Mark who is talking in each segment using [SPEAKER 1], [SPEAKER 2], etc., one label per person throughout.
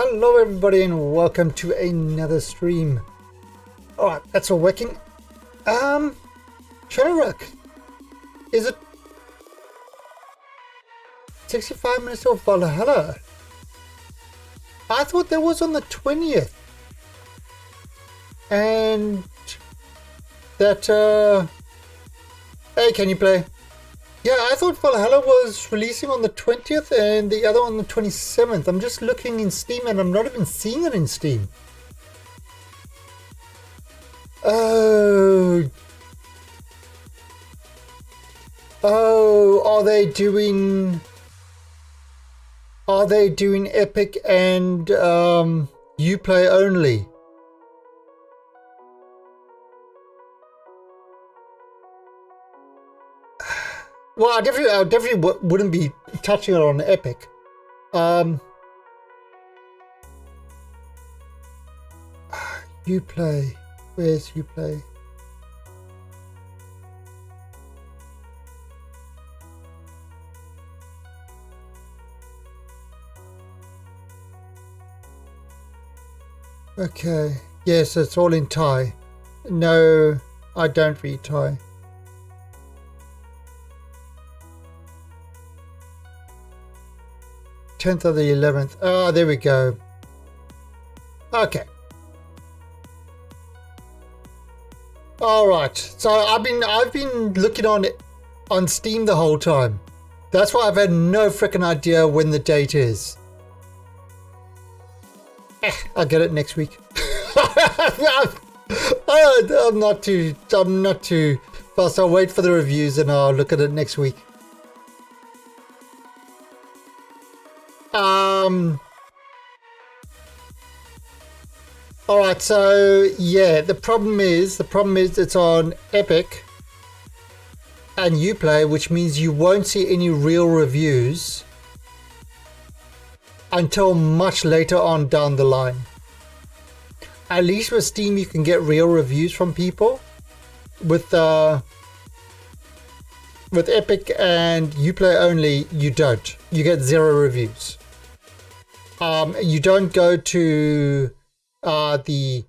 [SPEAKER 1] Hello everybody and welcome to another stream. Alright, that's all working. Shadowrock. Is it 65 minutes of Valhalla? I thought that was on the 20th. And that hey, can you play? Yeah, I thought Valhalla was releasing on the 20th and the other on the 27th. I'm just looking in Steam and I'm not even seeing it in Steam. Oh, are they doing Epic and Uplay only? Well, I definitely wouldn't be touching it on Epic. Uplay. Where's Uplay? Okay. Yes, it's all in Thai. No, I don't read Thai. Tenth of the 11th. Oh, there we go. Okay. All right. So I've been looking on Steam the whole time. That's why I've had no freaking idea when the date is. I'll get it next week. I'm not too fast. I'll wait for the reviews and I'll look at it next week. All right, so yeah, the problem is it's on Epic and Uplay, which means you won't see any real reviews until much later on down the line. At least with Steam, you can get real reviews from people. With Epic and Uplay only, you don't. You get 0 reviews. You don't go to the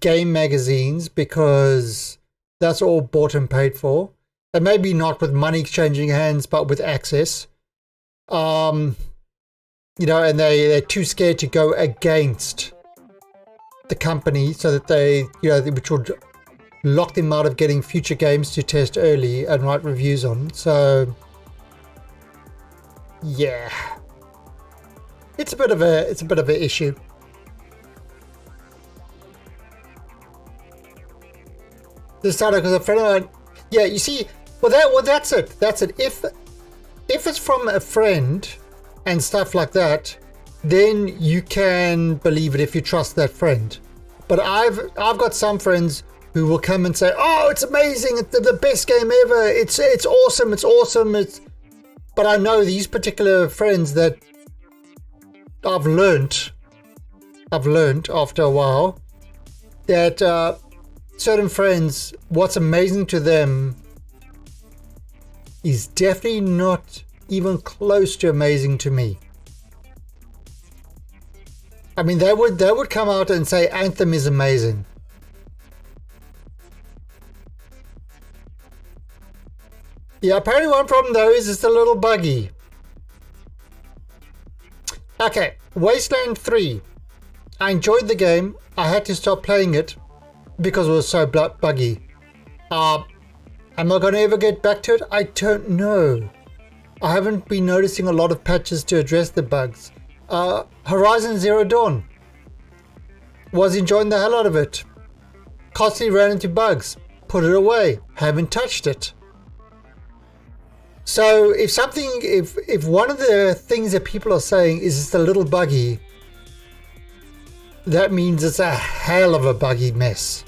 [SPEAKER 1] game magazines because that's all bought and paid for, and maybe not with money exchanging hands, but with access. You know, and they're too scared to go against the company, so that they, you know, which would lock them out of getting future games to test early and write reviews on. So yeah, it's a bit of an issue. This started because a friend of mine, yeah, you see, that's it. If it's from a friend and stuff like that, then you can believe it if you trust that friend. But I've got some friends who will come and say, "Oh, it's amazing! It's the best game ever! It's awesome! It's awesome!" But I know these particular friends that I've learnt after a while that certain friends, what's amazing to them is definitely not even close to amazing to me. I mean, they would come out and say Anthem is amazing. Yeah, apparently one problem though is it's a little buggy. Okay, Wasteland 3. I enjoyed the game. I had to stop playing it because it was so buggy. Am I going to ever get back to it? I don't know. I haven't been noticing a lot of patches to address the bugs. Horizon Zero Dawn. Was enjoying the hell out of it. Constantly ran into bugs. Put it away. Haven't touched it. So if one of the things that people are saying is it's a little buggy, that means it's a hell of a buggy mess.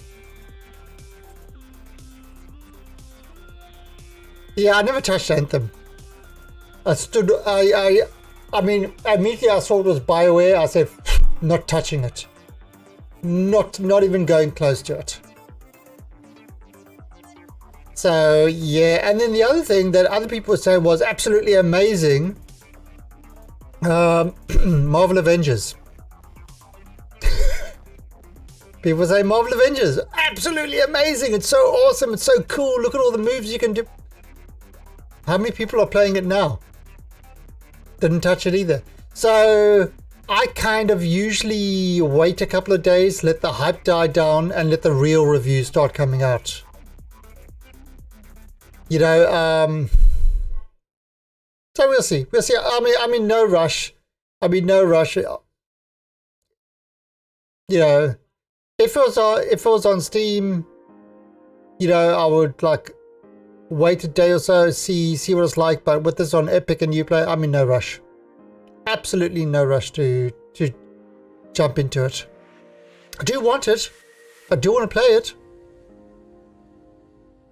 [SPEAKER 1] Yeah, I never touched Anthem. I mean, immediately I saw it was BioWare. I said, not touching it. Not even going close to it. So yeah, and then the other thing that other people were saying was absolutely amazing. Marvel Avengers. People say Marvel Avengers, absolutely amazing. It's so awesome. It's so cool. Look at all the moves you can do. How many people are playing it now? Didn't touch it either. So I kind of usually wait a couple of days, let the hype die down, and let the real reviews start coming out. You know, so we'll see. We'll see. I'm in no rush. I'm in no rush. You know, if it was on Steam, you know, I would like wait a day or so, see what it's like. But with this on Epic and Uplay, I'm in no rush. Absolutely no rush to jump into it. I do want it. I do want to play it,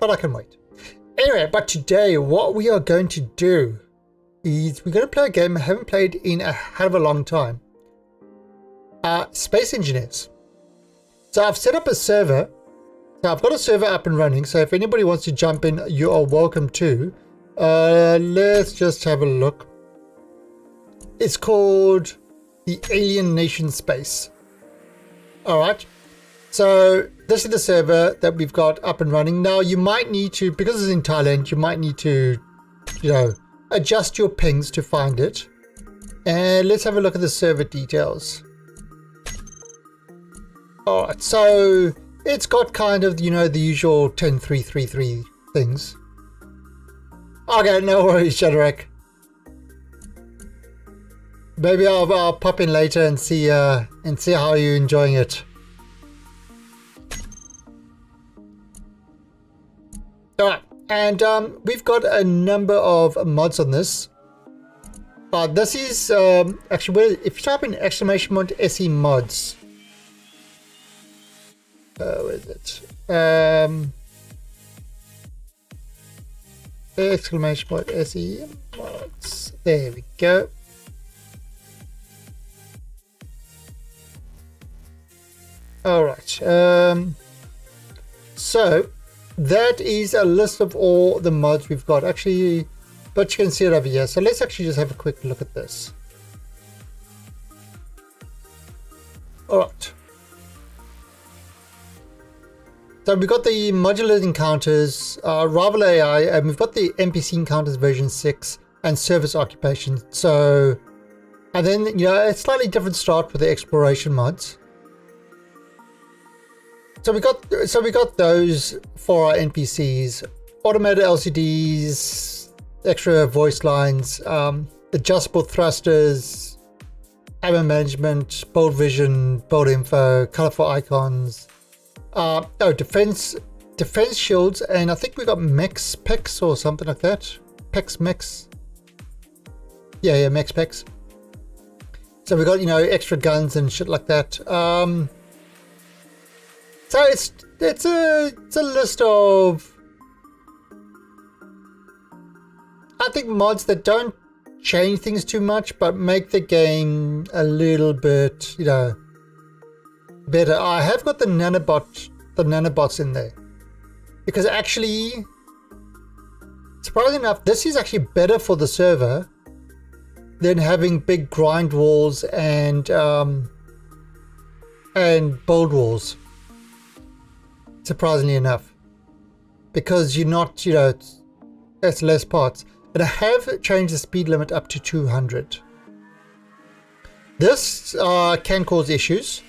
[SPEAKER 1] but I can wait. Anyway, but today what we are going to do is we're going to play a game I haven't played in a hell of a long time. Space Engineers. So I've set up a server. So I've got a server up and running. So if anybody wants to jump in, you are welcome to. Let's just have a look. It's called the Alien Nation Space. All right. So this is the server that we've got up and running. Now you might need to, because it's in Thailand, you might need to, you know, adjust your pings to find it. And let's have a look at the server details. All right. So it's got kind of, you know, the usual 10333 things. Okay, no worries, Shadrach. Maybe I'll pop in later and see how you're enjoying it. All right, and we've got a number of mods on this. This is actually, if you type in !SE mods, where is it? !SE mods. There we go. All right. So that is a list of all the mods we've got. Actually, but you can see it over here. So let's actually just have a quick look at this. All right. So we've got the modular encounters, rival AI, and we've got the NPC encounters version 6 and service occupation. So, and then, you know, a slightly different start with the exploration mods. So we got those for our NPCs, automated LCDs, extra voice lines, adjustable thrusters, ammo management, bold vision, bold info, colorful icons, defense shields, and I think we got mech specs or something like that. Mechs. Yeah, mech specs. So we got, you know, extra guns and shit like that. So it's a list of, I think, mods that don't change things too much, but make the game a little bit, you know, better. I have got the nanobots in there because actually, surprisingly enough, this is actually better for the server than having big grind walls and bold walls. Surprisingly enough, because you're not, you know, it's less parts. And I have changed the speed limit up to 200. This can cause issues.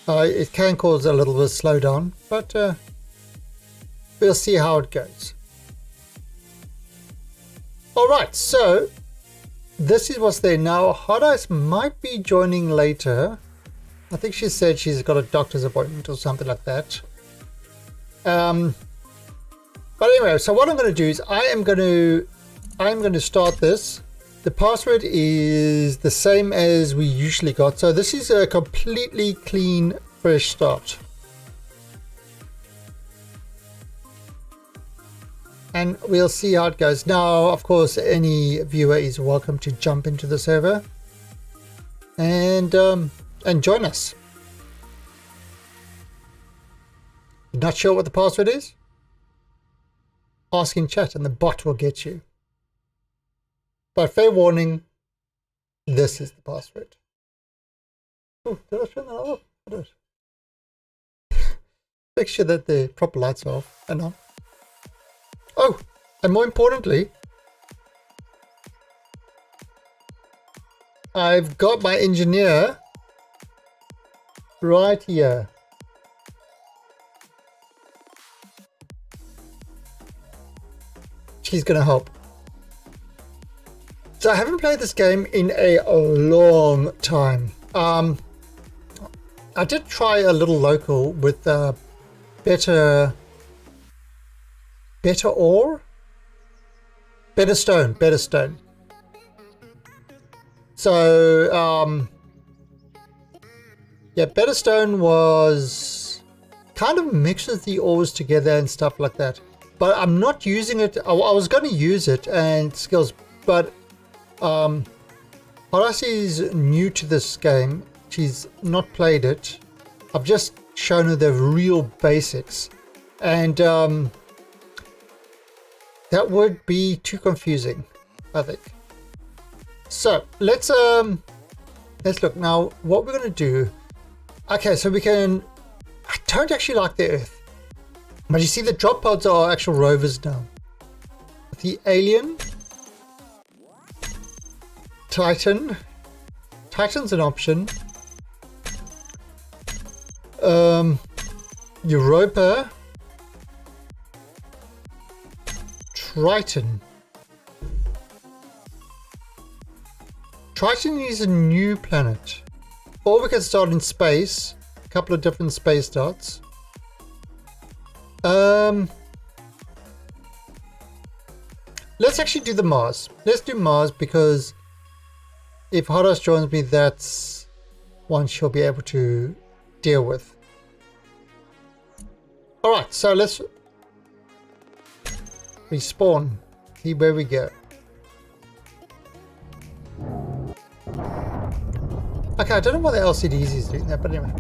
[SPEAKER 1] It can cause a little bit of slowdown, but we'll see how it goes. All right, so this is what's there now. Hot Ice might be joining later. I think she said she's got a doctor's appointment or something like that. But anyway, so what I'm going to do is I'm going to start this. The password is the same as we usually got. So this is a completely clean, fresh start. And we'll see how it goes. Now, of course, any viewer is welcome to jump into the server and join us. Not sure what the password is? Ask in chat and the bot will get you. But fair warning, this is the password. Oh, did I turn that off? make sure that the proper lights are off and on. Oh, and more importantly, I've got my engineer right here. She's going to help. So I haven't played this game in a long time. I did try a little local with better stone. So yeah, better stone was kind of mixes the ores together and stuff like that. But I'm not using it. I was going to use it and skills, but Horace is new to this game. She's not played it. I've just shown her the real basics, and that would be too confusing, I think. So let's look now. What we're going to do? Okay, so we can. I don't actually like the Earth, but you see the drop pods are actual rovers now. The alien, Titan. Titan's an option. Europa, Triton. Triton is a new planet. Or we can start in space. A couple of different space starts. Let's actually do the Mars. Let's do Mars because if Horace joins me, that's one she'll be able to deal with. Alright, so let's respawn. See where we go. Okay, I don't know why the LCDs is doing that, but anyway.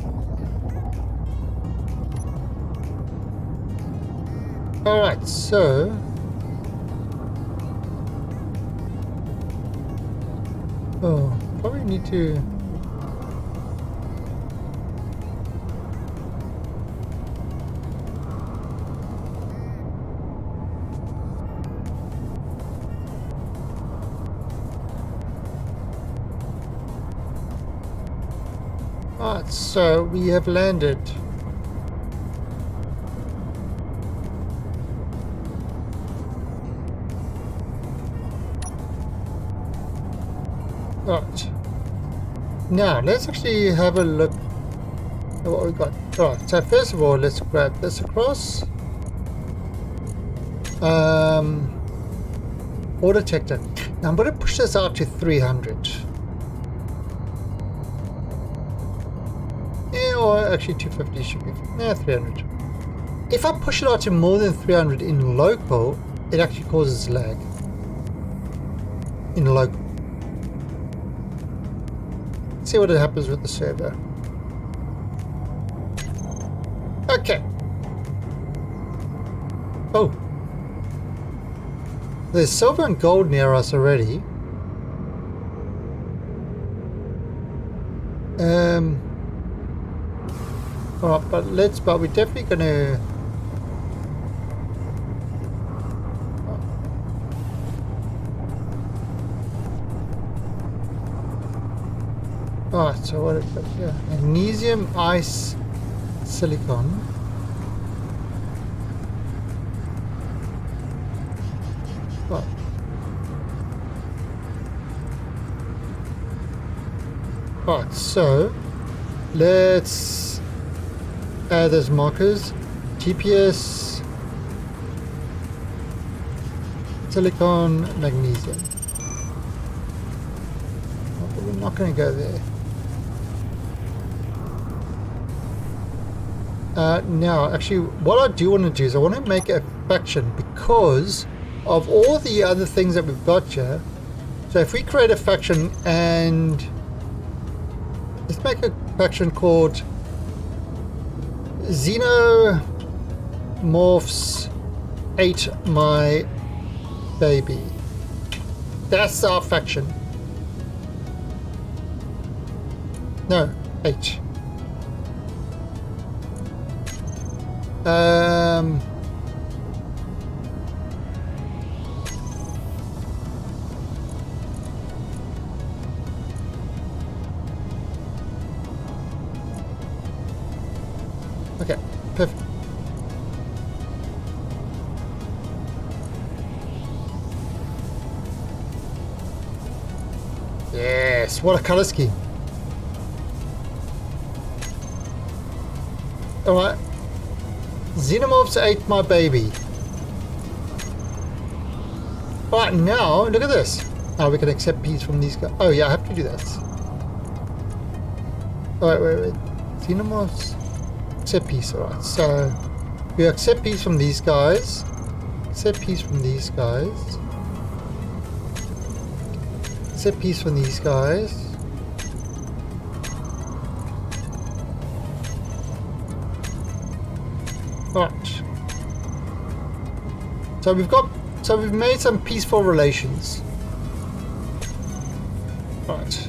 [SPEAKER 1] Alright, so oh, probably need to Alright, so we have landed. Right. Now let's actually have a look at what we've got. Alright, so first of all, let's grab this across. Ore detector. Now I'm going to push this out to 300. Yeah, or actually 250 should be. Yeah, 300. If I push it out to more than 300 in local, it actually causes lag. In local. See what happens with the server. Okay. Oh. There's silver and gold near us already. Alright, but we're definitely gonna Alright, so what is that here? Magnesium, ice, silicon. What? Alright, so let's add those markers. GPS, silicon, magnesium. Oh, but we're not going to go there. Now, actually, what I do want to do is I want to make a faction because of all the other things that we've got here. So if we create a faction and let's make a faction called Xenomorphs Ate My Baby. That's our faction. No, 8. Um, okay, perfect. Yes, what a color scheme. Alright. Xenomorphs ate my baby. Alright, now, look at this. Oh, we can accept peace from these guys. Oh, yeah, I have to do this. Alright, wait. Xenomorphs. Accept peace, alright. So, we accept peace from these guys. Accept peace from these guys. Accept peace from these guys. Right. So we've made some peaceful relations. Right.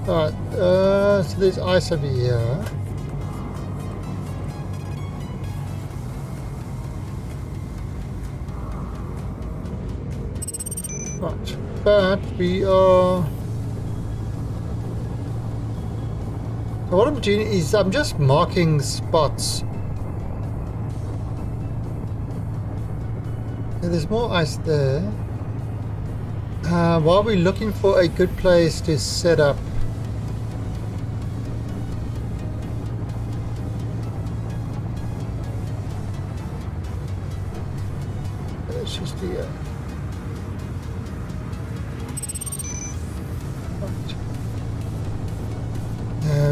[SPEAKER 1] Alright, so there's ice over here. Right, but we are... So what I'm doing is I'm just marking spots. Yeah, there's more ice there. While we're looking for a good place to set up. Let's just do that.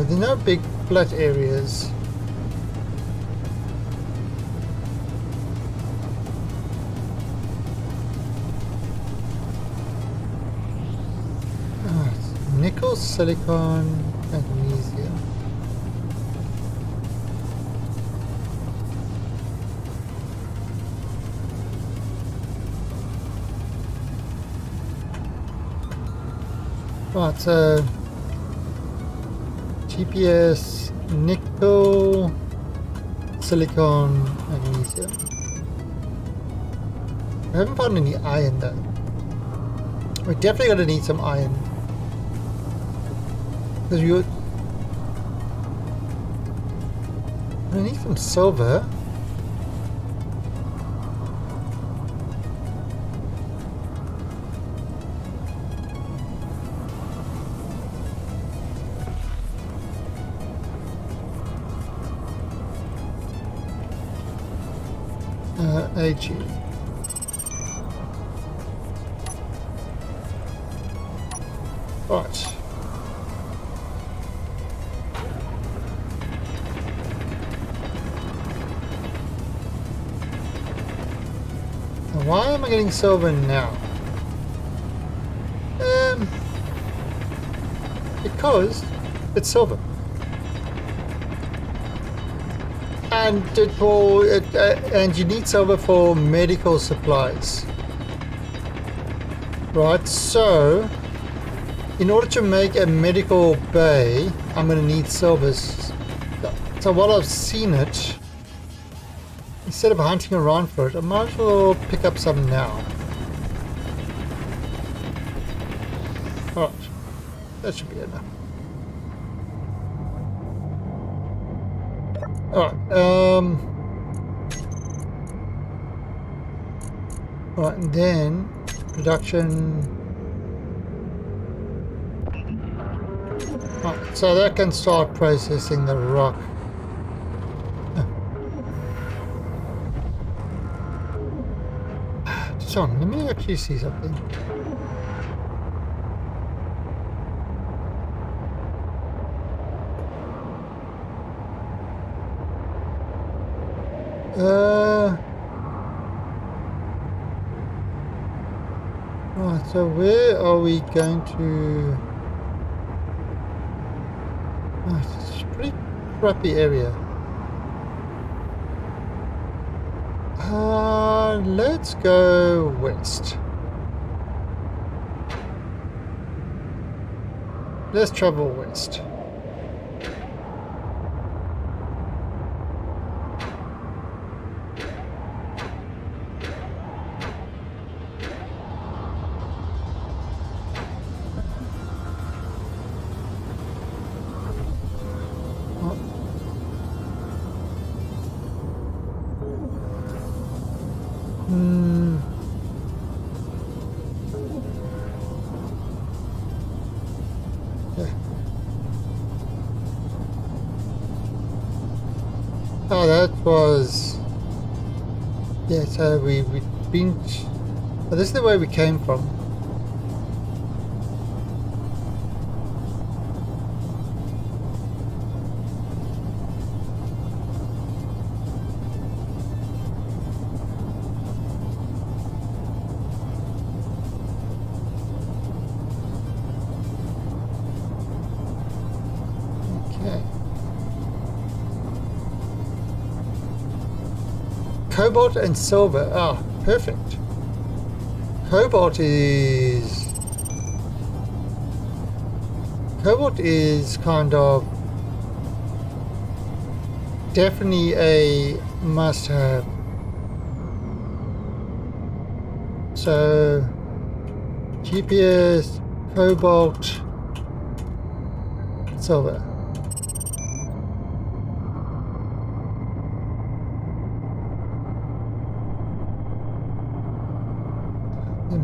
[SPEAKER 1] There are no big flat areas. Nickel, silicon, magnesium. Right, so GPS, nickel, silicon, magnesium. I haven't found any iron though. We're definitely going to need some iron. Because you're going to need some silver. AG. Right. Now why am I getting silver now? Because it's silver. And and you need silver for medical supplies, right? So, in order to make a medical bay, I'm going to need silver. So while I've seen it, instead of hunting around for it, I might as well pick up some now. All right, that should be enough. Alright, alright, and then production. Alright, so that can start processing the rock. Just on, let me actually see something. Right, so where are we going to... Oh, it's a pretty crappy area. Let's go west. Let's travel west. Oh, that was... Yeah, so we've been... Oh, this is the way we came from. Cobalt and silver. Ah, perfect. Cobalt is kind of definitely a must-have. So GPS, cobalt, silver.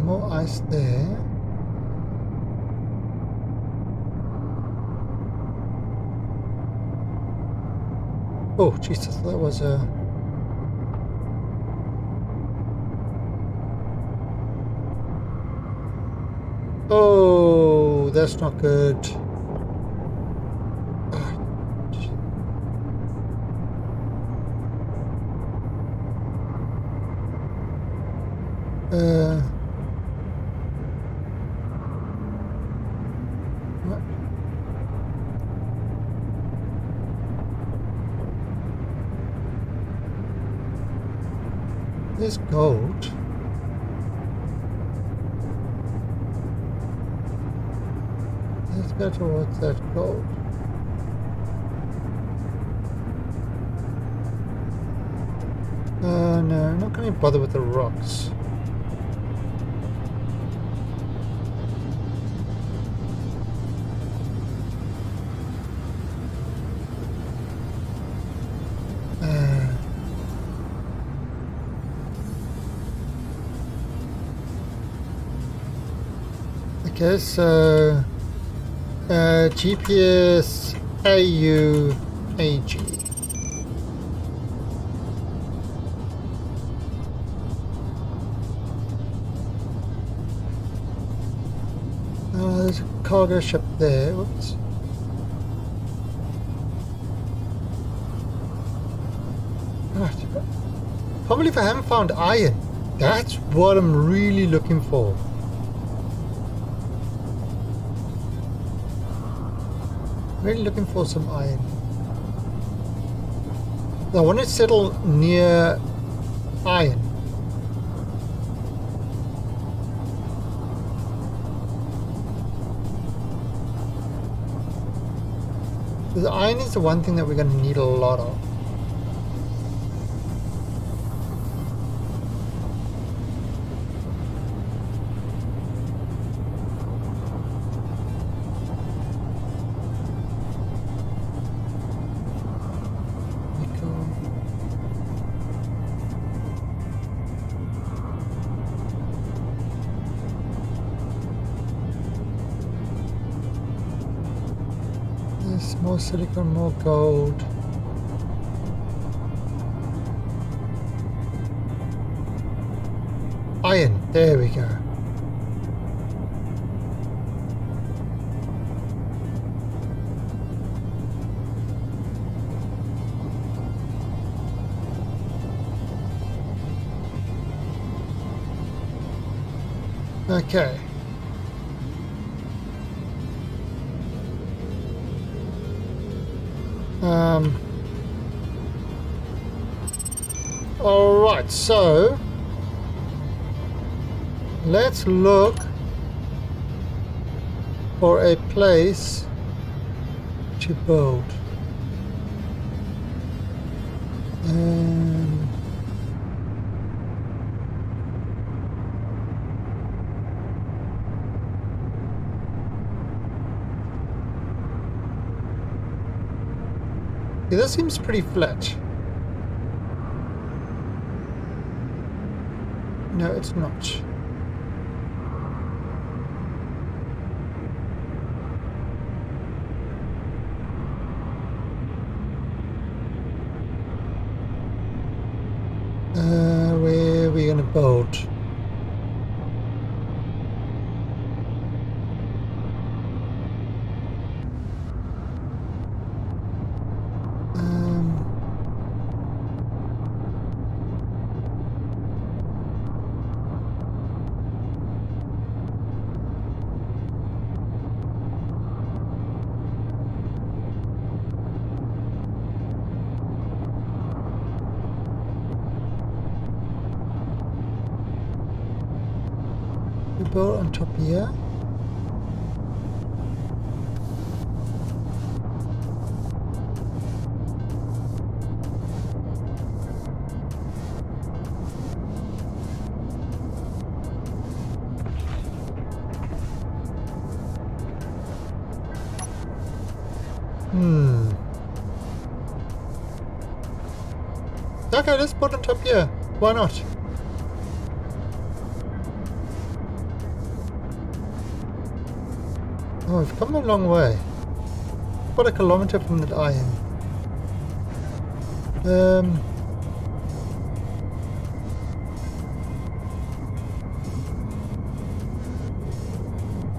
[SPEAKER 1] More ice there. Oh Jesus, that was a... Oh, that's not good. There's gold. Let's go towards that gold. No, I'm not going to bother with the rocks. Okay, so GPS AUAG. There's a cargo ship there. Whoops. Right. Can't believe I haven't found iron. That's what I'm really looking for. Really looking for some iron. I want to settle near iron. The iron is the one thing that we're going to need a lot of. More silicon, more gold. Iron, there we go. Okay. All right, so let's look for a place to build. Yeah, this seems pretty flat. No, it's not. Where are we going to build? We build on top here. Okay, let's put on top here. Why not? Oh, we've come a long way. About a kilometer from the I am.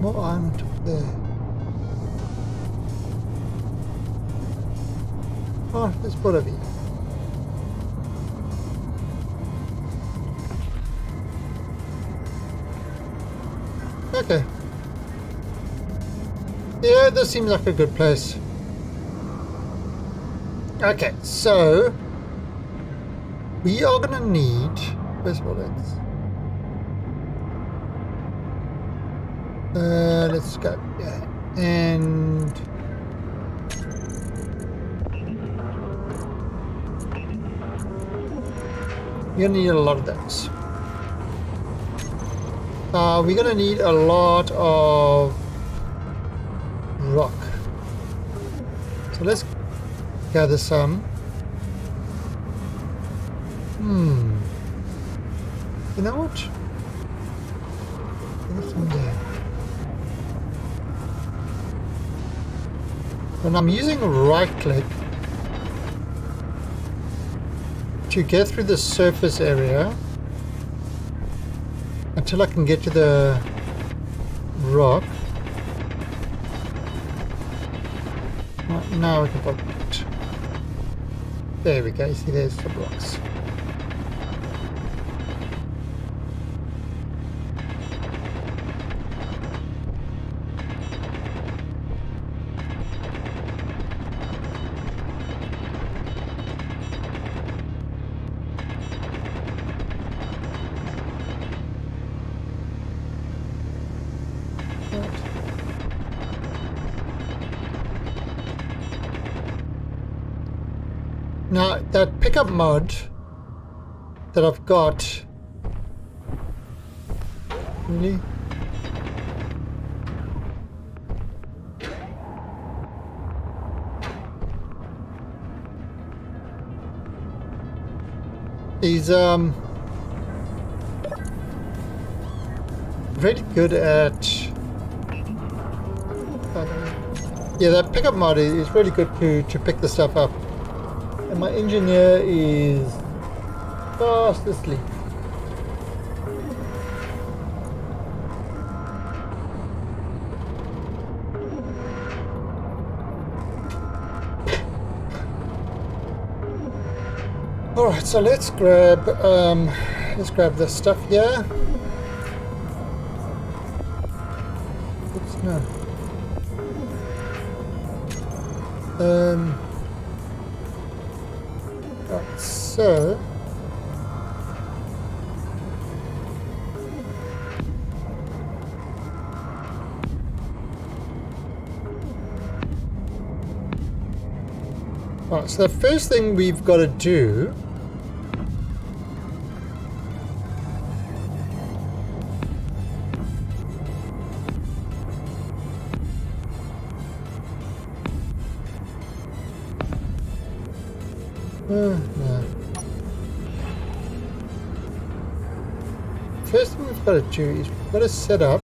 [SPEAKER 1] More iron on top there. Oh, let's put over here. Okay. Yeah, this seems like a good place. Okay, so we are gonna need, where's bullets? Let's go. Yeah, and you're gonna need a lot of those. We're gonna need a lot of rock. So let's gather some. You know what? There's some there. When I'm using right click to get through the surface area until I can get to the rock. Now we can put it. There we go. You see, there's the blocks. Now, that pickup mod that I've got, really? Is really good at yeah, that pickup mod is really good to pick the stuff up. And my engineer is fast asleep. All right, so let's grab this stuff here. Oops, no. Right, so right, so the first thing we've got to do no. First thing we've got to do is we've got to set up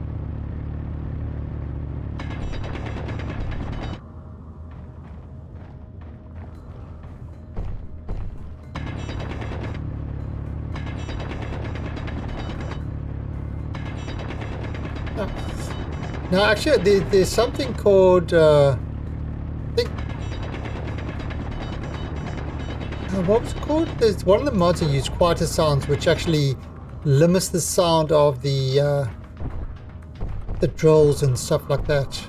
[SPEAKER 1] Now, actually, there's something called, I think, what was it called? There's one of the mods that use quieter sounds, which actually limits the sound of the drills and stuff like that.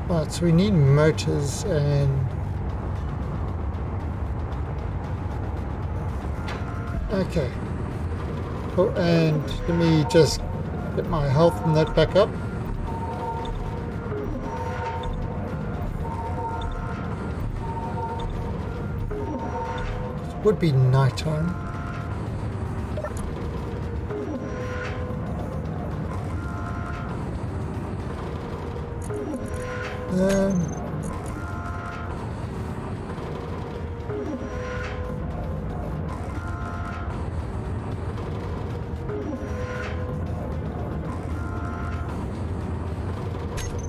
[SPEAKER 1] Right, so we need motors and... Okay. Oh, and let me just get my health and that back up. It would be nighttime.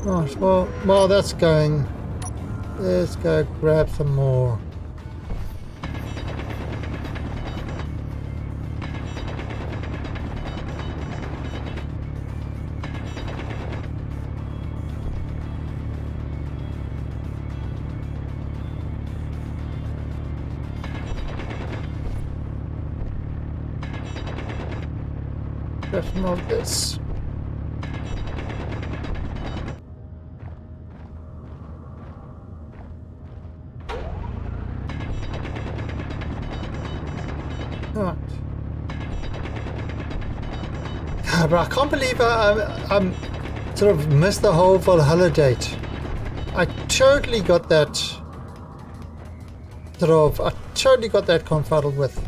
[SPEAKER 1] Right, well, while that's going, let's go grab some more. Grab some of this. Right. But I can't believe I'm sort of missed the whole Valhalla date. I totally got that confuddled with.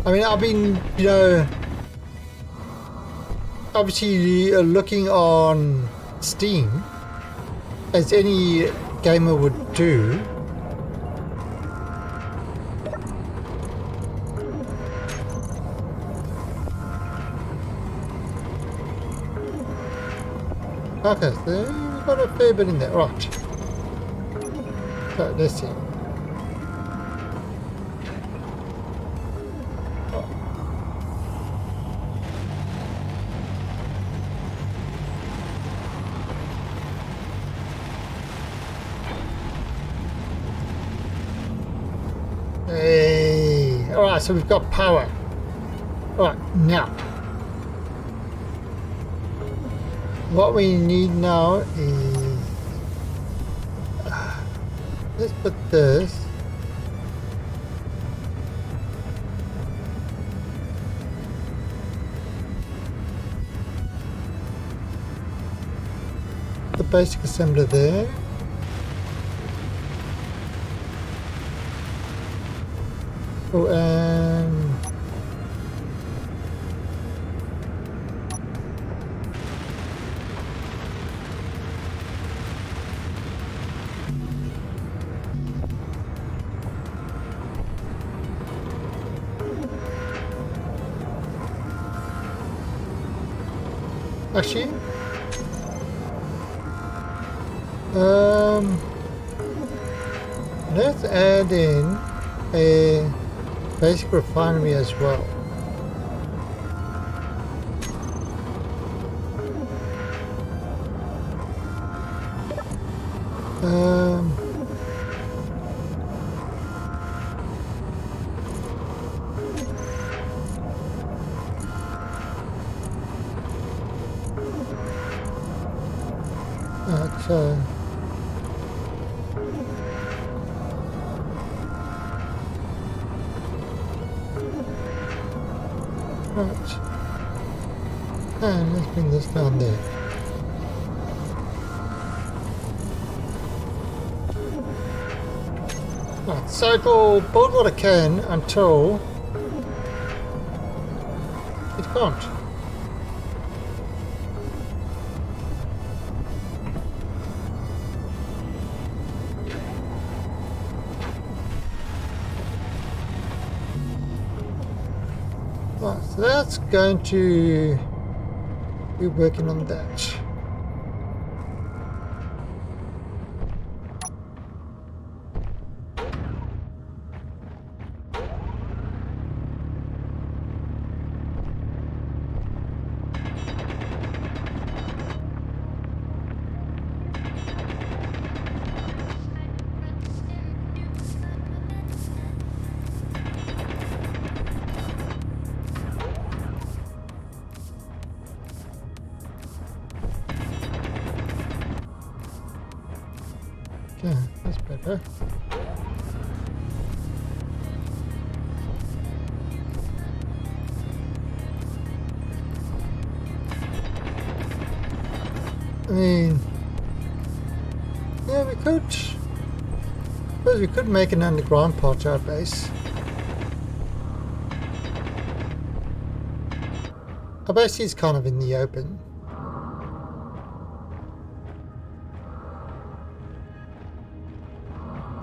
[SPEAKER 1] I mean, I've been, you know, obviously looking on Steam, as any gamer would do. Okay, so we've got a fair bit in there, right. So, let's see. Hey, alright, so we've got power. Alright, now. What we need now is, let's put this. The basic assembler there. Oh, and actually, let's add in a basic refinery as well. So right, and let's bring this down there. Right, so it will build what it can until it can't. Right, so that's going to be working on that. Yeah, that's better. I mean, yeah, we could. I suppose we could make an underground part to our base. Our base is kind of in the open.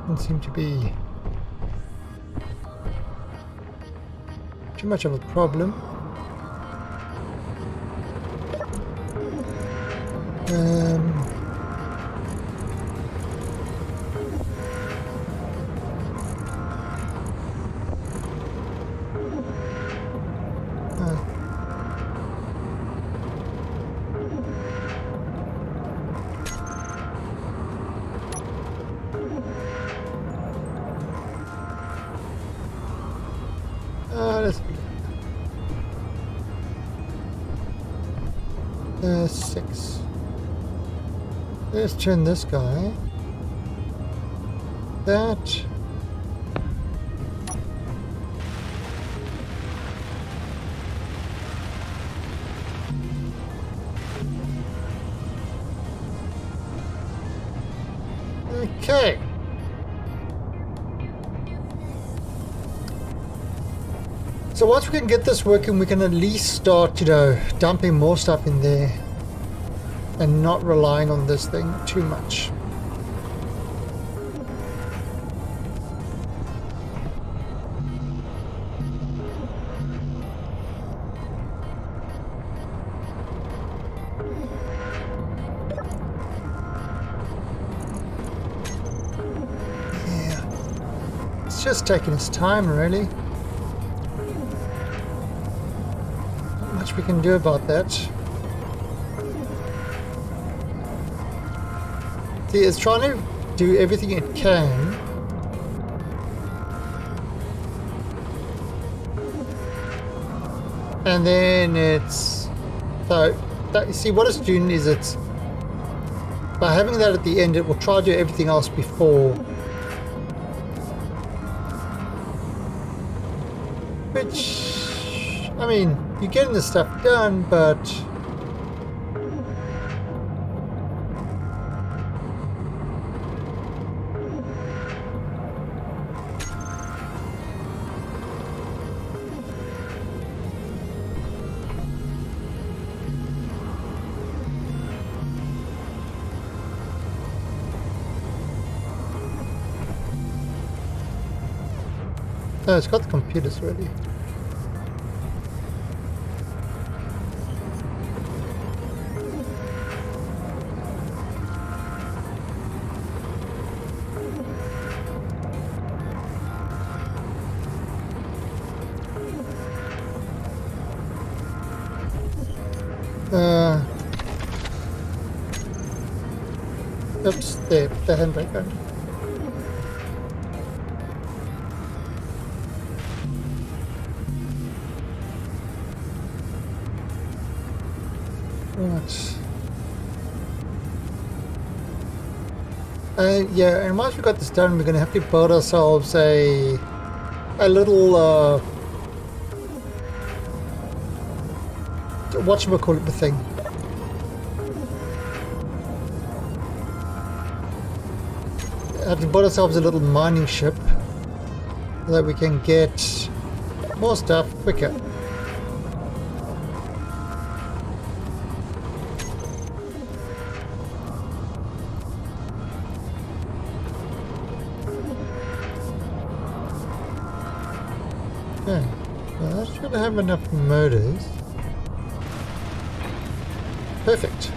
[SPEAKER 1] Doesn't seem to be too much of a problem. Let's 6. Let's turn this guy. That. Okay. So once we can get this working, we can at least start, you know, dumping more stuff in there and not relying on this thing too much. Yeah. It's just taking its time, really. Not much we can do about that. See, it's trying to do everything it can. And then it's... So, you see, what it's doing is it's... By having that at the end, it will try to do everything else before. Which... I mean, you're getting the stuff done, but... Oh, it's got the computers ready. Oops, there, the handbrake on. Yeah, and once we got this done, we're going to have to build ourselves a little whatchamacallit the thing. Have to build ourselves a little mining ship so that we can get more stuff quicker. Okay, well I should have enough motors. Perfect.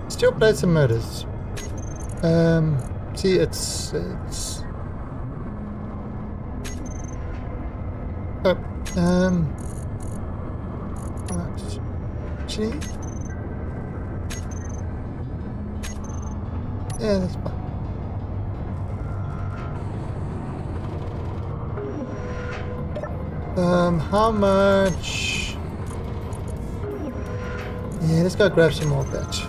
[SPEAKER 1] Still play some motors. See, it's actually, yeah, that's fine. How much? Yeah, let's go grab some more of that.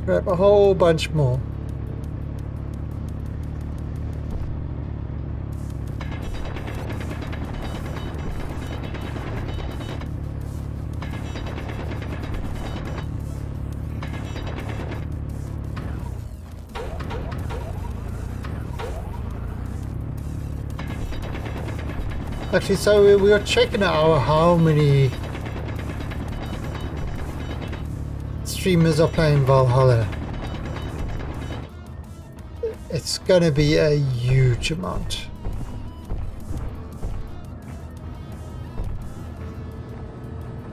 [SPEAKER 1] Grab a whole bunch more. Actually, so we are checking out how many streamers are playing Valhalla. It's gonna be a huge amount.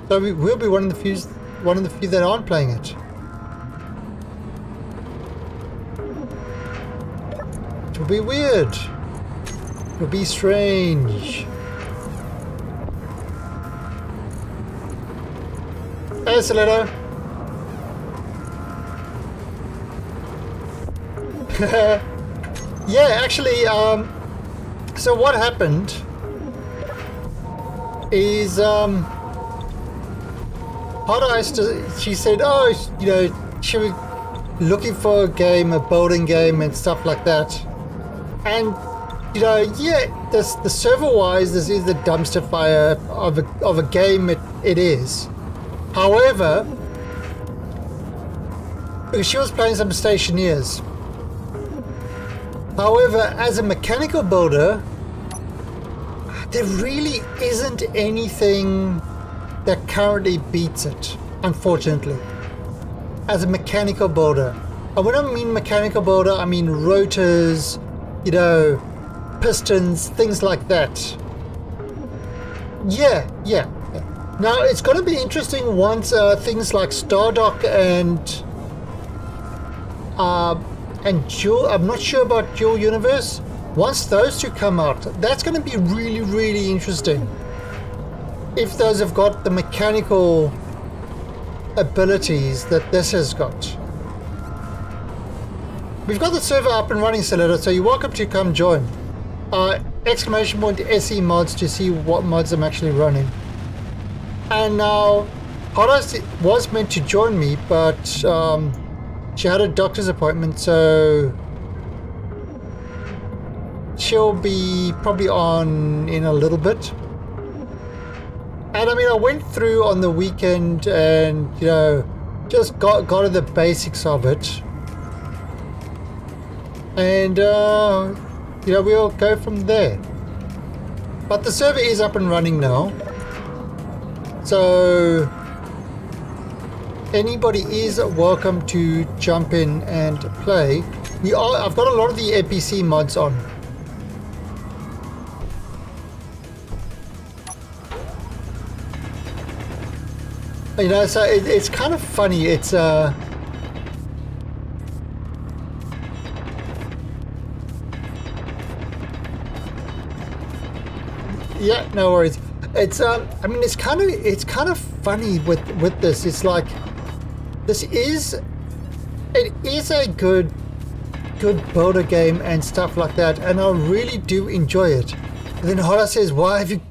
[SPEAKER 1] So we'll be one of the few that aren't playing it. It will be weird. It will be strange. Hey, Solito. Yeah, actually, so what happened is, Hot Ice, she said, oh, you know, she was looking for a game, a building game and stuff like that. And, you know, yeah, the server-wise, this is the dumpster fire of a game, it is. However, because she was playing some Stationeers. However, as a mechanical builder, there really isn't anything that currently beats it, unfortunately. As a mechanical builder. And when I mean mechanical builder, I mean rotors, you know, pistons, things like that. Yeah. Now, it's going to be interesting once things like Stardock and Dual, I'm not sure about Dual Universe. Once those two come out, that's going to be really, really interesting. If those have got the mechanical abilities that this has got. We've got the server up and running, Solito, so you're welcome to come join. Exclamation point SE mods to see what mods I'm actually running. And now, Horace was meant to join me, but she had a doctor's appointment, so she'll be probably on in a little bit. And I mean, I went through on the weekend and, you know, just got to the basics of it. And, you know, we'll go from there. But the server is up and running now. So anybody is welcome to jump in and play. I've got a lot of the NPC mods on. You know, so it's kind of funny. It's yeah, no worries. It's I mean, it's kind of funny with this. It's like it is a good builder game and stuff like that, and I really do enjoy it. And then Hora says, why have you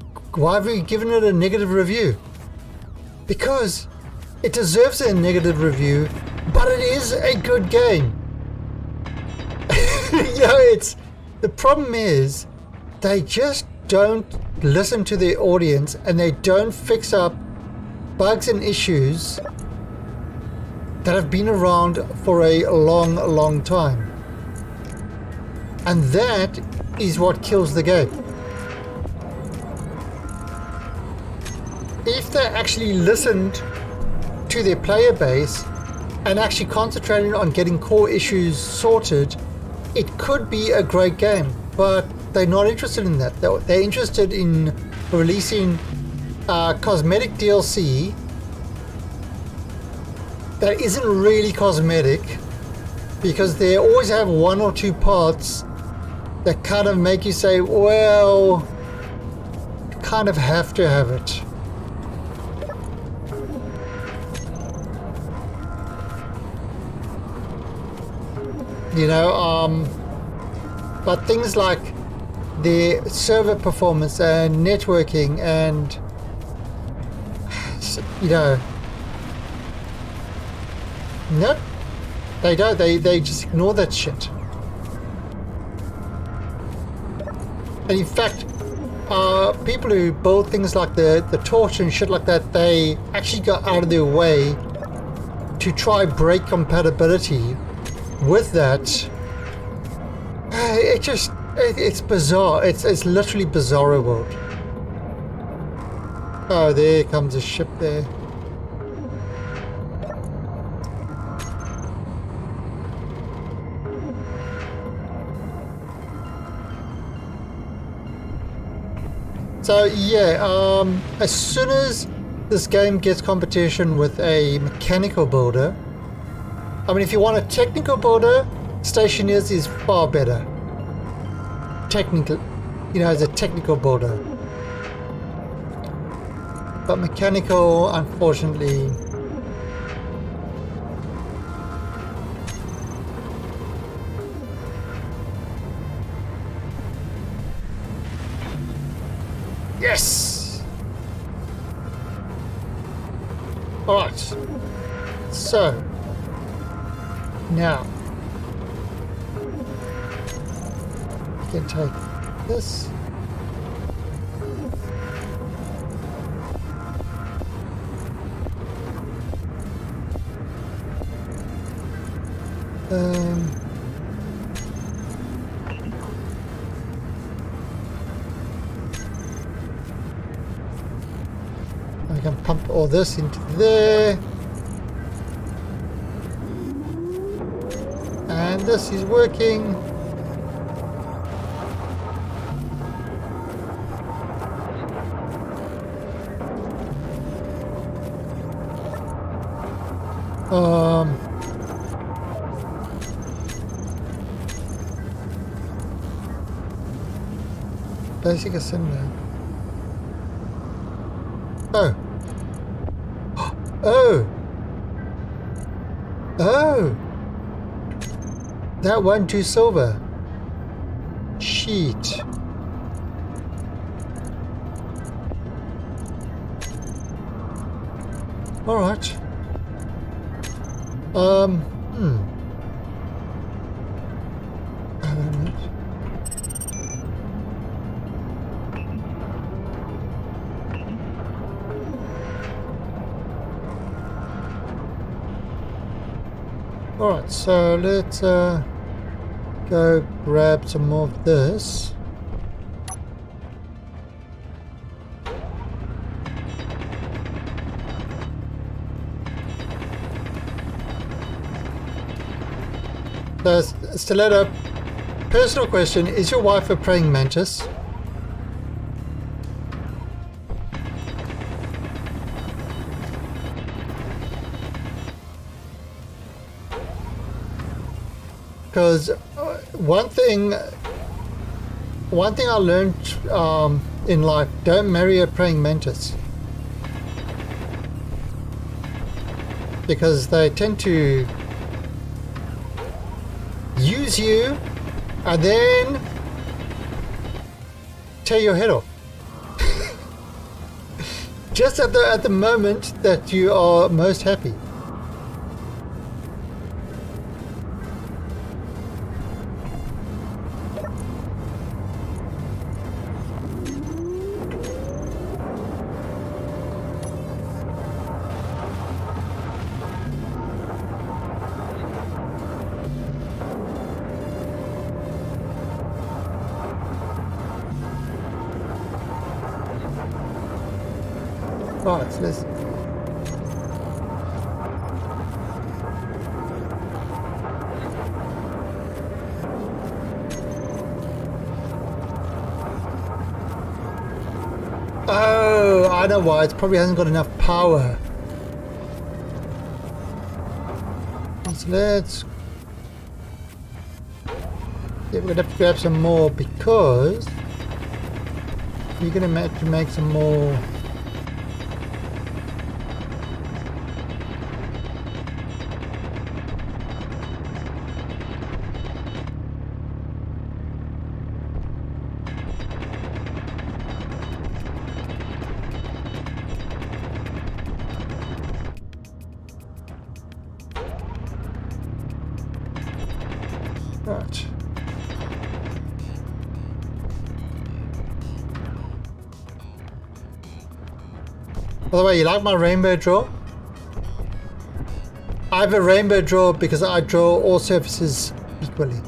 [SPEAKER 1] given it a negative review? Because it deserves a negative review, but it is a good game. You know, the problem is they just don't listen to their audience and they don't fix up bugs and issues that have been around for a long time. And that is what kills the game. If they actually listened to their player base and actually concentrated on getting core issues sorted, it could be a great game, but they're not interested in that. They're interested in releasing cosmetic DLC that isn't really cosmetic, because they always have one or two parts that kind of make you say, well, you kind of have to have it. You know, but things like the server performance and networking and, you know, nope, they don't. They just ignore that shit. And in fact, people who build things like the torch and shit like that, they actually go out of their way to try break compatibility with that. It's bizarre. It's literally bizarre world. Oh, there comes a ship there. So yeah, as soon as this game gets competition with a mechanical builder, I mean, if you want a technical builder, Stationers is far better. Technical, you know, as a technical builder. But mechanical, unfortunately, yes! Alright. So, now, you can take this. I can pump all this into there. And this is working. Basic assembly. Oh. Oh. Oh. That won't do silver. Sheet. All right. Alright, so let's go grab some more of this. So, Stiletto, personal question, is your wife a praying mantis? Because one thing I learned in life: don't marry a praying mantis, because they tend to use you and then tear your head off. Just at the moment that you are most happy. Right, so let's... Oh, I know why. It probably hasn't got enough power. So let's... Yeah, we're going to have to grab some more because you're going to have to make some more... Right. By the way, you like my rainbow draw? I have a rainbow draw because I draw all surfaces equally.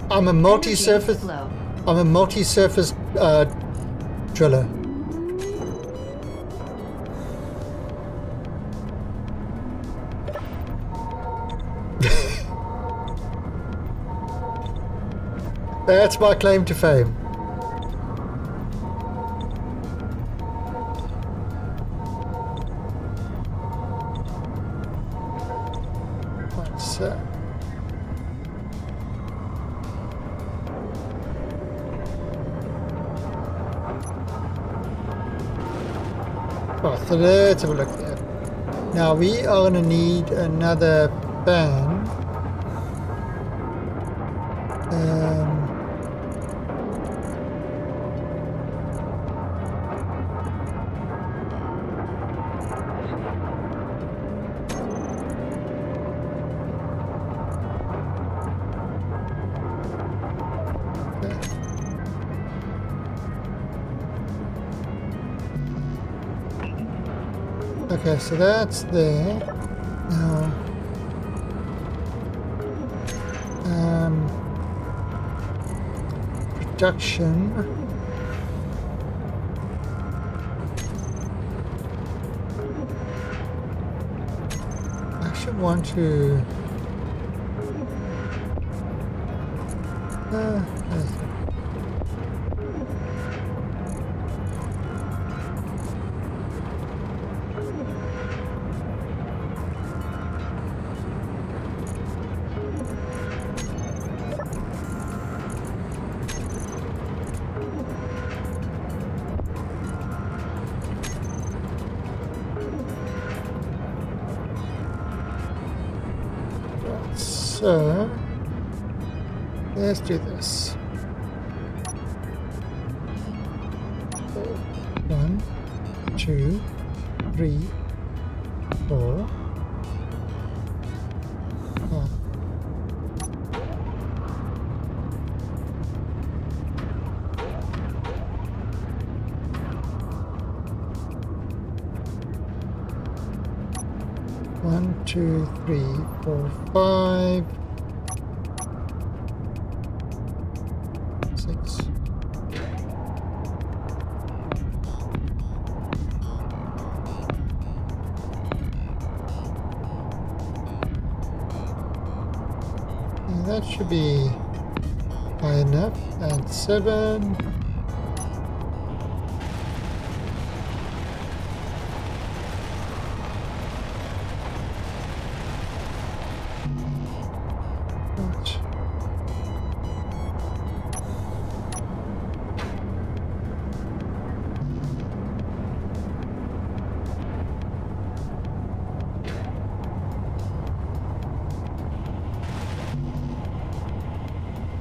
[SPEAKER 1] I'm a multi-surface. I'm a multi-surface driller. That's my claim to fame. Right, so. Right, so let's have a look there. Now we are going to need another fan. Okay, so that's there. Now, production. I should want to. So let's do this. 1, 2, 3, 4, 5. One, 2, 3, 4, 5, 6. And that should be high enough. And 7.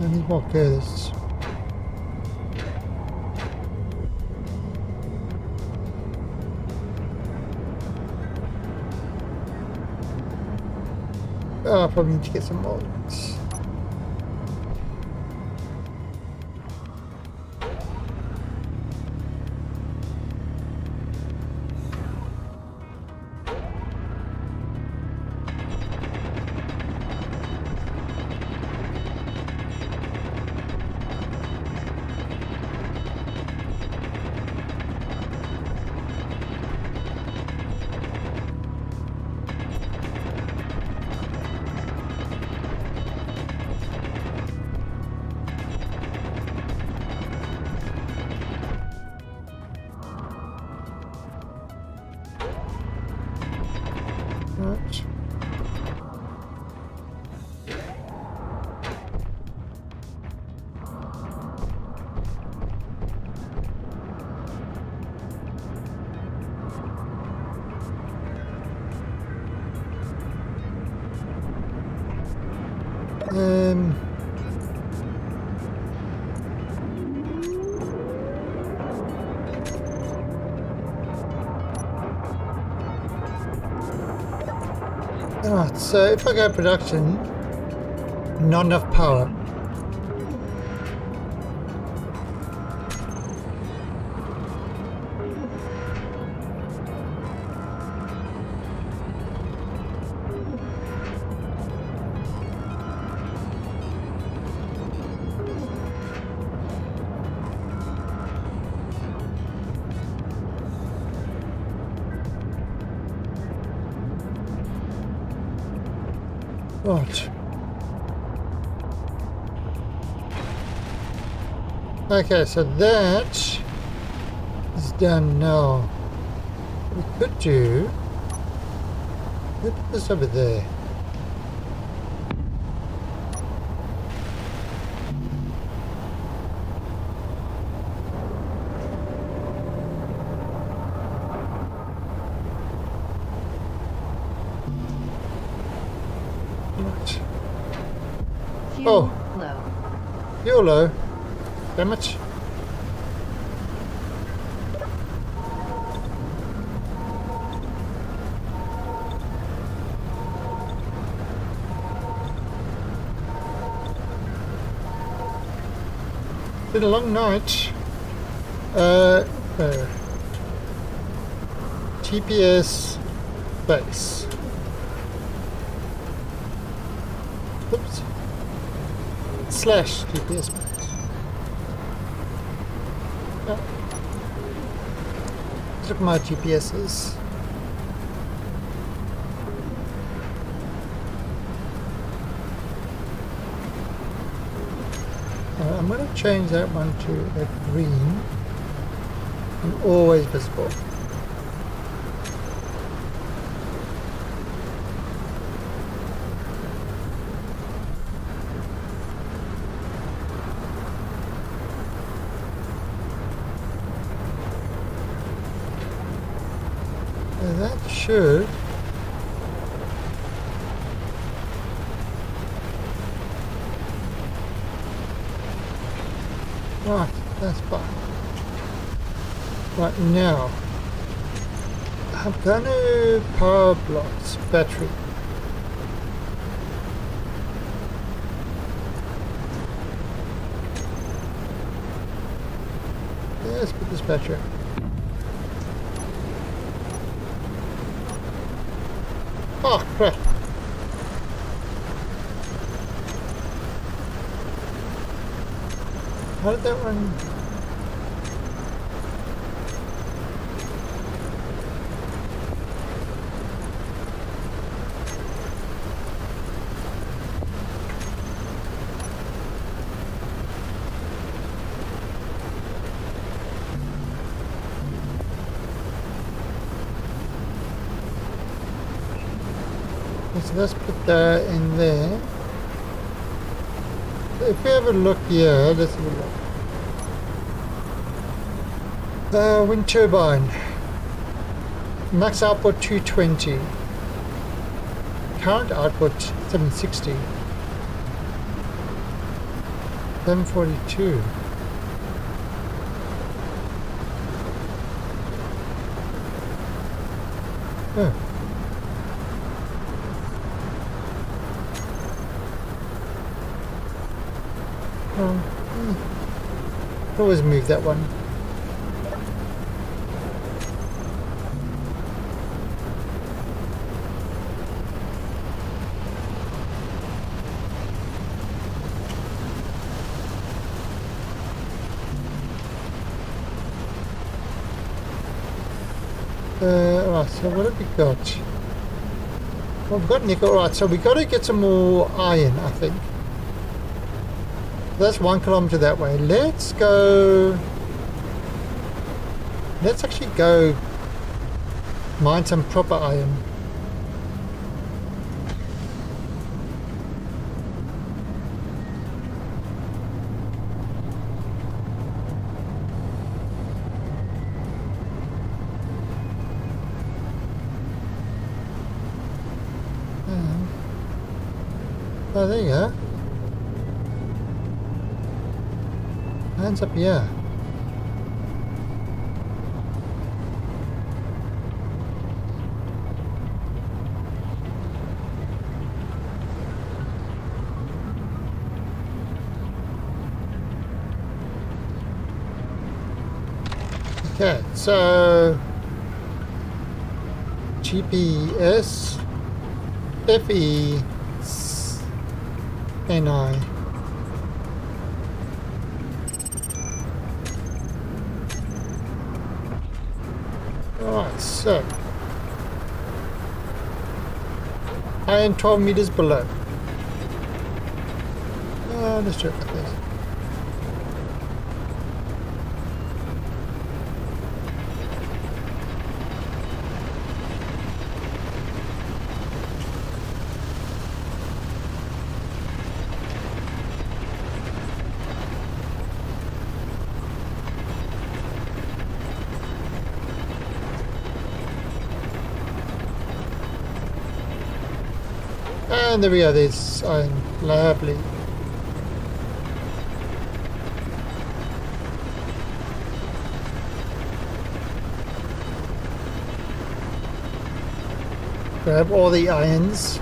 [SPEAKER 1] I need more curves. Oh, I probably need to get some molds. Right. Alright, so if I go production, not enough power. Right. Okay, so that is done now. We could do... Put this over there. Right. Oh, you're low. Damn it. Been a long night. TPS base. Oops. Slash TPS base. Look at my GPSs. I'm going to change that one to a green and always visible. That should right, that's fine. Right now I'm going to power blocks battery. Let's put this battery. Oh crap. How did that one? So let's put that in there. If we have a look here, let's have a look. Wind turbine. Max output 220. Current output 760. 742. Oh. Always move that one. Right, so what have we got? Well, we've got nickel. Right, so we got to get some more iron, I think. That's 1 kilometer that way. Let's go. Let's actually go mine some proper iron. Oh, there you go. Hands up here. Okay, so GPS FE NI. Alright, so I am 12 meters below. Let's check that this. And there we are, this iron. Lovely. Grab all the irons.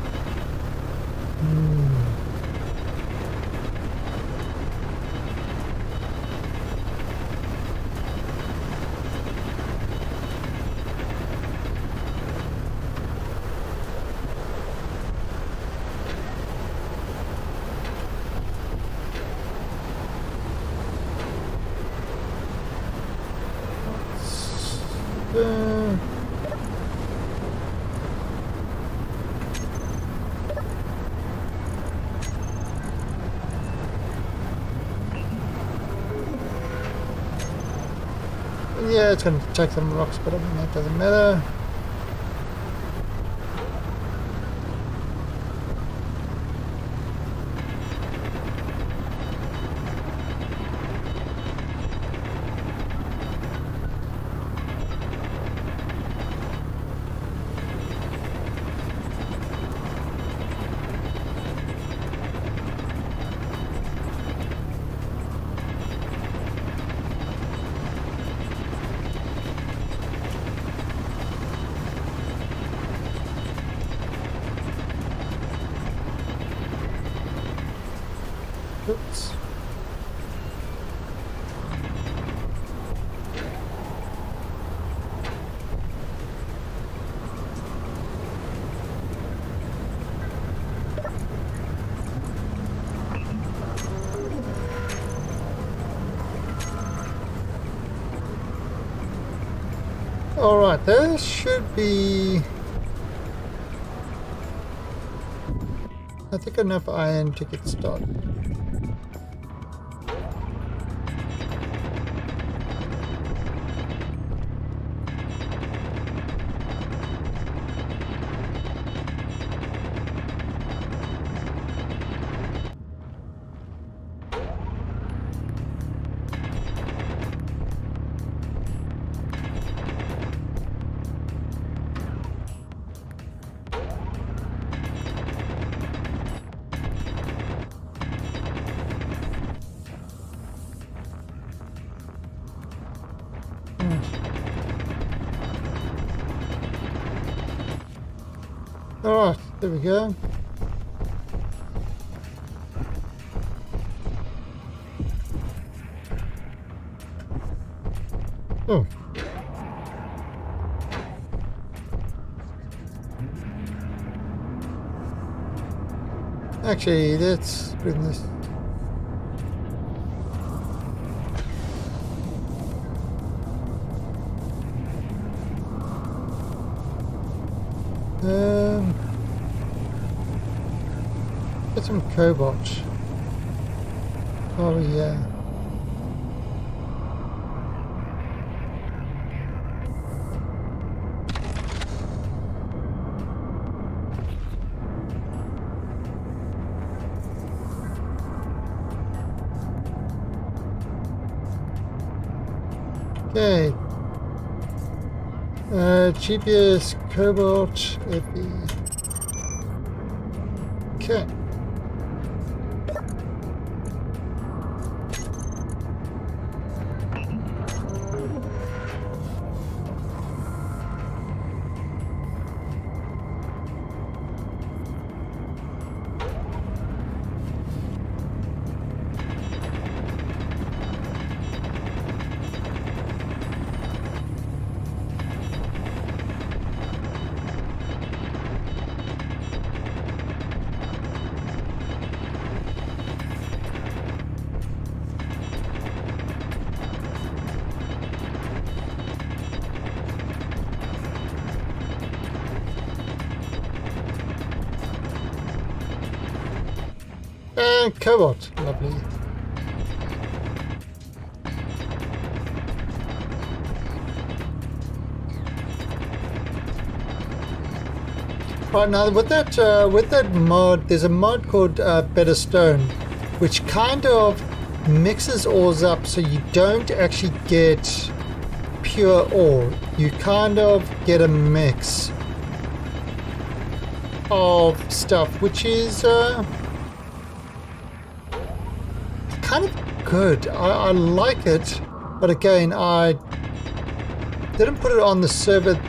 [SPEAKER 1] Yeah, it's going to check some rocks, but I mean that doesn't matter. Oops. All right, there should be, I think, enough iron to get started. Alright, there we go. Oh. Actually, let's bring this. Get some cobalt. Oh yeah. Okay. GPS cobalt FE. Okay. And cobalt. Lovely. Right now, with that mod, there's a mod called Better Stone, which kind of mixes ores up so you don't actually get pure ore. You kind of get a mix of stuff, which is kind of good. I like it, but again, I didn't put it on the server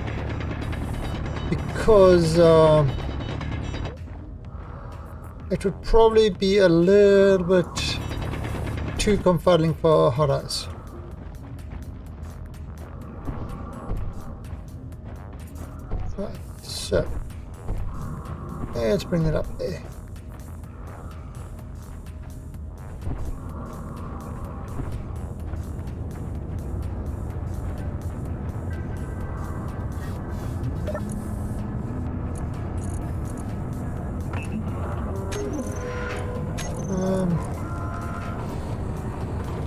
[SPEAKER 1] because it would probably be a little bit too confounding for hot eyes. Right, so let's bring it up there.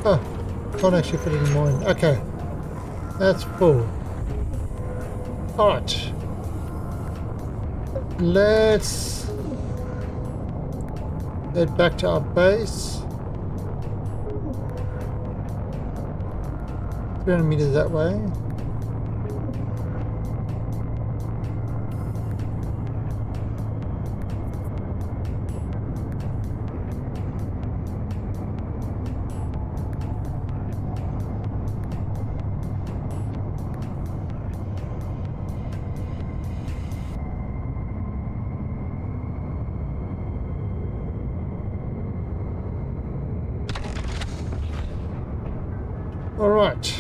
[SPEAKER 1] Oh, can't actually fit any more in. Okay, that's full. Alright. Let's head back to our base. 300 meters that way. All right.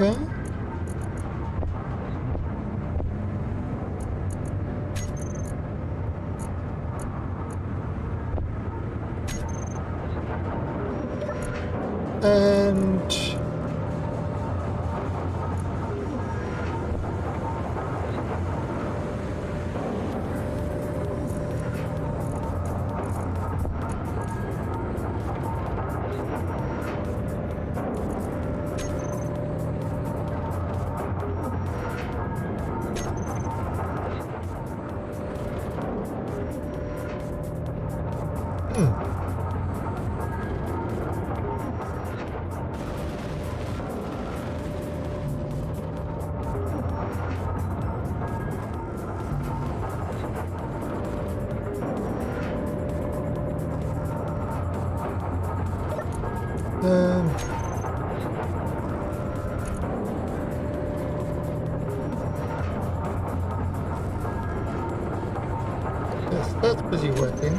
[SPEAKER 1] Okay. And yes, that's busy working.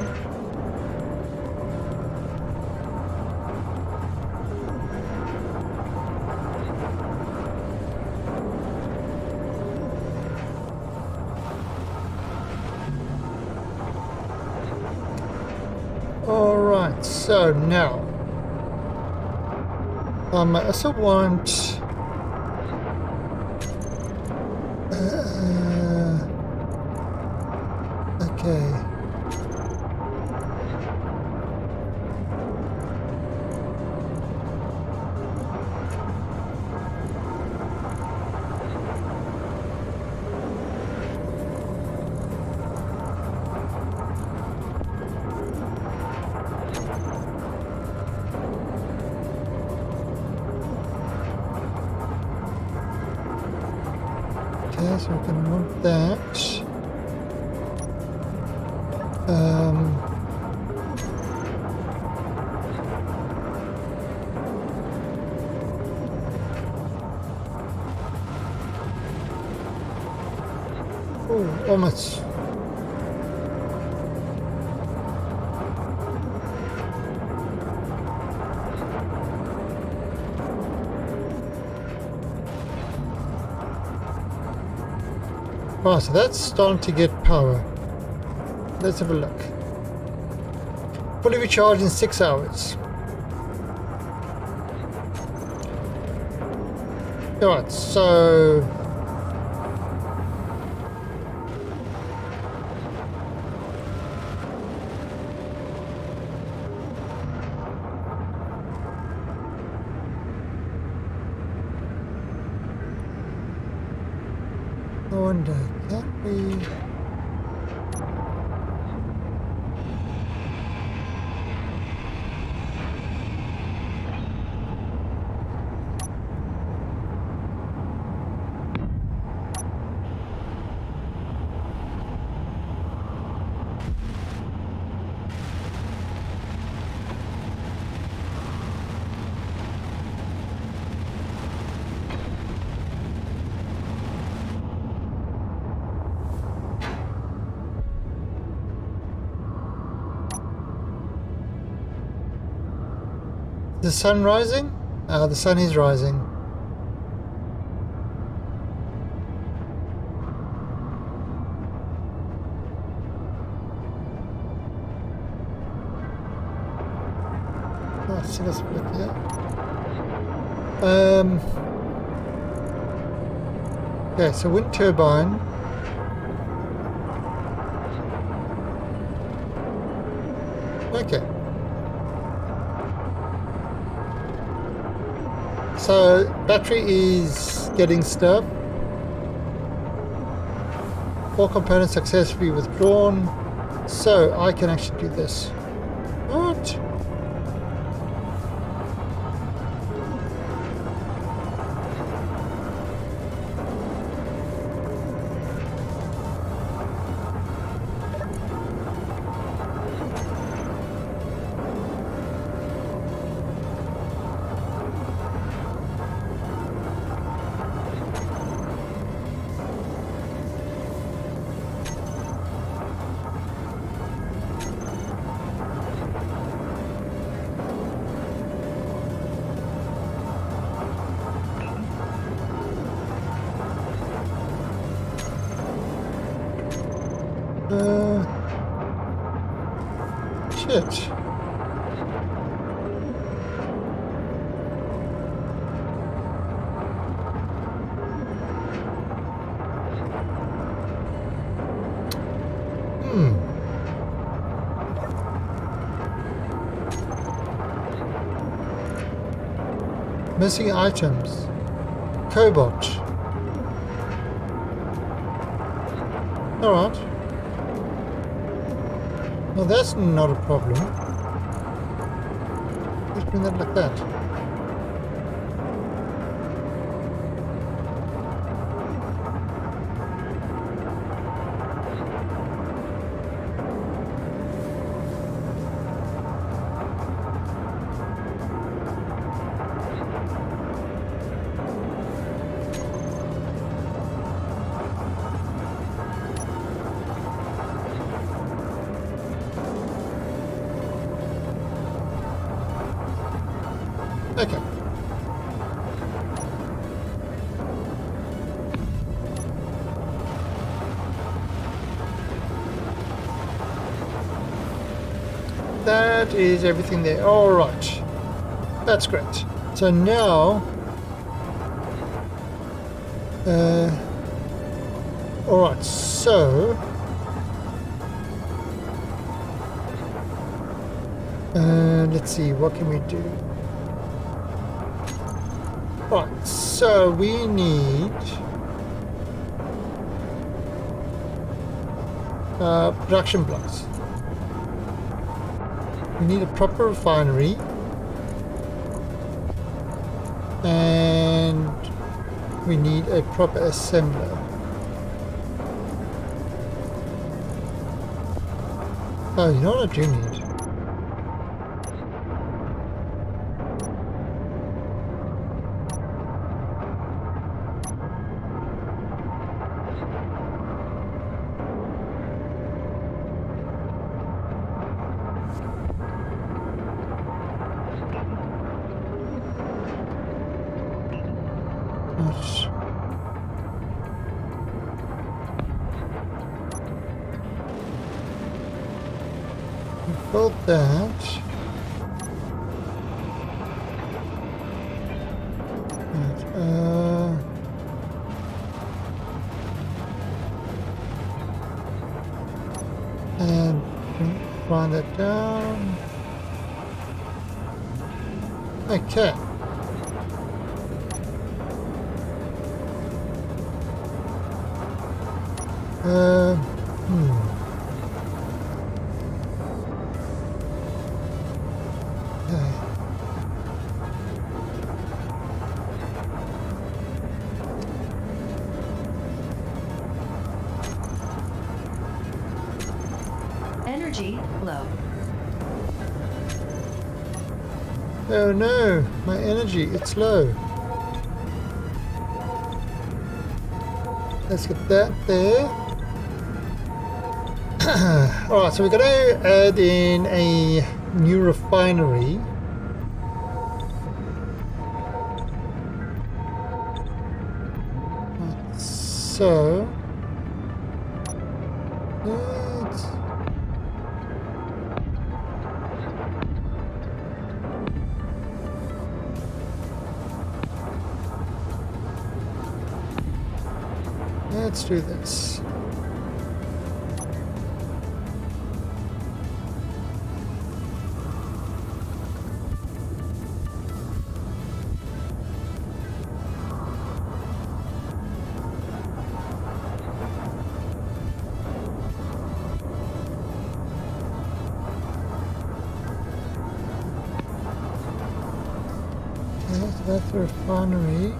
[SPEAKER 1] All right, so now I also want okay. Okay, so we're going to want that. Oh, almost. Oh, so that's starting to get power. Let's have a look. Fully recharged in 6 hours. Alright, so... I wonder, can we... The sun rising? The sun is rising. Oh, see this bit here. Okay, so wind turbine. Okay. So battery is getting stuff. 4 components successfully withdrawn. So I can actually do this. What? Shit. Missing items. Cobalt. Alright. Well, that's not a problem. Just bring that like that. Okay. That is everything there. All right. That's great. So now, all right. So, let's see. What can we do? Right, so we need production blocks. We need a proper refinery and we need a proper assembler. Oh, you know what I do need? Build that. Right, and grind that down. Okay.
[SPEAKER 2] Energy low.
[SPEAKER 1] Oh no, my energy, it's low. Let's get that there. Alright, so we're going to add in a new refinery. So let's do this. That's the refinery.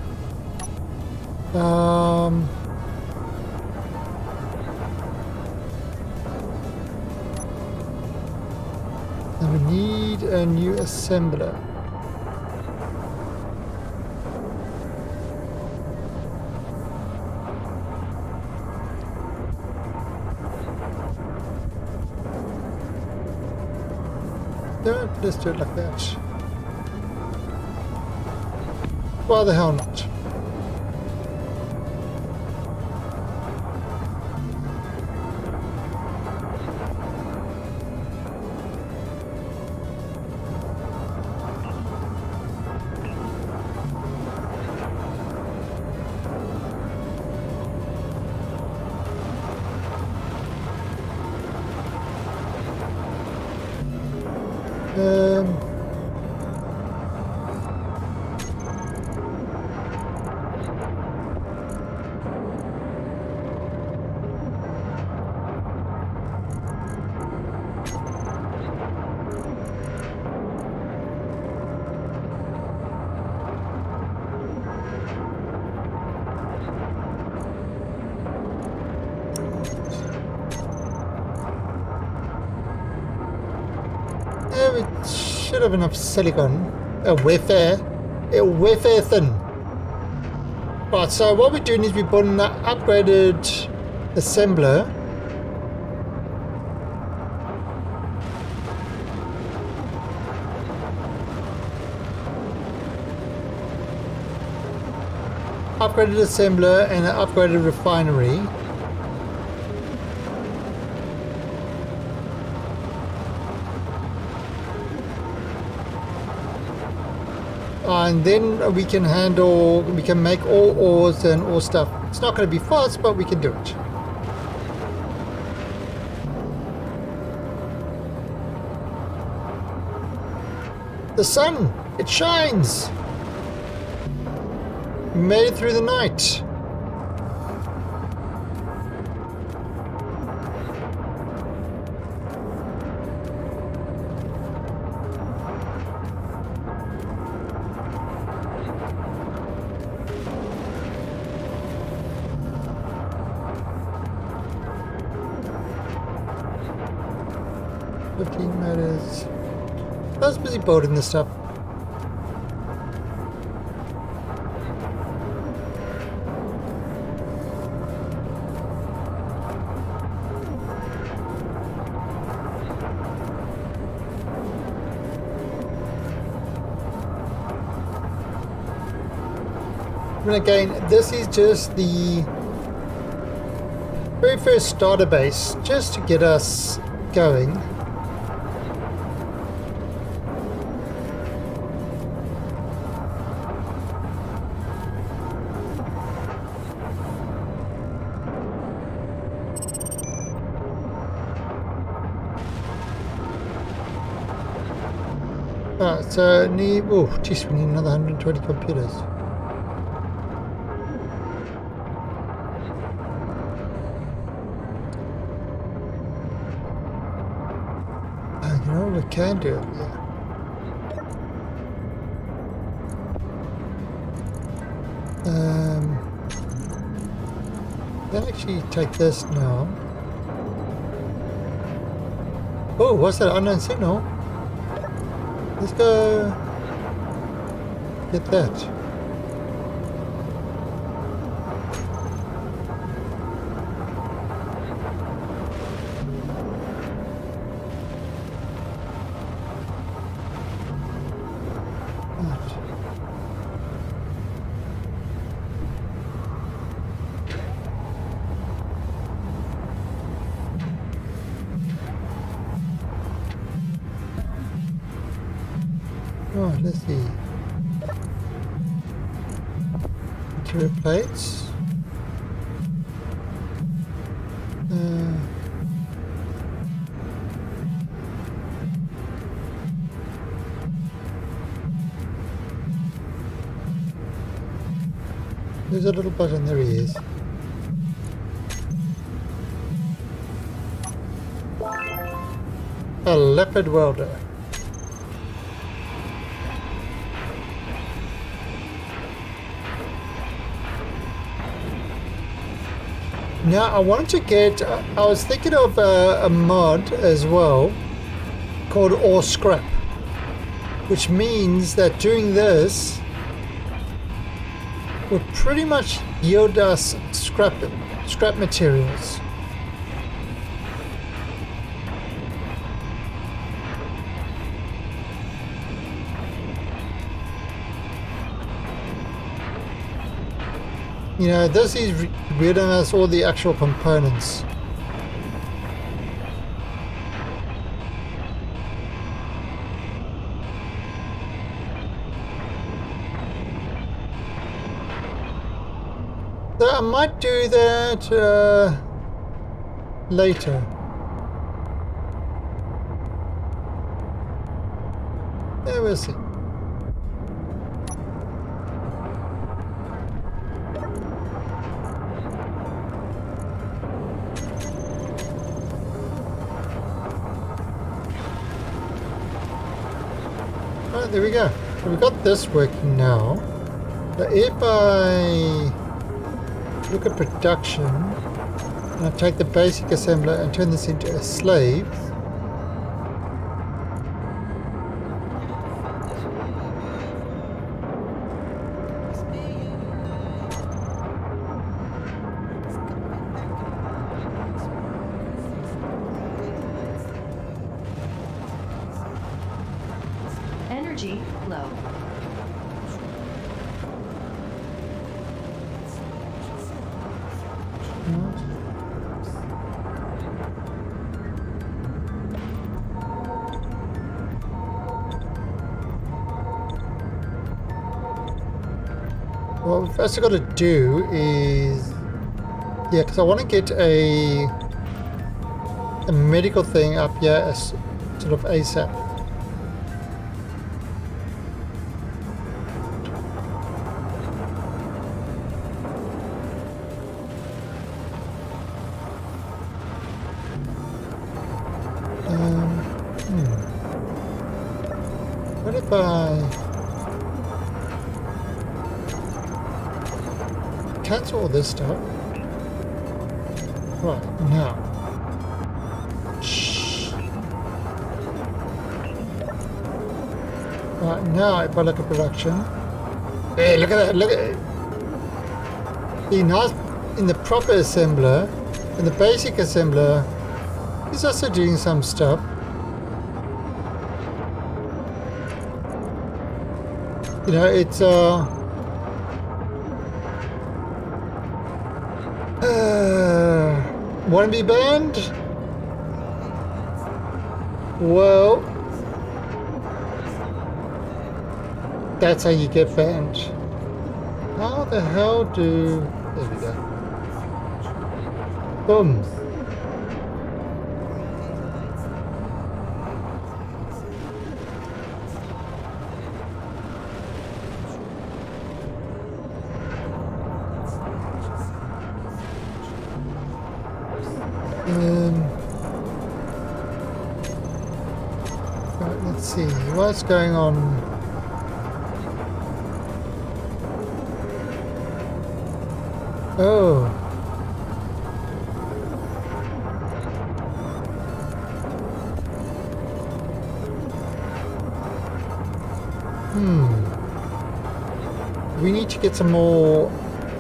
[SPEAKER 1] And we need a new assembler. Let's do it like that. Why the hell not? We should have enough silicon. A wafer thin. Right, so what we're doing is we're building an upgraded assembler. Upgraded assembler and an upgraded refinery. And then we can make all ores and all stuff. It's not going to be fast, but we can do it. The sun, it shines. We made it through the night. 15 meters. I was busy building this stuff. And again, this is just the very first starter base, just to get us going. Alright, so need, oh geez, we need another 120 computers. You know what we can do? Yeah. Then actually take this now. Oh, what's that unknown signal? Let's go get that. Oh, let's see. Material plates. There's a little button, there he is. A leopard welder. Now I wanted to get, I was thinking of a mod as well called Ore Scrap, which means that doing this would pretty much yield us scrap materials. You know, this is reading us all the actual components. So I might do that later. Yeah, we'll see. Alright, there we go. So we've got this working now. So if I look at production, and I take the basic assembler and turn this into a slave,
[SPEAKER 2] Energy low.
[SPEAKER 1] what we've first got to do is, yeah, because I want to get a medical thing up here as sort of ASAP. What if I cancel all this stuff? Right, now. Shh. Now if I look at production, hey, look at that! Look at it. In the proper assembler, in the basic assembler, he's also doing some stuff. You know, it's wanna be banned? Well, that's how you get banned. How the hell do... There we go. Boom. Right, let's see what's going on. Oh. We need to get some more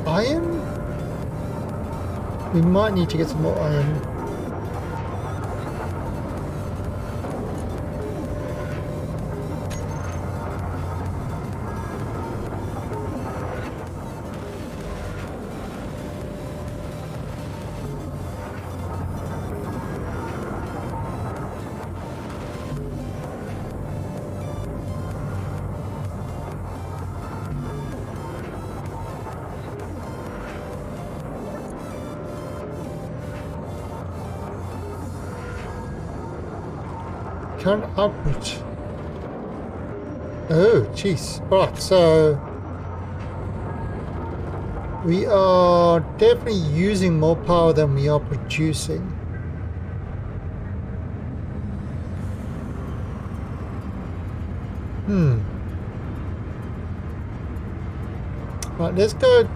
[SPEAKER 1] iron? We might need to get some more iron. Current output. Oh, jeez. Right, so we are definitely using more power than we are producing. Right, let's go.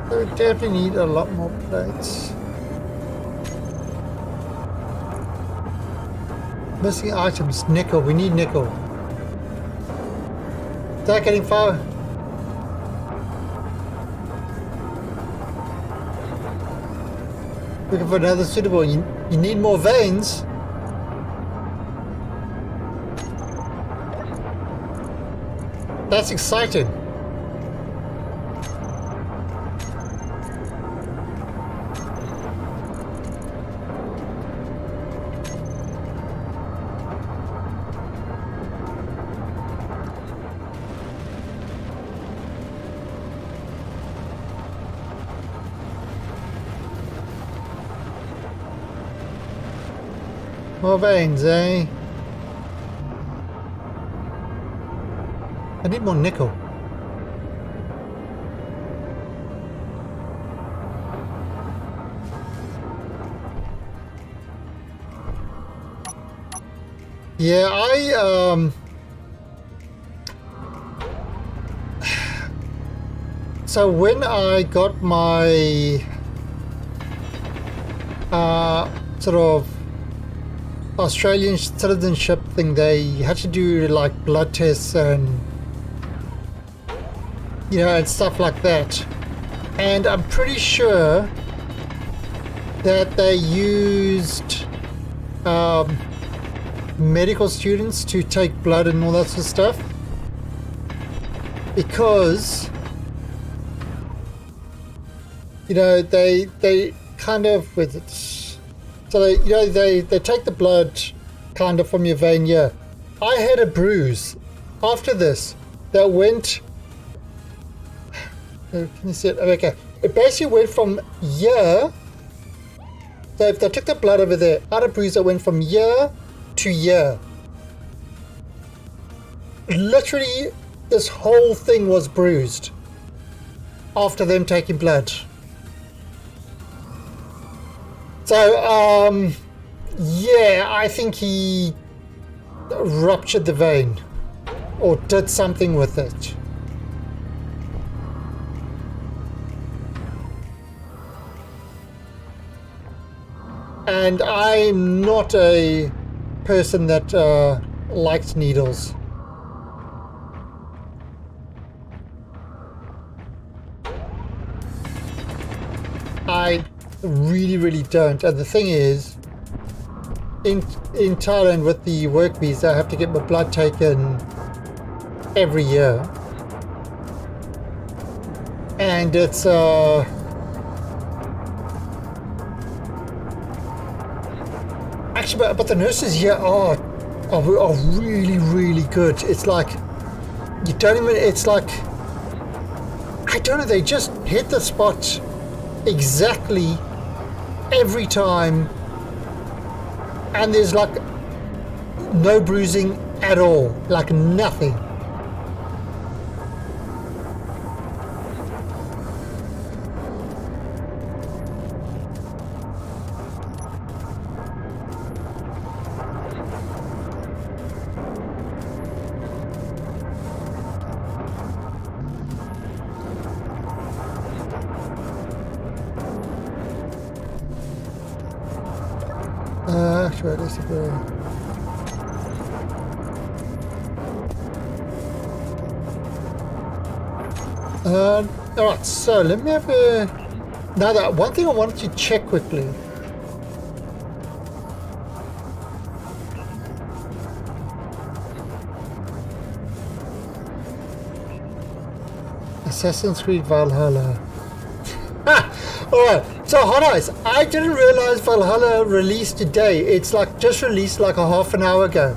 [SPEAKER 1] We definitely need a lot more plates. Missing items, nickel. We need nickel. Is that getting far? Looking for another suitable. You need more veins. That's exciting. More veins, eh? I need more nickel. Yeah, so when I got my sort of Australian citizenship thing, they had to do like blood tests and and stuff like that, and I'm pretty sure that they used medical students to take blood and all that sort of stuff, because they kind of with it. So they take the blood kind of from your vein here. I had a bruise after this that went. Can you see it? Okay, it basically went from here. So if they took the blood over there, I had a bruise that went from here to here. Literally, this whole thing was bruised after them taking blood. So, yeah, I think he ruptured the vein or did something with it. And I'm not a person that likes needles. I really don't. And the thing is, in Thailand with the work visa, I have to get my blood taken every year. And it's actually, but the nurses here are really good. It's like you don't even. It's like I don't know. They just hit the spot exactly every time, and there's like no bruising at all, like nothing. Actually, let's go. Alright, so let me have a... Now, that one thing I wanted to check quickly. Assassin's Creed Valhalla. Alright, so Hot Eyes, I didn't realize Valhalla released today. It's like just released like a half an hour ago.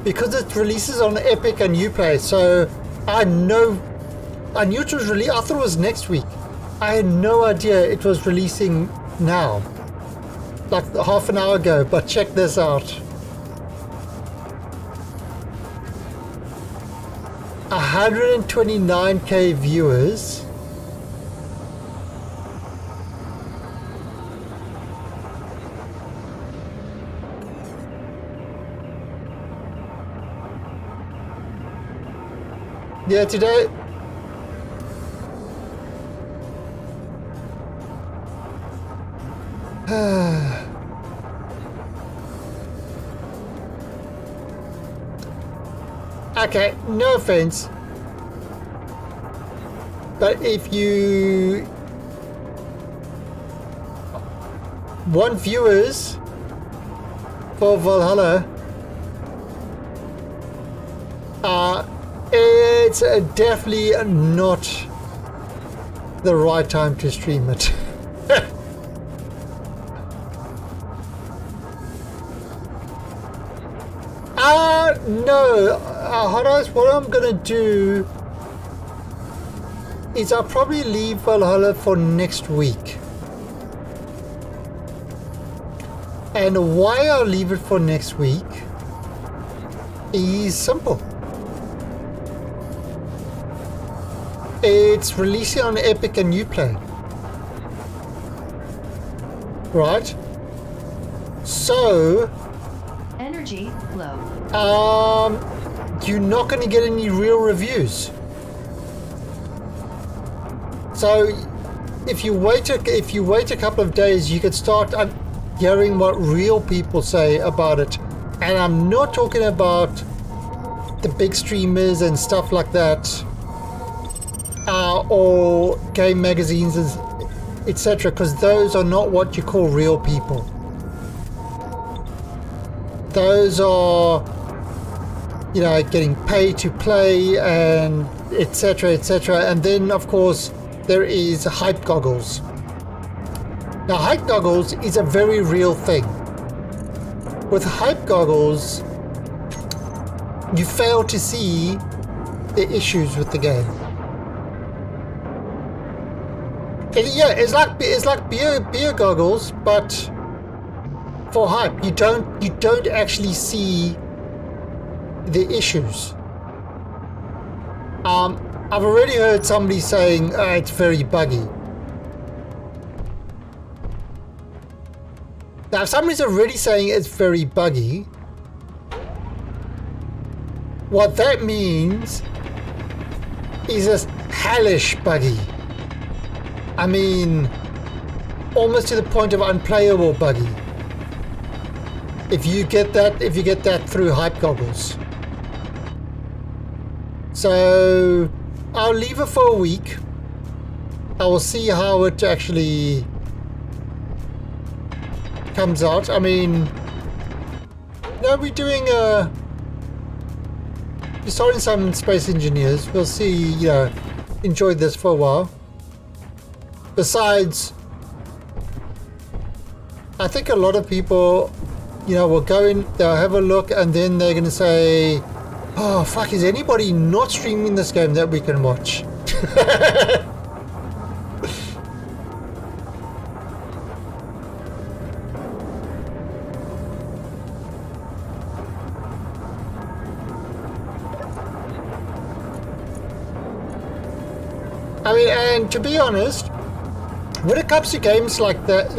[SPEAKER 1] Because it releases on Epic and Uplay, so I knew it was released. I thought it was next week. I had no idea it was releasing now. Like half an hour ago, but check this out. 129k viewers. Yeah, today. Okay, no offense, but if you want viewers for Valhalla, it's definitely not the right time to stream it. No, Hot Eyes, what I'm gonna do is I'll probably leave Valhalla for next week. And why I'll leave it for next week is simple. It's releasing on Epic and Uplay. Right? So
[SPEAKER 2] Energy low.
[SPEAKER 1] You're not going to get any real reviews. So if you wait a couple of days, you could start hearing what real people say about it. And I'm not talking about the big streamers and stuff like that, or game magazines, etc., because those are not what you call real people. Those are, you know, getting paid to play and etc., etc. And then, of course, there is hype goggles. Now, hype goggles is a very real thing. with hype goggles, you fail to see the issues with the game. Yeah, it's like beer goggles, but for hype. You don't actually see the issues. I've already heard somebody saying it's very buggy. Now, if somebody's already saying it's very buggy, what that means is it's hellish buggy. I mean, almost to the point of unplayable buggy. If you get that through hype goggles. So I'll leave it for a week. I will see how it actually comes out. I mean, we're doing we're starting some Space Engineers. We'll see, enjoy this for a while. Besides, I think a lot of people, will go in, they'll have a look, and then they're going to say, oh, fuck, is anybody not streaming this game that we can watch? I mean, and to be honest, when it comes to games like that,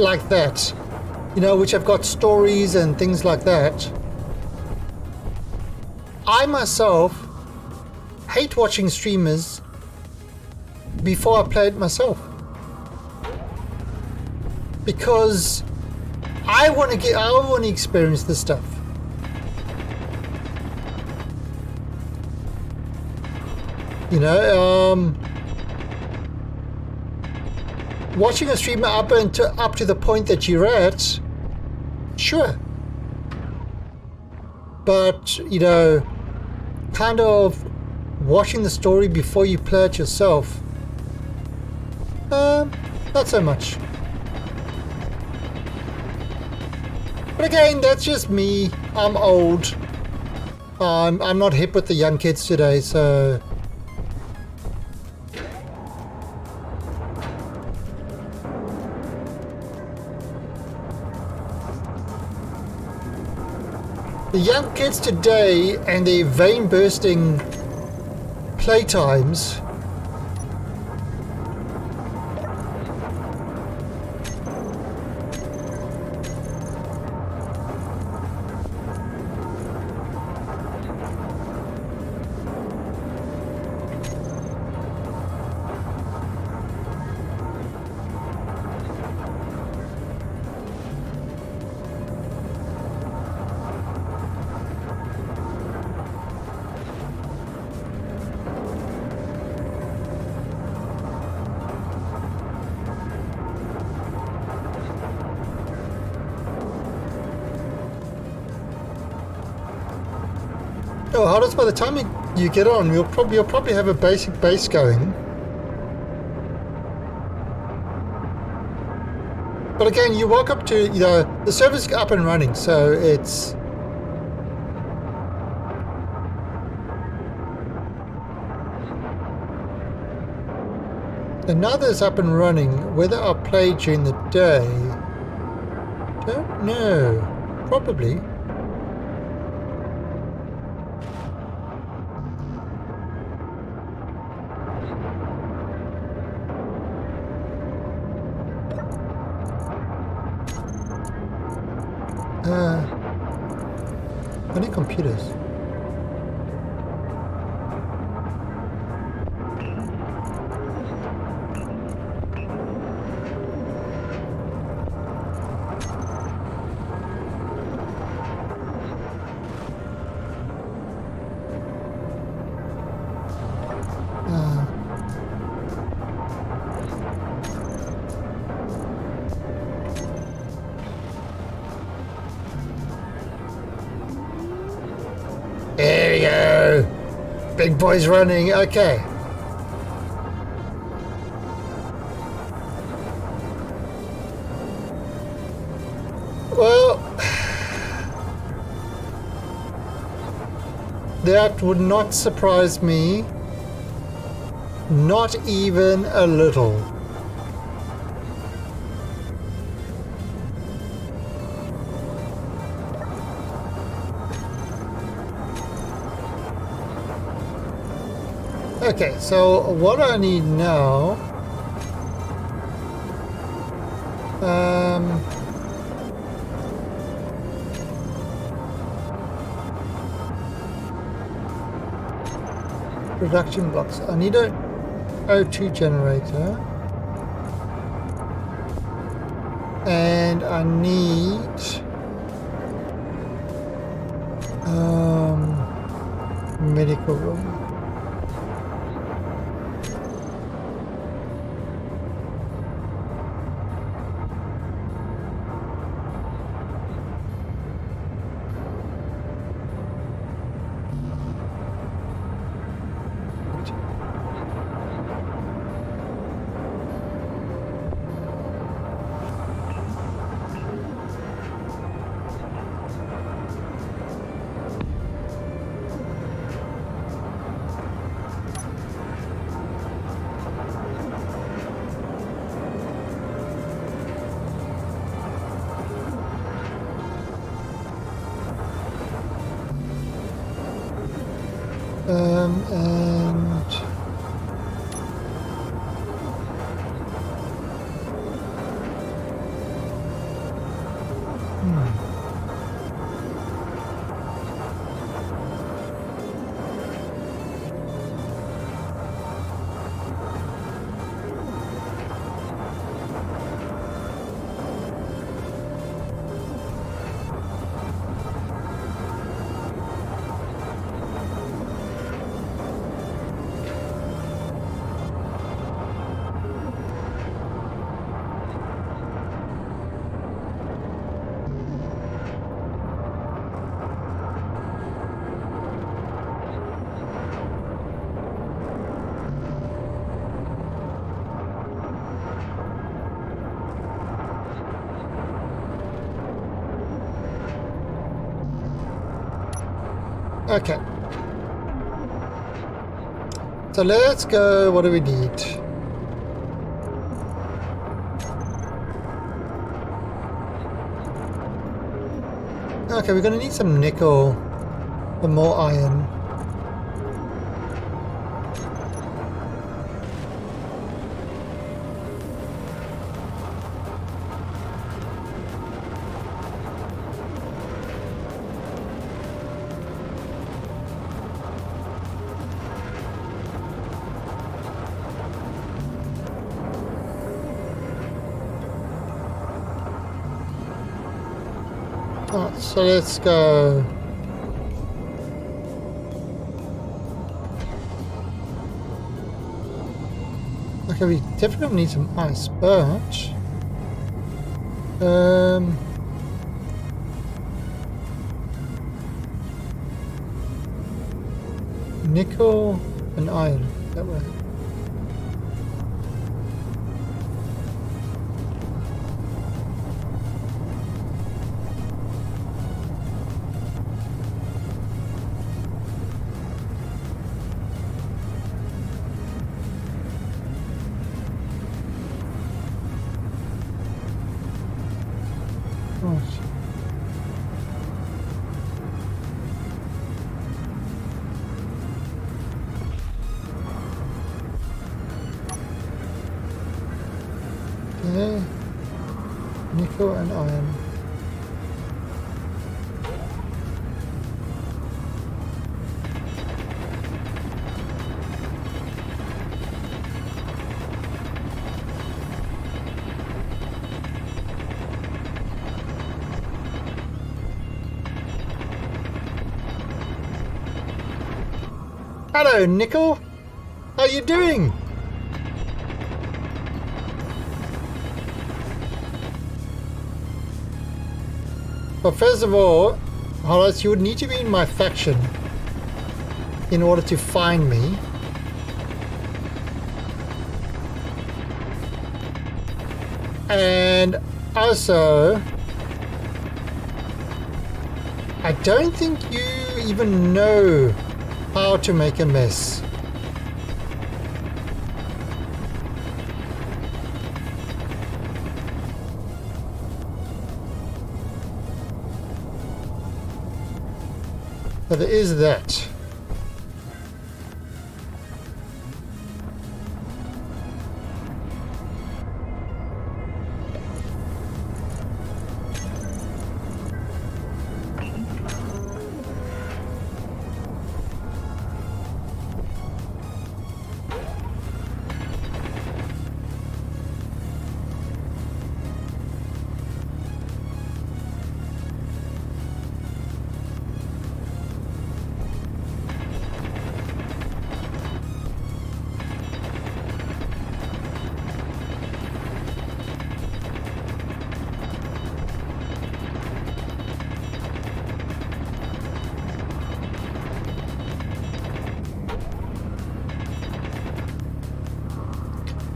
[SPEAKER 1] which have got stories and things like that, I myself hate watching streamers before I play it myself, because I want to experience this stuff. Watching a streamer up to the point that you're at, sure. But, kind of watching the story before you play it yourself, not so much. But again, that's just me. I'm old. I'm not hip with the young kids today, so... The young kids today and their vein-bursting playtimes Oh, how does by the time you get on, you'll probably have a basic base going. But again, you walk up to, the server's up and running, so it's... And now that it's up and running, whether I'll play during the day, don't know. Probably. I need computers. There we go. Big boy's running. Okay. Well, That would not surprise me. Not even a little. Okay, so what I need now, production blocks. I need a O2 generator, and I need medical room. And okay. So let's go. What do we need? Okay, we're gonna need some nickel and more iron. So let's go. Okay, we definitely need some ice, but nickel and iron that way. Okay, nickel and iron. Hello, Nickel. How you doing? But first of all, Horace, you would need to be in my faction in order to find me. And also, I don't think you even know how to make a mess. So there is that.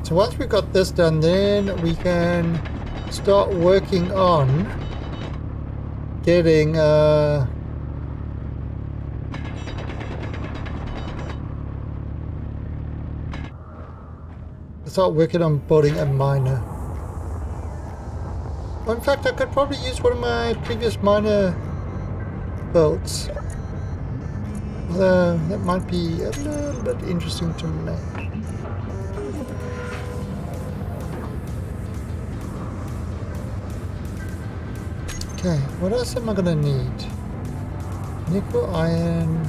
[SPEAKER 1] So once we got this done, then we can start working on getting start working on building a miner. Well, in fact, I could probably use one of my previous miner builds. Although that might be a little bit interesting to make. Okay, what else am I gonna need? Nickel, iron.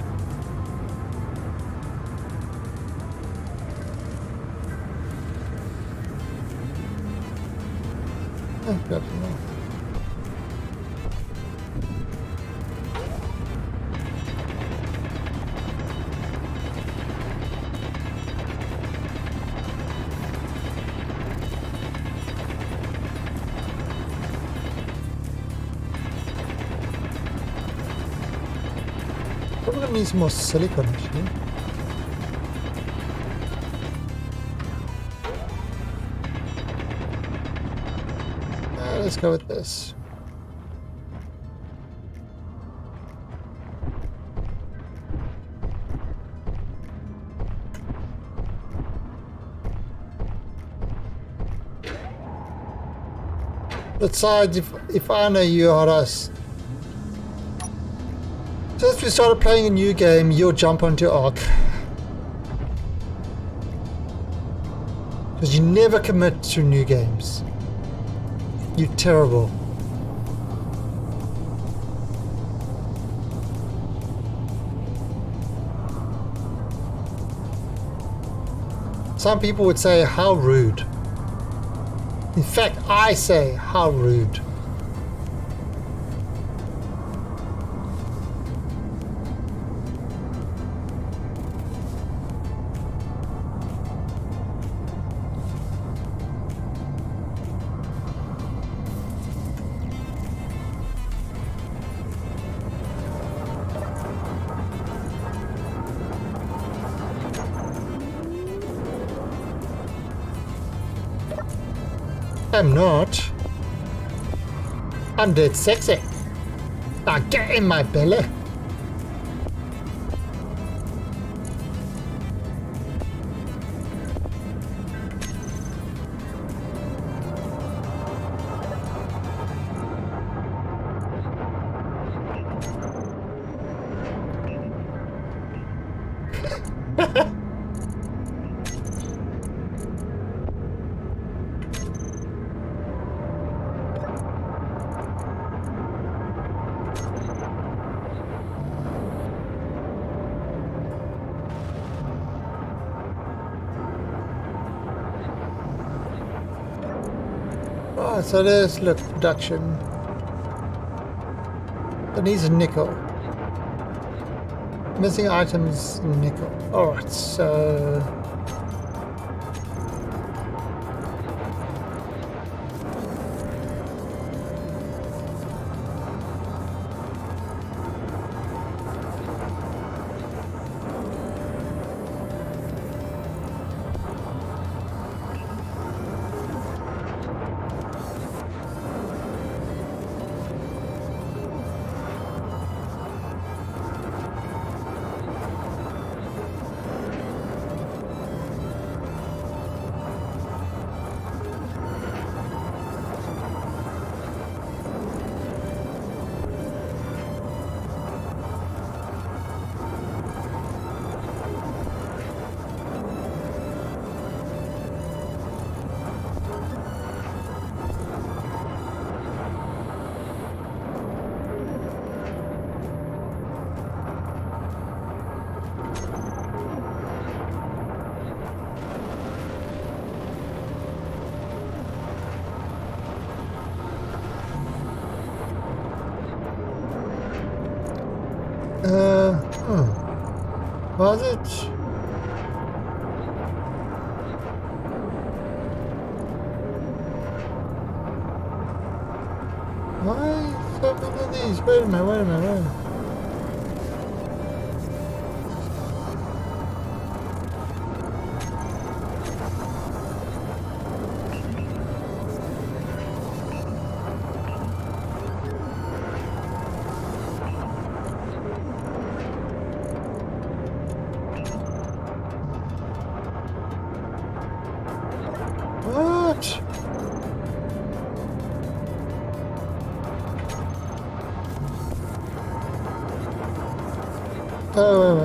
[SPEAKER 1] Oh, grab some more. Probably gonna need some more silicon actually. Let's go with this. Besides, if I know you are us. Since we started playing a new game, you'll jump onto Ark. Because you never commit to new games. You're terrible. Some people would say, how rude. In fact, I say, how rude. I'm not. I'm dead sexy. Now get in my belly. Oh, so there's, look, production. It needs nickel. Missing items, nickel. Alright, so... Was it? Why so many of these? Wait a minute, wait a minute, wait a minute. What? Oh,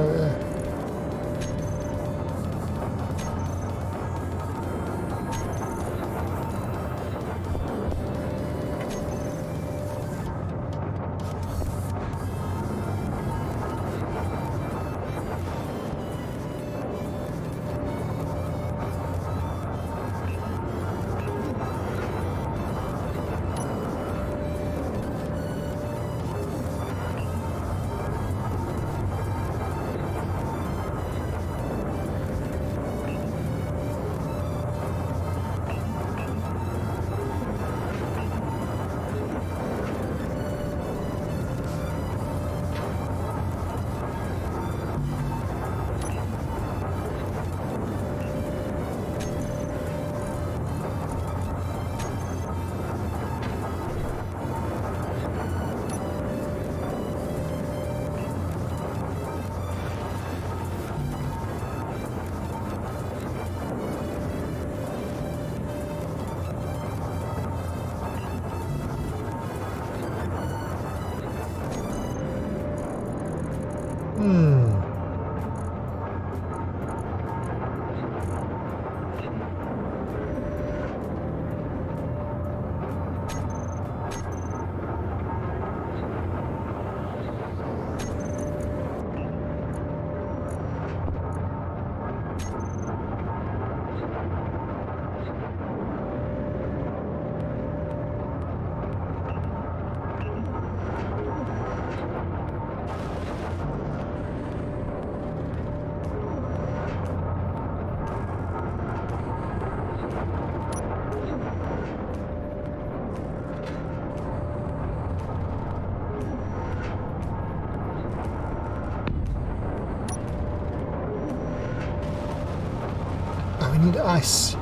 [SPEAKER 1] we need ice.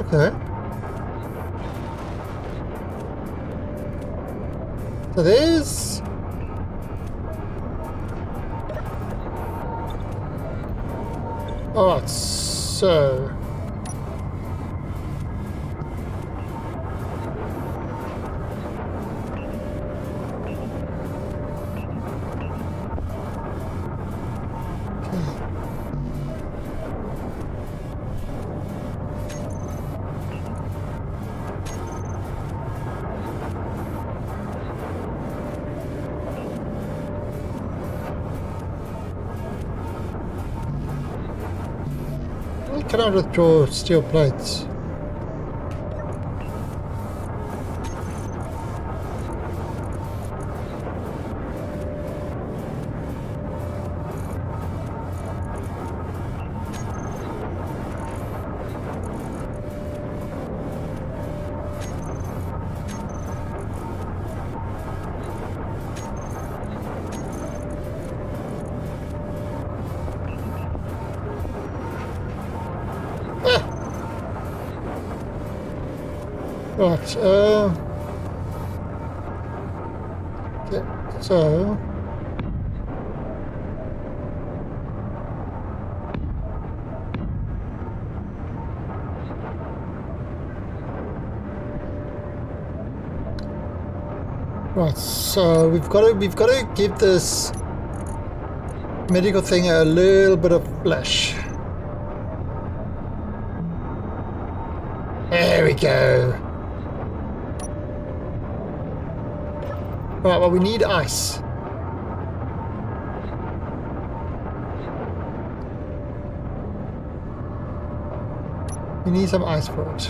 [SPEAKER 1] Okay. So there's... Alright, so... Can I withdraw steel plates? Right, okay, so... Right, so we've got to give this medical thing a little bit of flesh. There we go. Right, well, we need ice. We need some ice for it.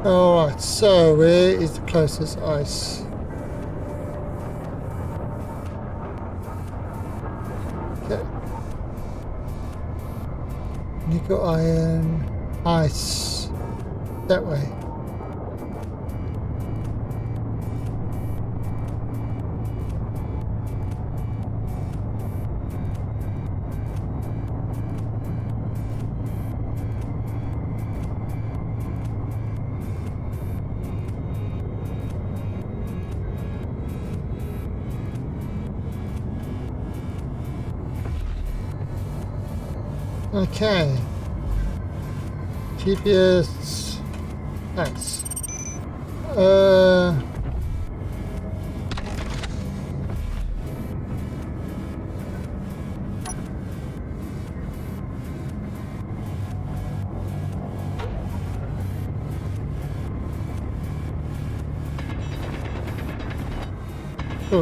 [SPEAKER 1] Alright, so where is the closest ice? Okay. Nickel iron, ice. That way. Okay. GPS. Thanks. Oh,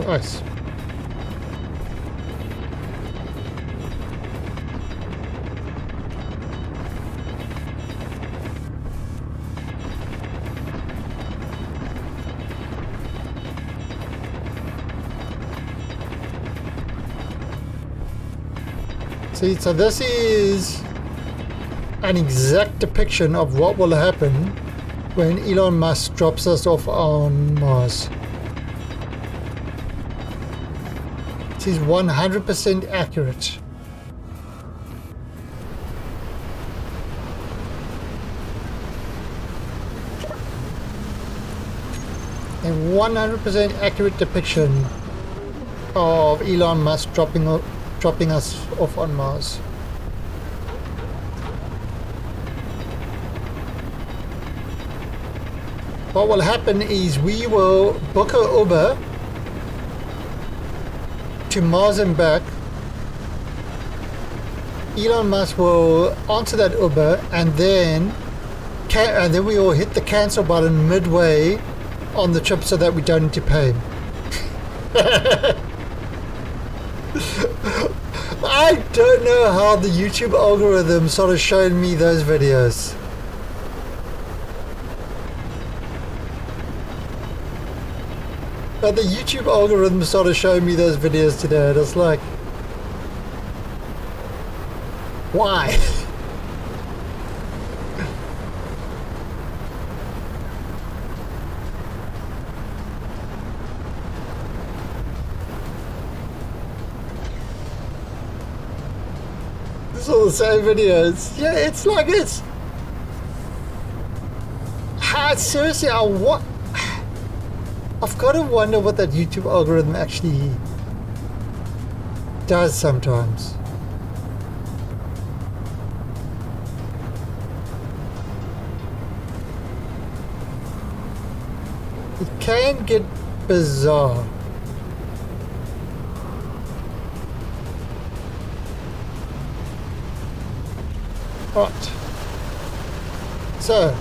[SPEAKER 1] ice. See, so this is an exact depiction of what will happen when Elon Musk drops us off on Mars. This is 100% accurate. A 100% accurate depiction of Elon Musk dropping us off on Mars. What will happen is we will book a Uber to Mars and back. Elon Musk will answer that Uber, and then we will hit the cancel button midway on the trip so that we don't need to pay him. I don't know how the YouTube algorithm sort of showed me those videos. But the YouTube algorithm sort of showed me those videos today, and it's like, why? It's all the same videos. Yeah, it's like it's. Seriously, I've got to wonder what that YouTube algorithm actually does sometimes. It can get bizarre. Right. So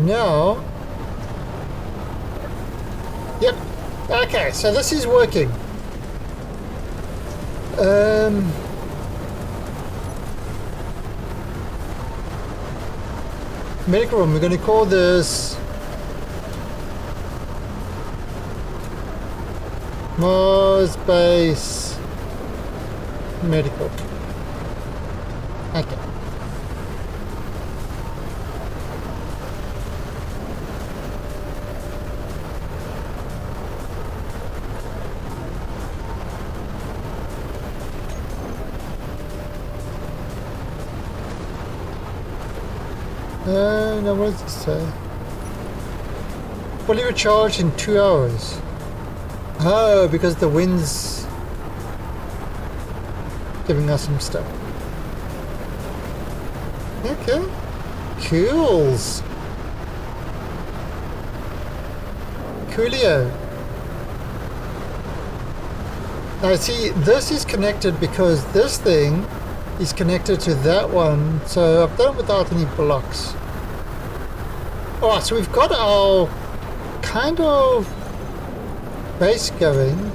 [SPEAKER 1] now, yep, okay, so this is working. Medical room, we're going to call this Mars Base Medical. Okay. Now what does it say? Fully recharged in 2 hours. Oh, because the wind's giving us some stuff. Okay. Cools. Coolio. Now see, this is connected because this thing is connected to that one. So I've done it without any blocks. Alright, so we've got our kind of base going.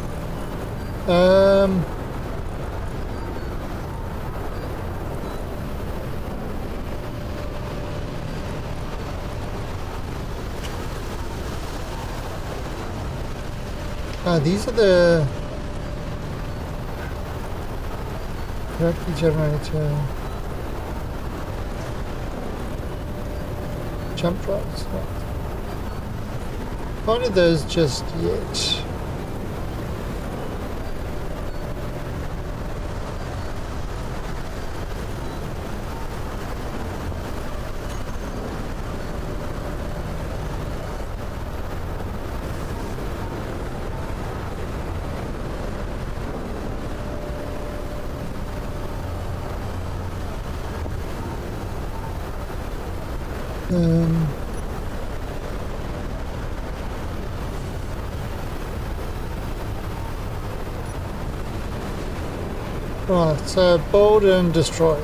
[SPEAKER 1] These are the gravity generator jump drives. One of those just yet. Right, so build and destroy.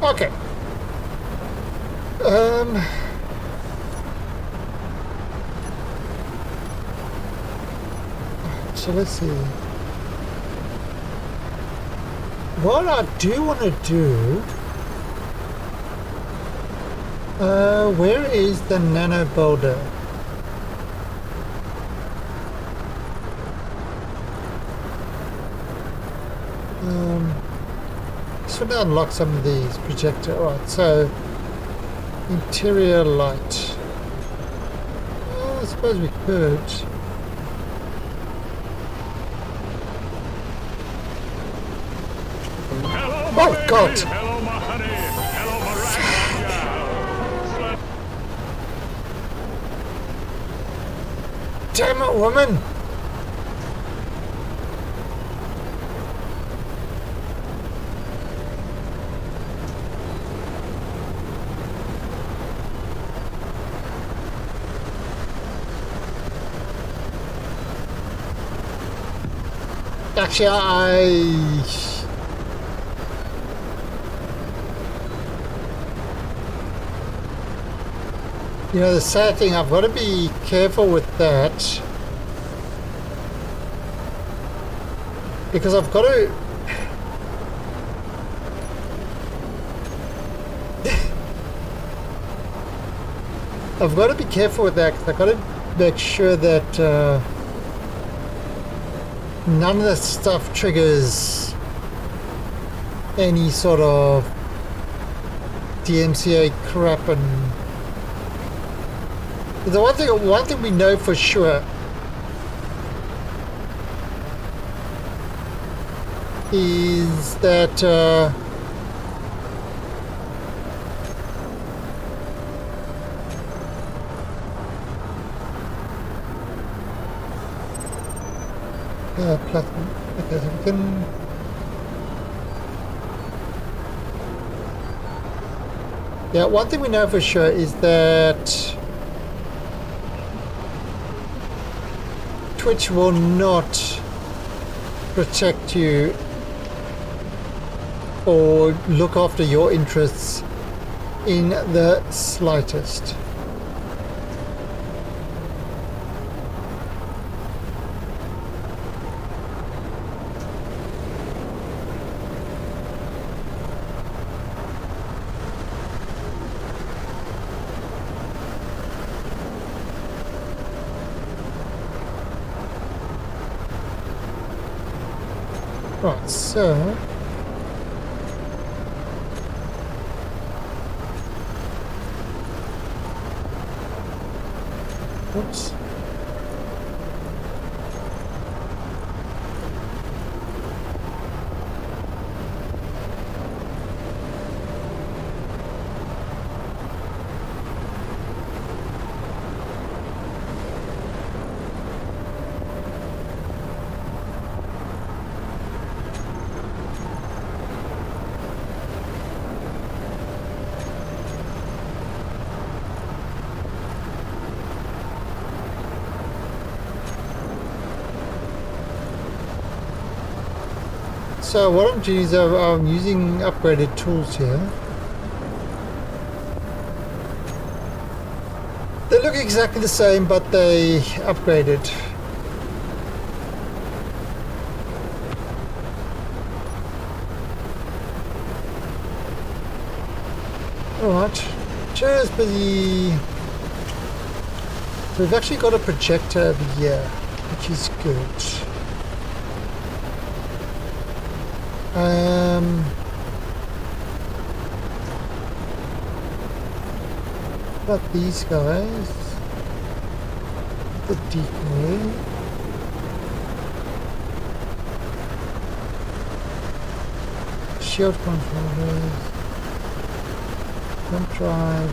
[SPEAKER 1] Okay. So let's see. What I do want to do, where is the nano builder? Just want to unlock some of these projector. Right, so interior light. I suppose we could. Oh God!
[SPEAKER 3] Hello, my honey. Hello, my ragtime gal.
[SPEAKER 1] Damn it, woman! Actually, you know, the sad thing, I've got to be careful with that because I've got to I've got to be careful with that because I've got to make sure that none of that stuff triggers any sort of DMCA crap. And the one thing we know for sure is that platinum. Okay, so we can. Yeah, one thing we know for sure is that Twitch will not protect you or look after your interests in the slightest. Right, so oops. So what I'm doing is I'm using upgraded tools here. They look exactly the same, but they upgraded. Alright, chair is busy. So we've actually got a projector over here, which is good. Got these guys. The decoy. Shield controllers. Jump drive.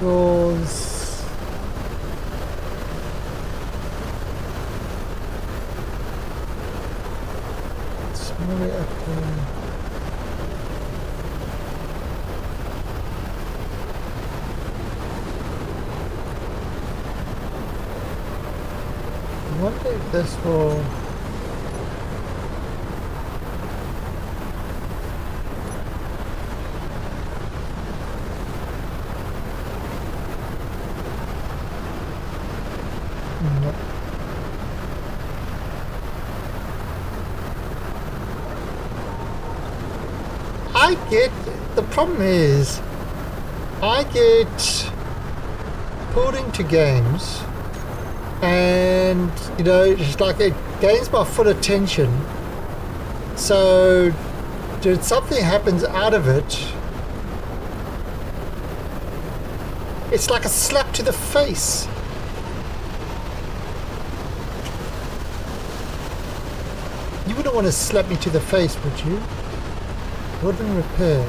[SPEAKER 1] Doors. I wonder if this will... No. I get... The problem is, I get pulled into games and, you know, it's like it gains my full attention. So, dude, something happens out of it. It's like a slap to the face. You wouldn't want to slap me to the face, would you? Wooden repair.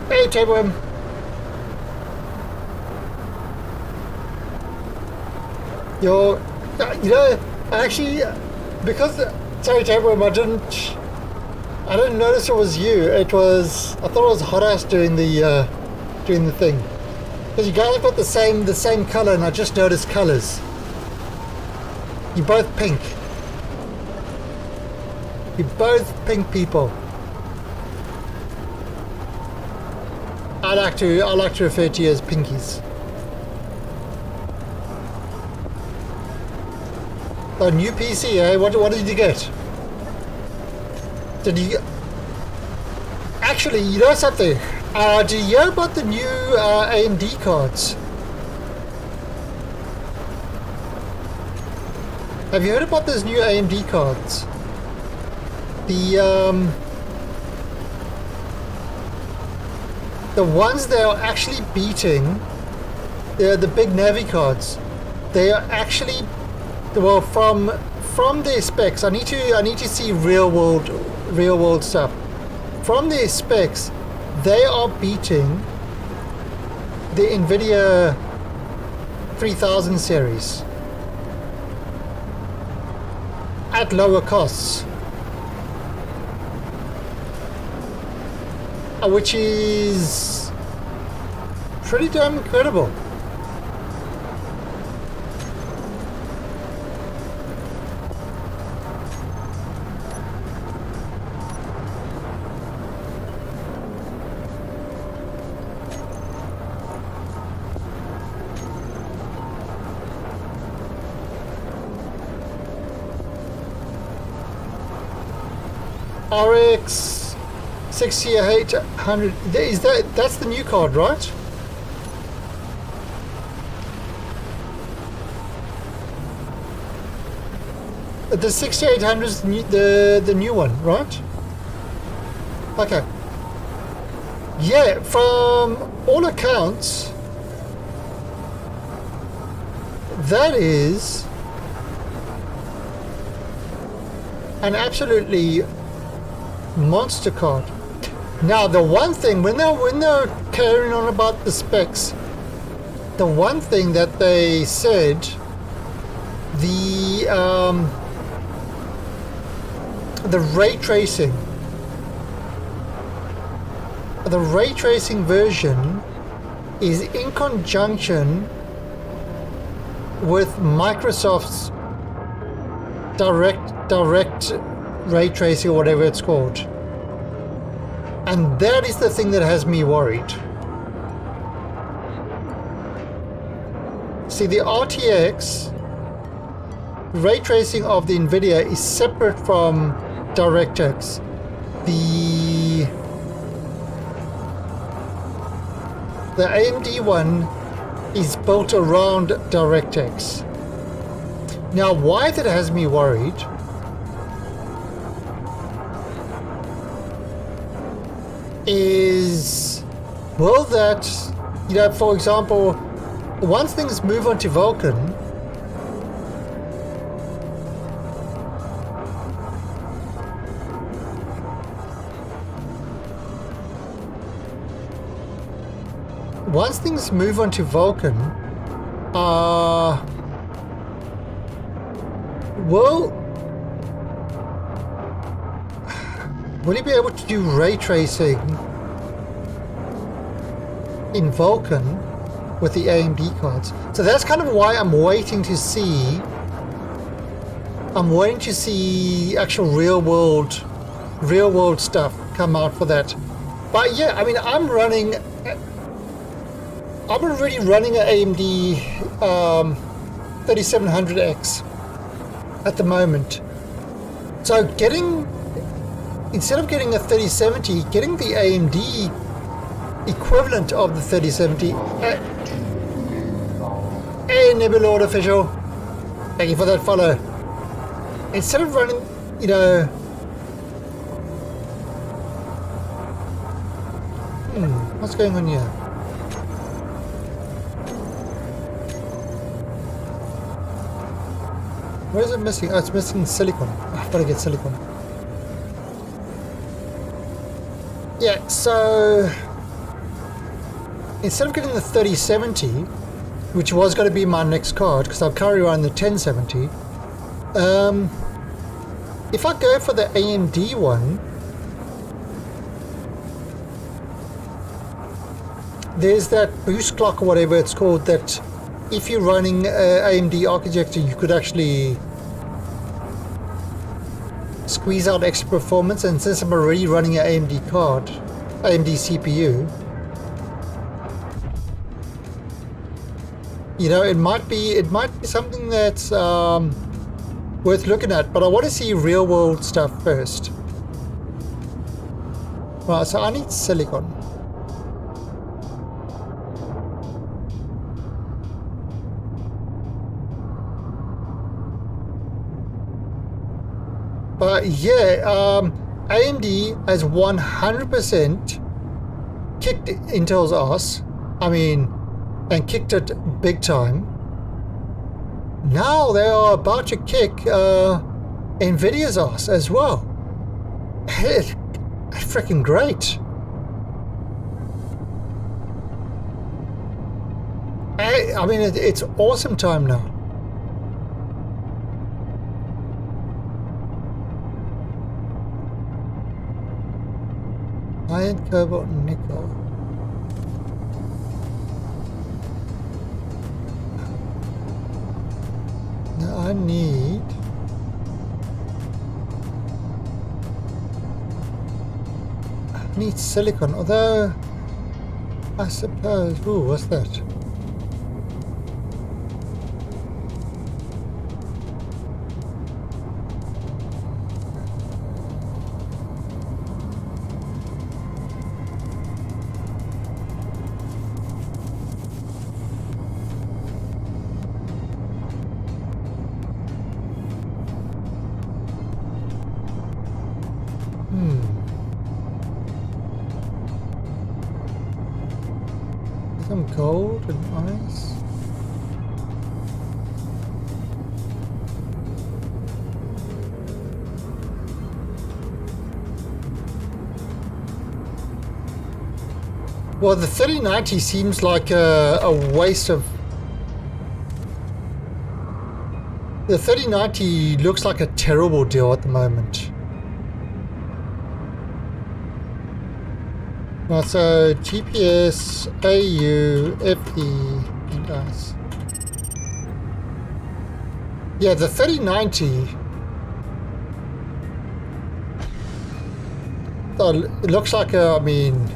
[SPEAKER 1] Hey, Tapeworm. You know, actually, because sorry, Tapeworm, I didn't notice it was you. I thought it was Hot Ass doing the thing. Because you guys have got the same color, and I just noticed colors. You're both pink. You're both pink people. I like to refer to you as pinkies. A new PC, eh? What did you get? Did you... Actually, you know something? Did you hear about the new AMD cards? Have you heard about those new AMD cards? The ones that are actually beating the big Navi cards. They are actually, well, from their specs. I need to see real world stuff. From their specs, they are beating the Nvidia 3000 series at lower costs, which is pretty damn incredible. RX 6800. Is that's the new card, right? The 6800 is the new one, right? Okay. Yeah, from all accounts, that is an absolutely monster card. Now, the one thing when they're carrying on about the specs, the one thing that they said, the ray tracing version is in conjunction with Microsoft's direct ray tracing, or whatever it's called, and that is the thing that has me worried. See, the RTX ray tracing of the NVIDIA is separate from DirectX. The AMD one is built around DirectX. Now, why that has me worried is, will that, you know, for example, once things move onto Vulkan, will you be able to do ray tracing in Vulkan with the AMD cards? So that's kind of why I'm waiting to see. I'm waiting to see actual real world stuff come out for that. But yeah, I mean, I'm already running an AMD 3700X at the moment. So instead of getting a 3070, getting the AMD equivalent of the 3070. Hey, Nebulord official, thank you for that follow. Instead of running, you know, what's going on here? Where is it missing? Oh, it's missing silicon. I've got to get silicon. Yeah, so instead of getting the 3070, which was going to be my next card, because I'm currently running the 1070, if I go for the AMD one, there's that boost clock or whatever it's called, that if you're running AMD architecture, you could actually squeeze out extra performance. And since I'm already running an AMD card, AMD CPU, you know, it might be something that's worth looking at. But I want to see real world stuff first. Right, so I need silicon. But yeah, AMD has 100% kicked Intel's ass. I mean, and kicked it big time. Now they are about to kick NVIDIA's ass as well. It's freaking great. I mean, it's awesome time now. Iron, cobalt, and nickel. Now I need silicon, although I suppose, ooh, what's that? gold and ice. Well, the 3090 seems like a waste of... The 3090 looks like a terrible deal at the moment. Right, so GPS, AU, FE, and ICE. Yeah, the 3090... it looks like a, I mean...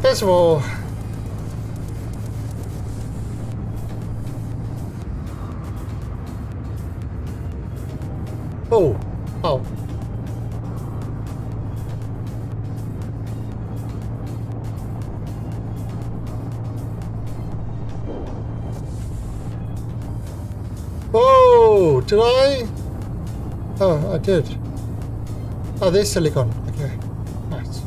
[SPEAKER 1] First of all, oh. Oh, did I? Oh, I did. Oh, there's silicon. Okay, nice.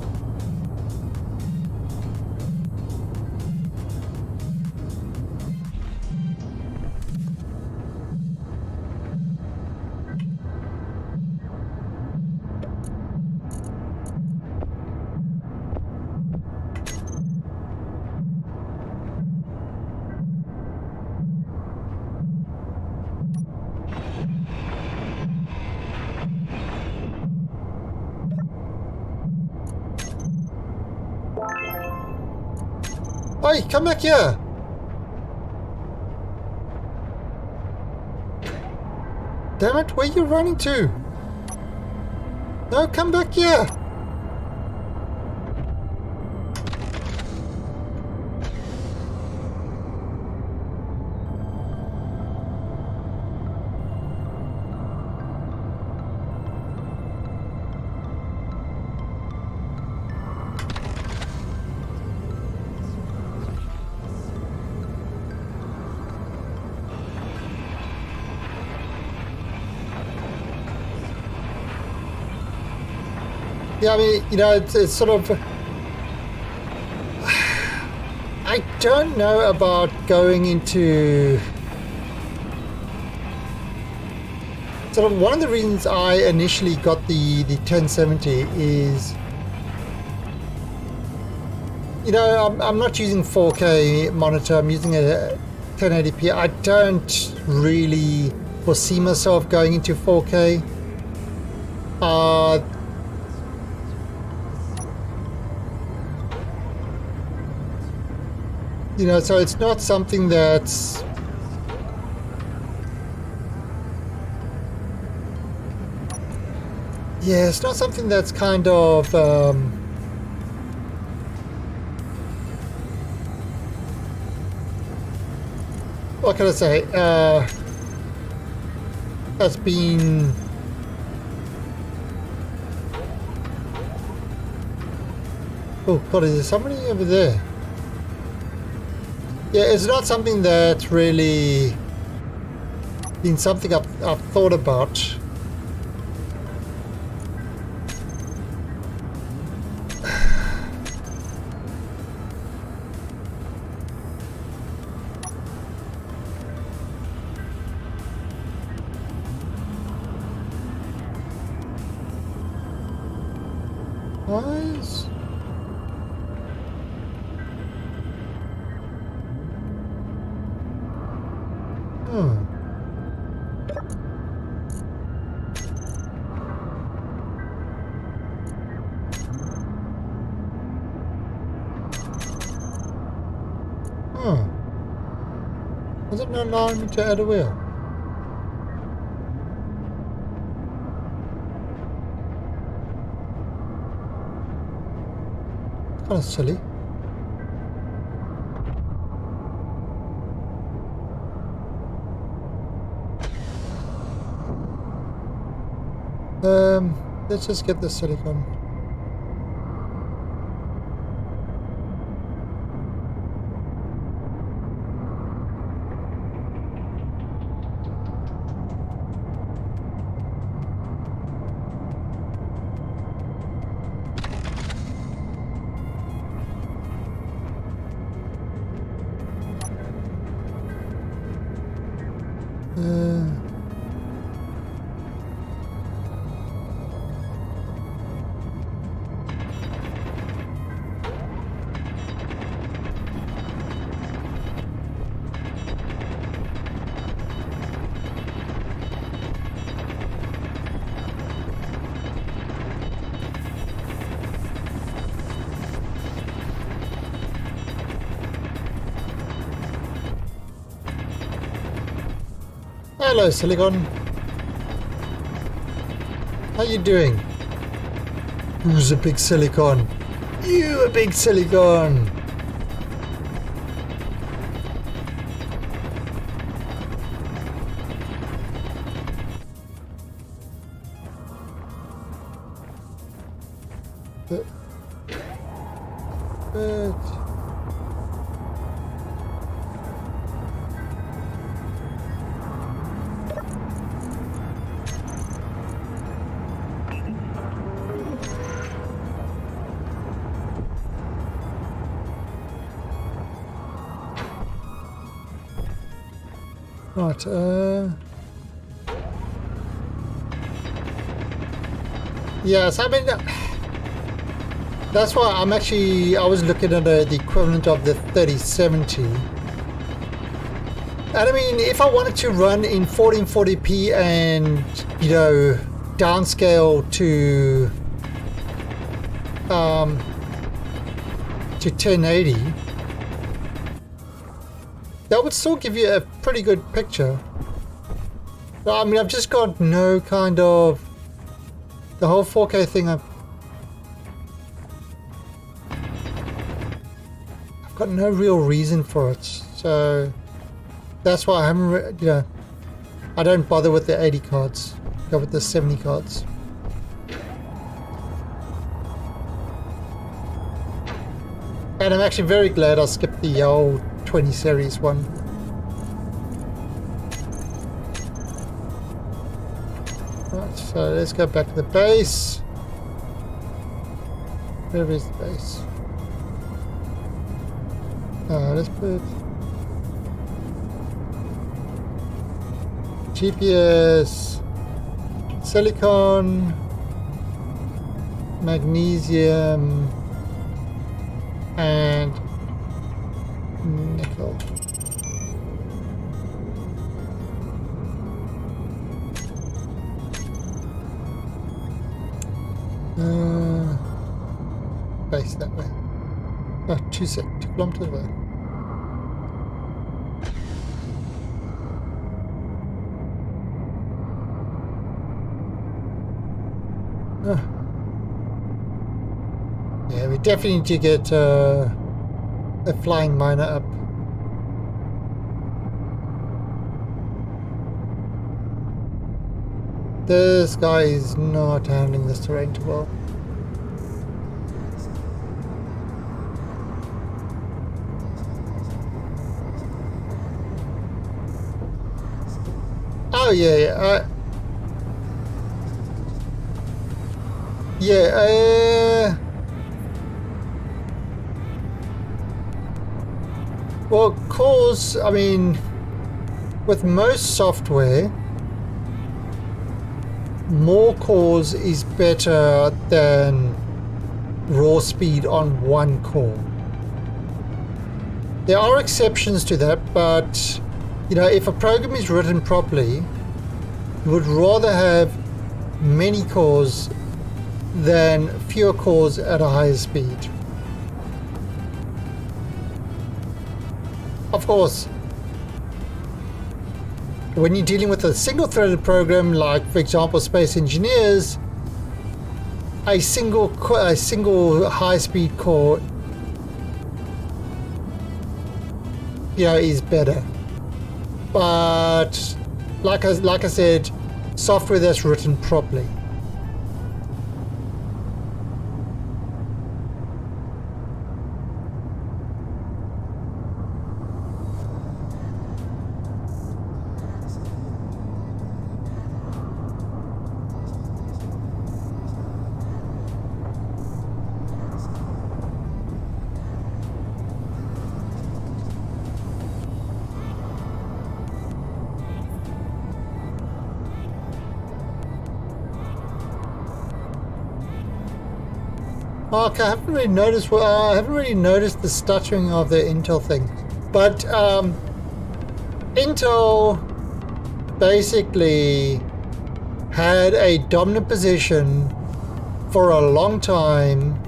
[SPEAKER 1] Hey, come back here! Damn it, where are you running to? No, come back here! Yeah, I mean, you know, it's sort of... I don't know about going into... Sort of one of the reasons I initially got the 1070 is... You know, I'm not using 4K monitor, I'm using a 1080p. I don't really foresee myself going into 4K. You know, so it's not something that's... Yeah, it's not something that's kind of... what can I say? That's been... Oh God, is there somebody over there? Yeah, it's not something that's really been something I've thought about. Nice. Does it not allow me to add a wheel? Kind of silly. Let's just get the silicon. Hello, Silicon. How you doing? Who's a big Silicon? You a big Silicon! But right, yes, I mean, that's why I was looking at the equivalent of the 3070. And I mean, if I wanted to run in 1440p and, you know, downscale to 1080, that would still give you a pretty good picture. I mean, I've just got no kind of the whole 4K thing. I've got no real reason for it, so that's why I haven't, you know, I don't bother with the 80 cards. Go with the 70 cards. And I'm actually very glad I skipped the old 20 series one. Right, so let's go back to the base. Where is the base? Let's put GPS, silicon, magnesium, and nickel. Base that way. Oh, 2 kilometers away. Oh. Yeah, we definitely need to get a flying miner up. This guy is not handling this terrain too well. Oh yeah, yeah. Well, cores, I mean, with most software, more cores is better than raw speed on one core. There are exceptions to that, but you know, if a program is written properly, you would rather have many cores than fewer cores at a higher speed. Of course, when you're dealing with a single-threaded program, like for example Space Engineers, a single high-speed core, you know, is better. But like I said, software that's written properly. Mark, I haven't really noticed. Well, I haven't really noticed the stuttering of the Intel thing, but Intel basically had a dominant position for a long time.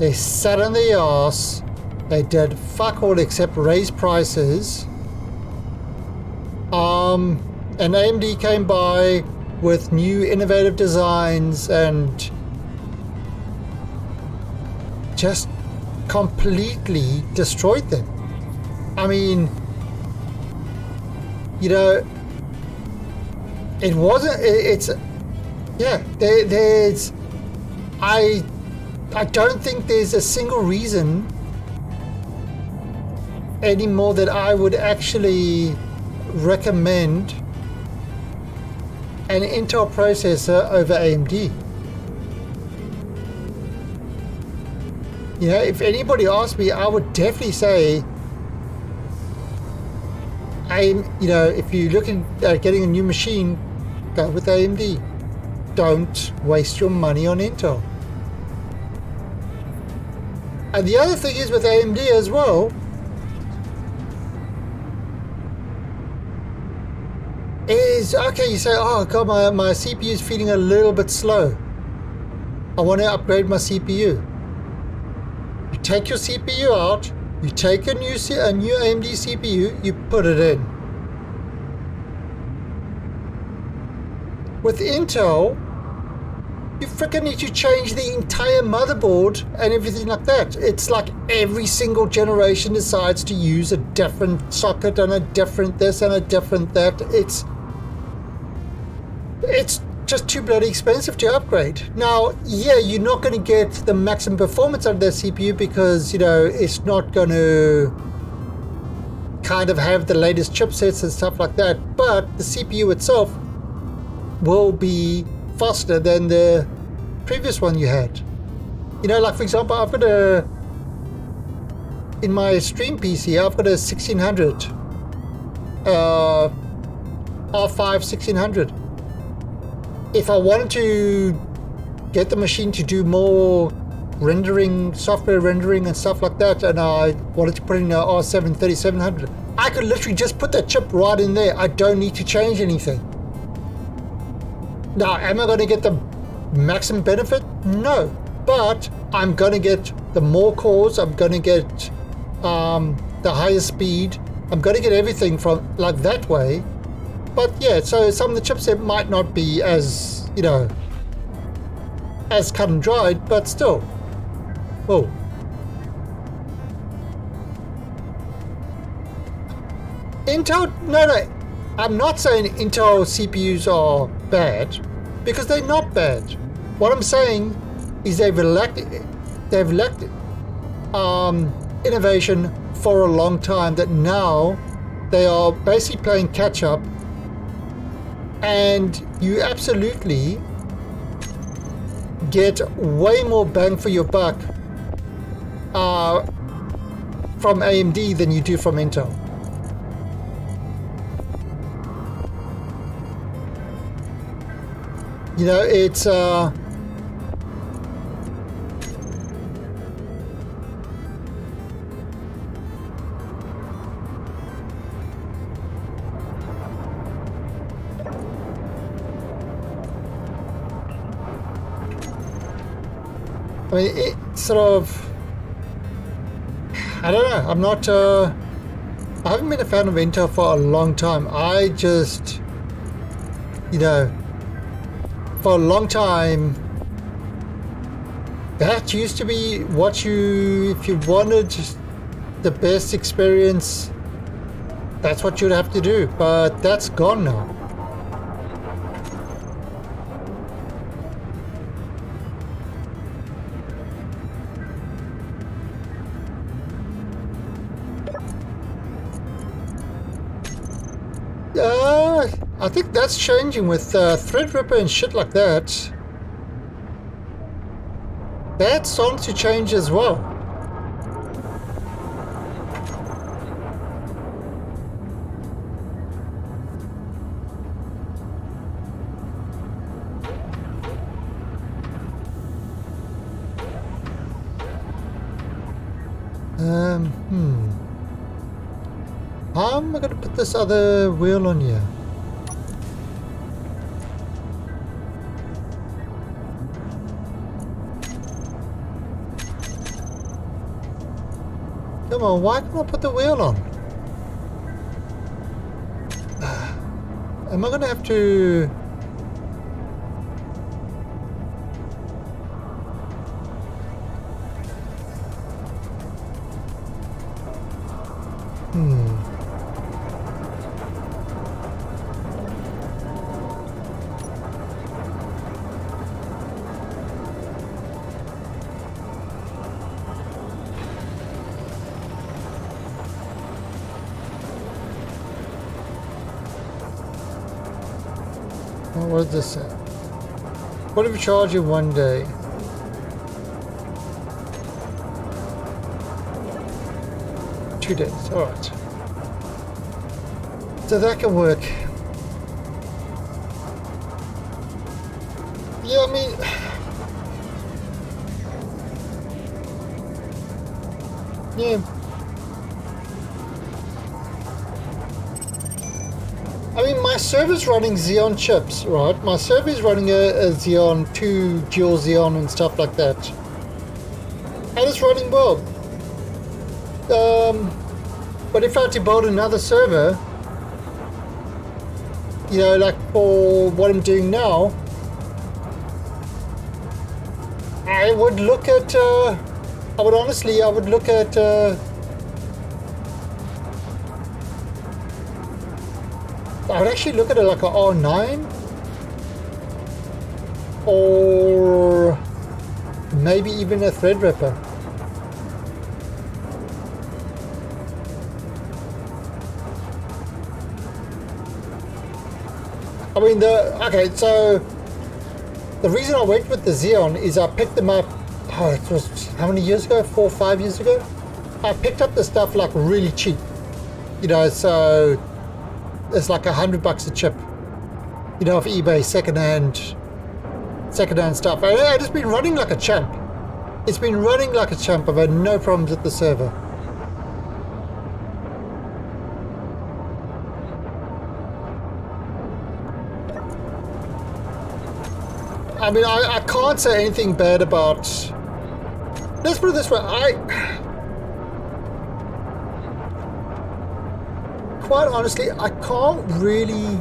[SPEAKER 1] They sat on their ass. They did fuck all except raise prices. And AMD came by with new innovative designs and just completely destroyed them. I mean, you know, it wasn't. It's yeah. There's. I don't think there's a single reason anymore that I would actually recommend an Intel processor over AMD. You know, if anybody asked me, I would definitely say, you know, if you're looking at getting a new machine, go with AMD. Don't waste your money on Intel. And the other thing is with AMD as well, is, okay, you say, oh god, my CPU is feeling a little bit slow. I want to upgrade my CPU. You take your CPU out, you take a new AMD CPU, you put it in. With Intel, you freaking need to change the entire motherboard and everything like that. It's like every single generation decides to use a different socket and a different this and a different that. It's just too bloody expensive to upgrade. Now, yeah, you're not going to get the maximum performance out of the CPU because, you know, it's not going to kind of have the latest chipsets and stuff like that, but the CPU itself will be faster than the previous one you had. You know, like for example, I've got in my stream PC, I've got a 1600 R5 1600. If I wanted to get the machine to do more rendering, software rendering and stuff like that, and I wanted to put in a R7 3700, I could literally just put that chip right in there. I don't need to change anything. Now, am I going to get the maximum benefit? No. But I'm going to get the more cores, I'm going to get the higher speed, I'm going to get everything from like that way. But yeah, so some of the chipset might not be as, you know, as cut and dried, but still. Whoa. Intel, no. I'm not saying Intel CPUs are bad, because they're not bad. What I'm saying is they've lacked innovation for a long time, that now they are basically playing catch up, and you absolutely get way more bang for your buck from AMD than you do from Intel. You know, it's I mean, it's sort of, I don't know, I'm not, I haven't been a fan of Intel for a long time. I just, you know, for a long time, that used to be what if you wanted the best experience, that's what you'd have to do, but that's gone now. I think that's changing with Threadripper and shit like that. That's starting to change as well. How am I going to put this other wheel on here? Come on, why can't I put the wheel on? Am I going to have to... What does this say? What if you charge in 1 day? Two days, alright. So that can work. Yeah, I mean... Yeah. I mean, my server's running Xeon chips, right? My server's running a Xeon 2 dual Xeon and stuff like that. And it's running well. But if I had to build another server, you know, like for what I'm doing now, I would look at, I would look at, I would actually look at it like a R9 or maybe even a Threadripper. I mean, okay, so the reason I went with the Xeon is I picked them up, oh, it was how many years ago? 4 or 5 years ago? I picked up the stuff like really cheap, you know, so it's like $100 a chip, you know, off eBay, secondhand stuff. And it's been running like a champ. It's been running like a champ. I've had no problems with the server. I mean, I can't say anything bad about... Let's put it this way, quite honestly, I can't really...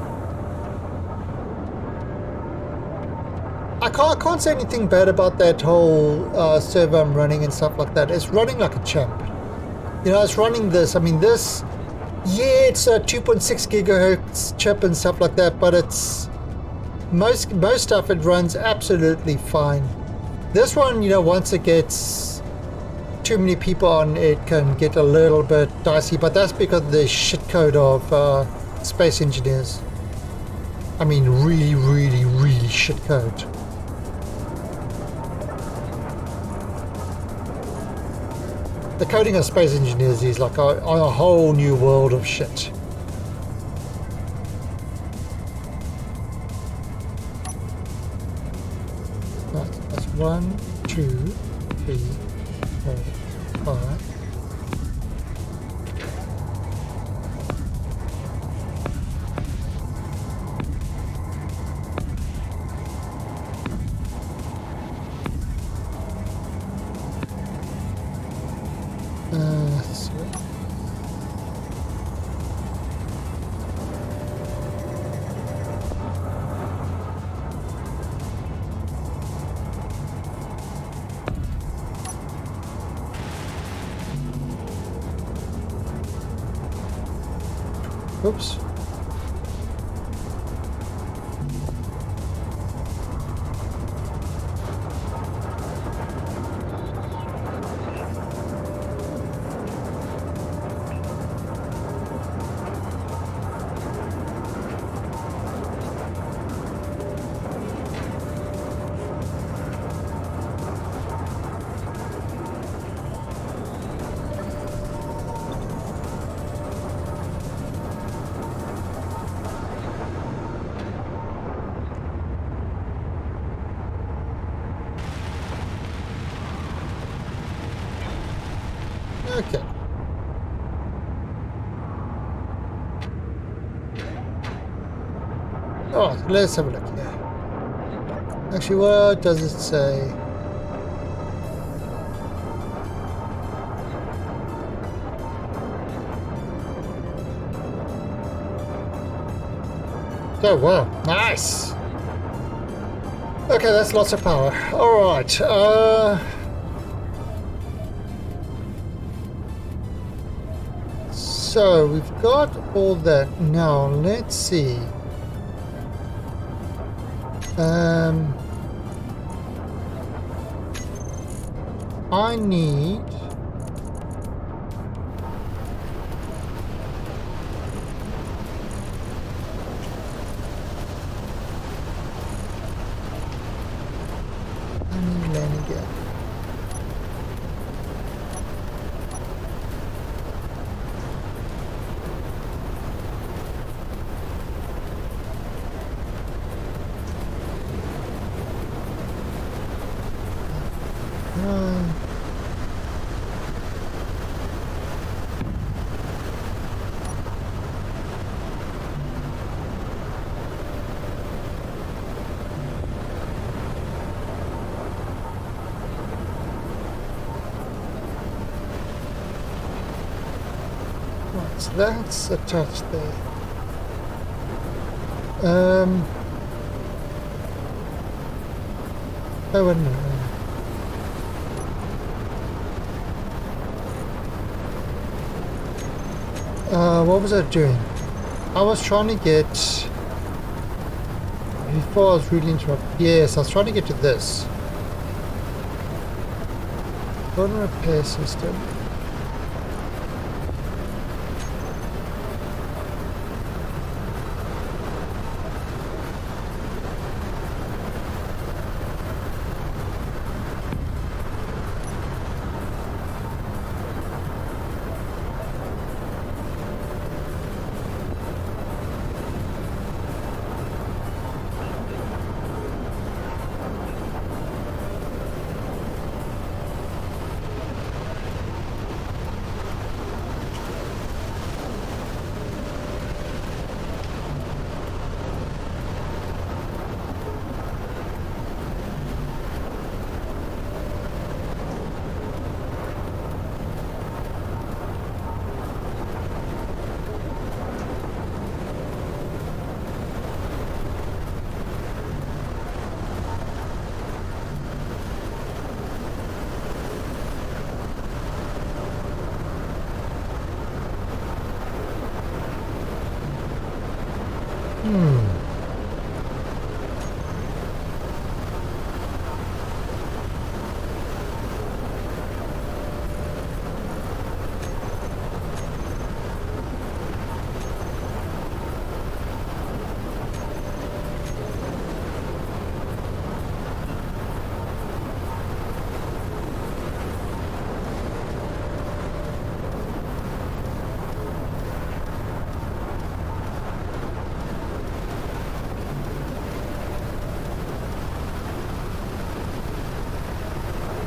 [SPEAKER 1] I can't say anything bad about that whole server I'm running and stuff like that. It's running like a champ. You know, it's running this. I mean, this... Yeah, it's a 2.6 gigahertz chip and stuff like that, but it's... Most stuff it runs absolutely fine. This one, you know, once it gets too many people on, it can get a little bit dicey, but that's because of the shit code of space engineers. I mean, really, really, really shit code. The coding of space engineers is like a whole new world of shit. That's 1, 2, 3, 4, 5. Oops. Oh, let's have a look here. Actually, what does it say? Oh, wow. Nice. Okay, that's lots of power. All right. So we've got all that. Now, let's see. I need... again. So that's attached there. Oh, wait a minute. What was I doing? I was trying to get... Before I was really interrupted. Yes, I was trying to get to this. Phone repair system.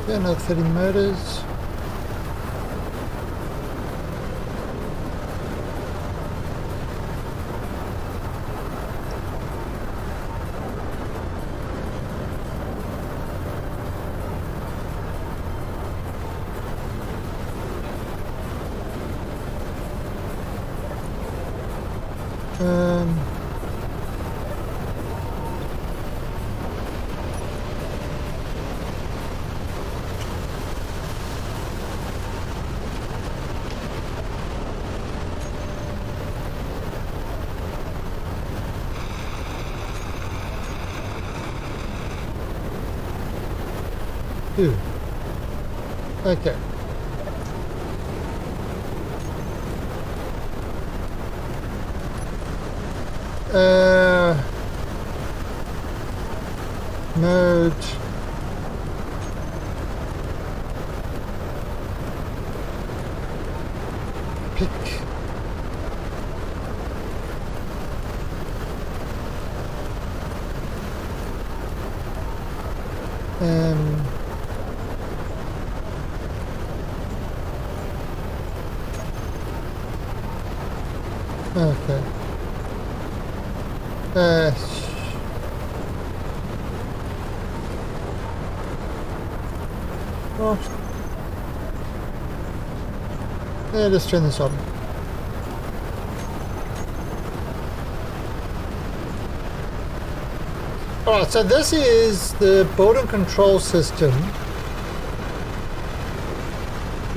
[SPEAKER 1] Yeah, another 30 motors. Two. Okay. Mode. Pick. Okay. not? Yeah, let's turn this on. Alright, so this is the board and control system.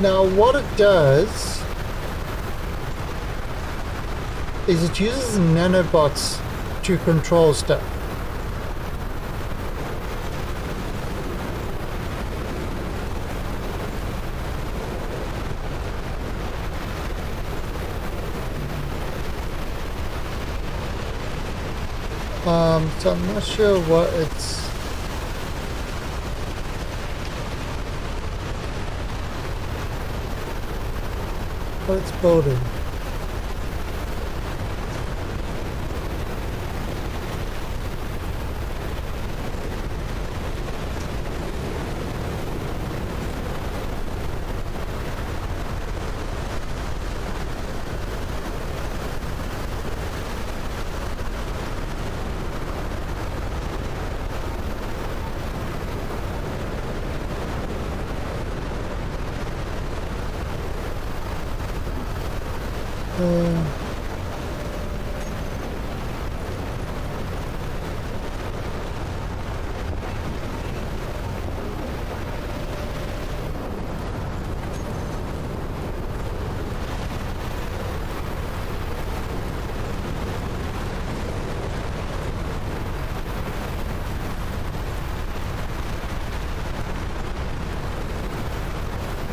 [SPEAKER 1] Now what it does is it uses nanobots to control stuff. So I'm not sure what it's building.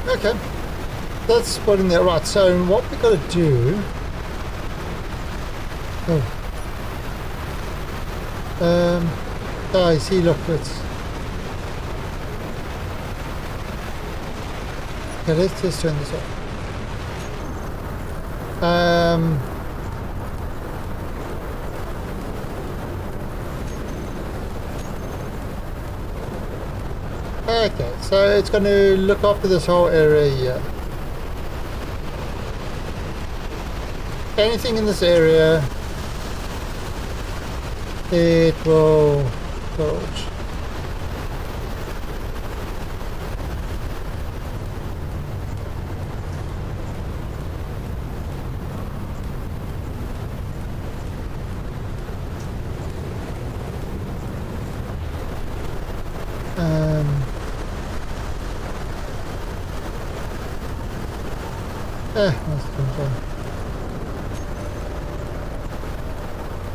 [SPEAKER 1] Okay, that's what in there. Right, so what we got to do... I see, look, it's... Okay, let's just turn this off. Okay, so it's going to look after this whole area here. Anything in this area, it will build.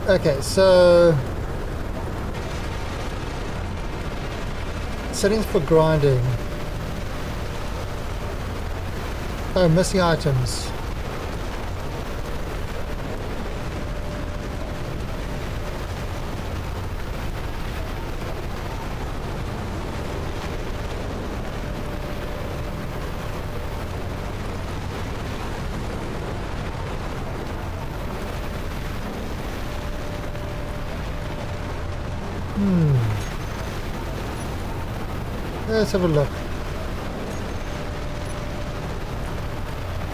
[SPEAKER 1] Okay, so settings for grinding. Oh, missing items. Let's have a look.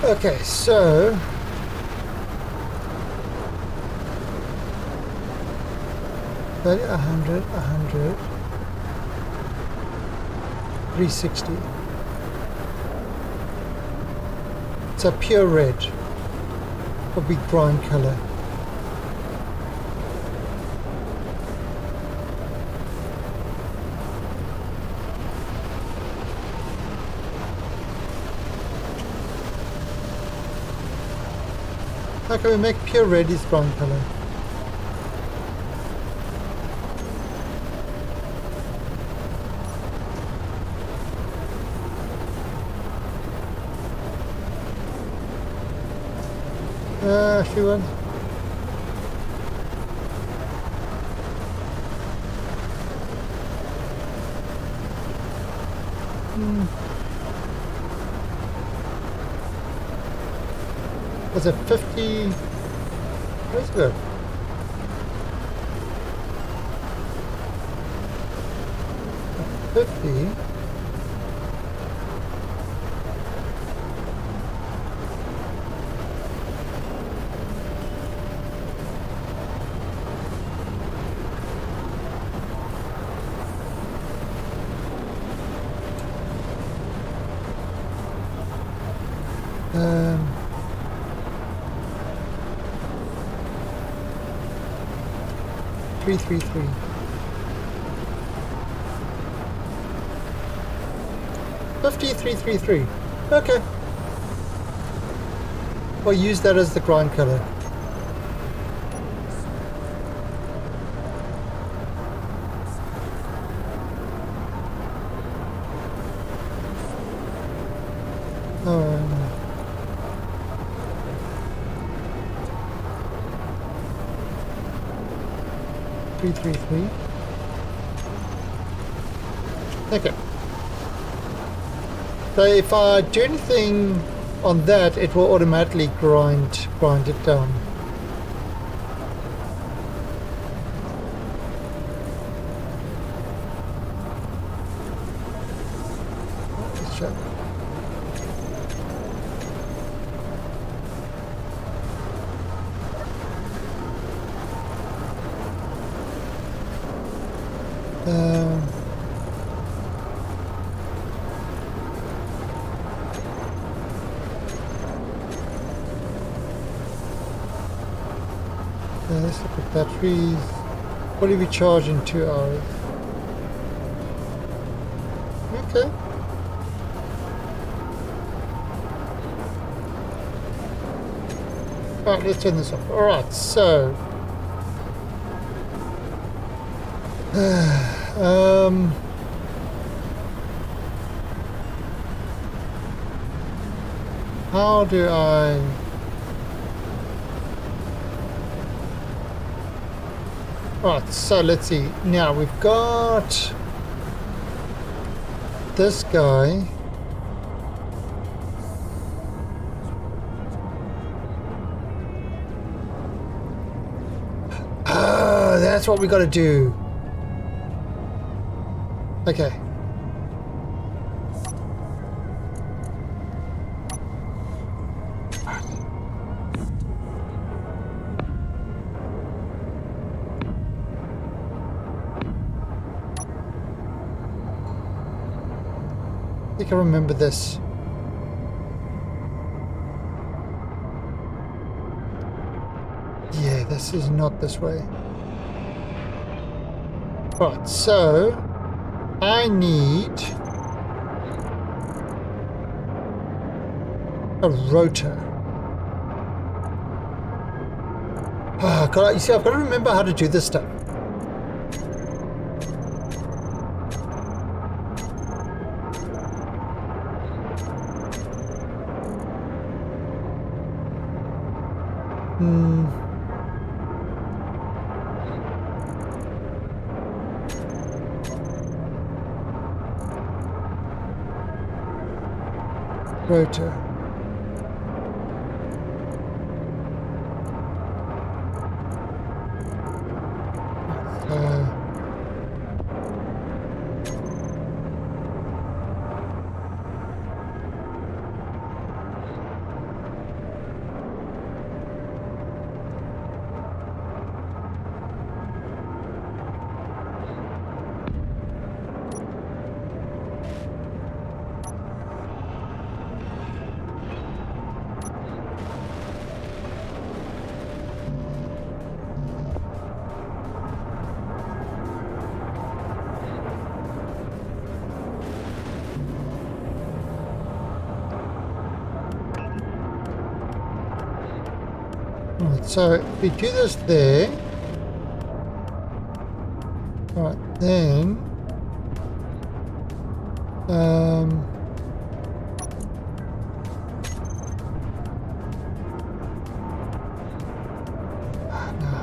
[SPEAKER 1] Okay, so $30, 100, 100, 360. It's a pure red or big grind color. How can we make pure red is brown color? She won. Was it 50? Where's good? $50. 333. $53.33. Okay. I'll use that as the grind color. Um, 333. Okay. So if I do anything on that, it will automatically grind it down. Let's check. Let's look at batteries. What do we charge in 2 hours? Okay. Alright, let's turn this off. Alright, so how do I Alright, so let's see. Now we've got this guy. Oh, that's what we got to do. Okay. I think I remember this. Yeah, this is not this way. Right, so I need a rotor. Oh, God, you see, I've got to remember how to do this stuff. Rotor. Right, so if we do this there, right, then now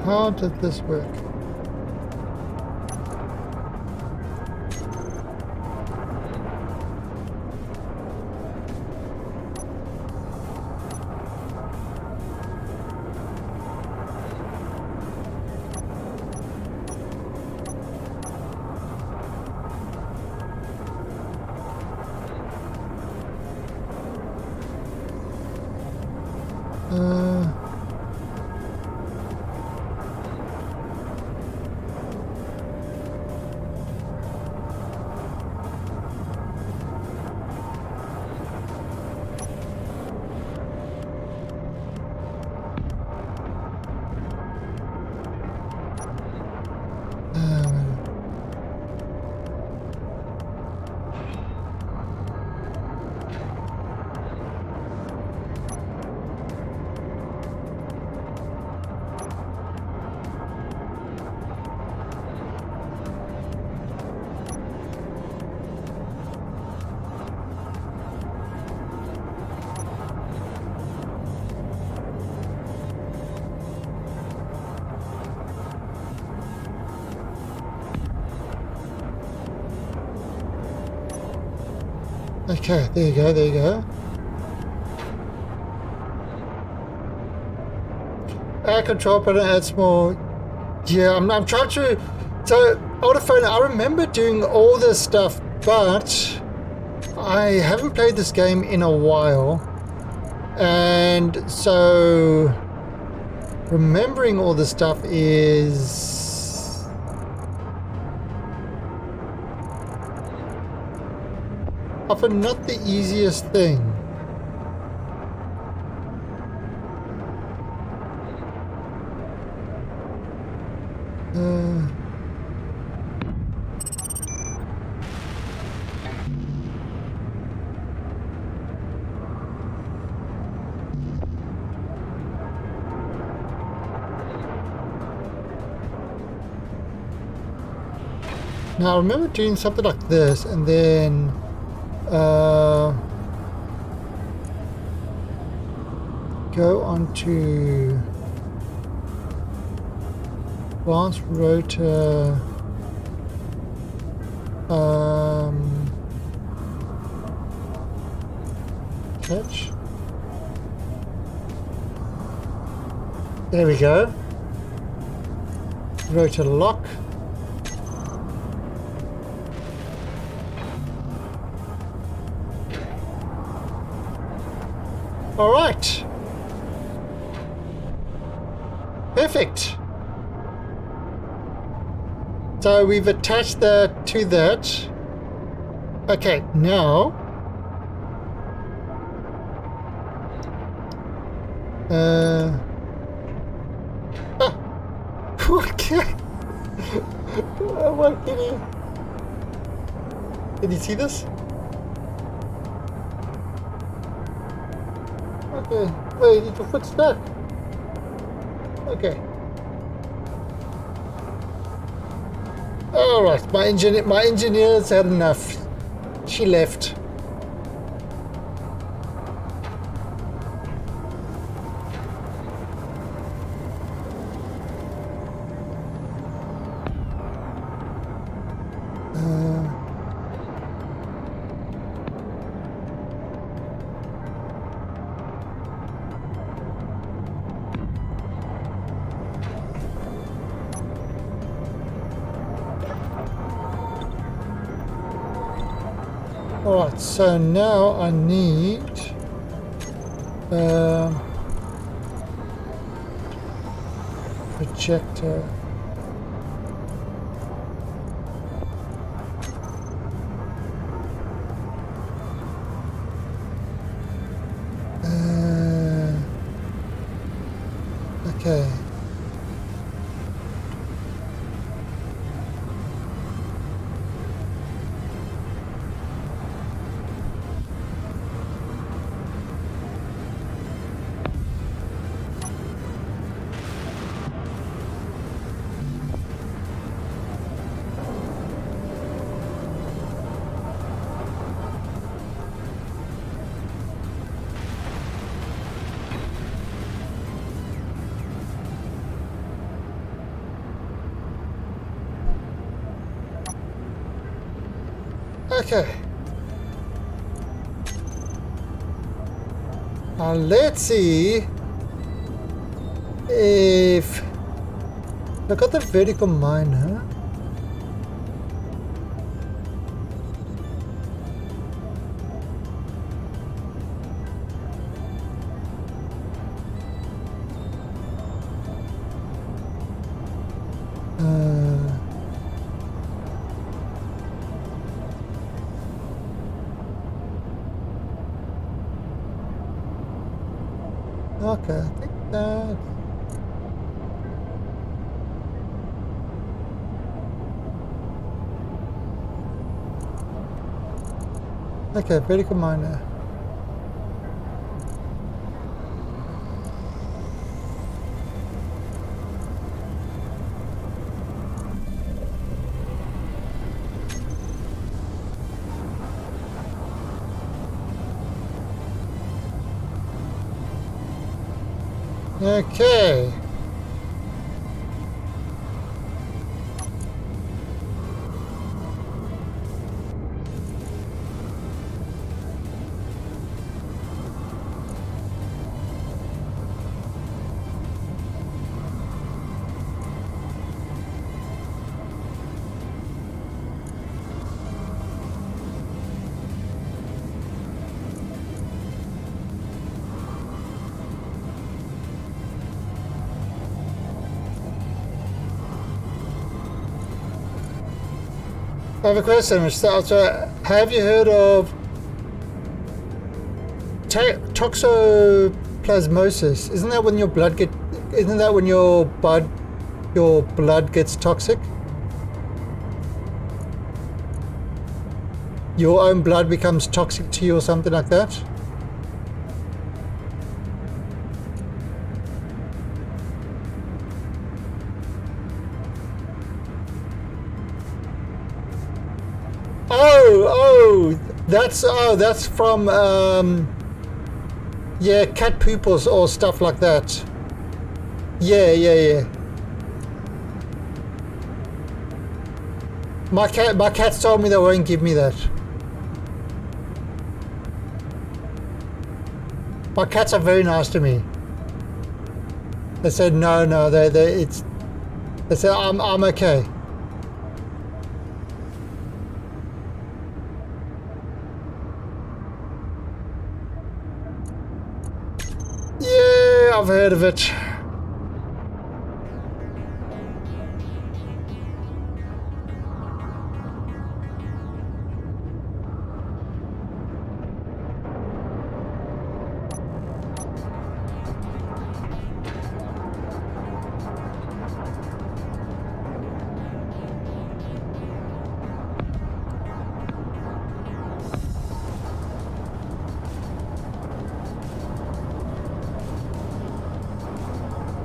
[SPEAKER 1] how did this work? Okay, there you go, there you go. Air control button adds more. Yeah, I'm trying to. So, Autophone, I remember doing all this stuff, but I haven't played this game in a while. And so, remembering all this stuff is often not the easiest thing. Now I remember doing something like this, and then go on to advanced rotor, catch. There we go. Rotor lock. All right. Perfect. So we've attached that to that. Okay, now okay. What can you see this? Okay. Wait, is your foot stuck? Okay. All right. My engineer's had enough. She left. Alright, so now I need projector. Okay. Okay. Now let's see if I got the vertical miner. Okay, I think that. Okay, vertical miner. Okay. I have a question. So, have you heard of toxoplasmosis? Isn't that when your blood gets toxic? Your own blood becomes toxic to you or something like that? That's from yeah, cat poop or stuff like that. Yeah. My cats told me they won't give me that. My cats are very nice to me. They said no. They said I'm okay. Yeah, I've heard of it.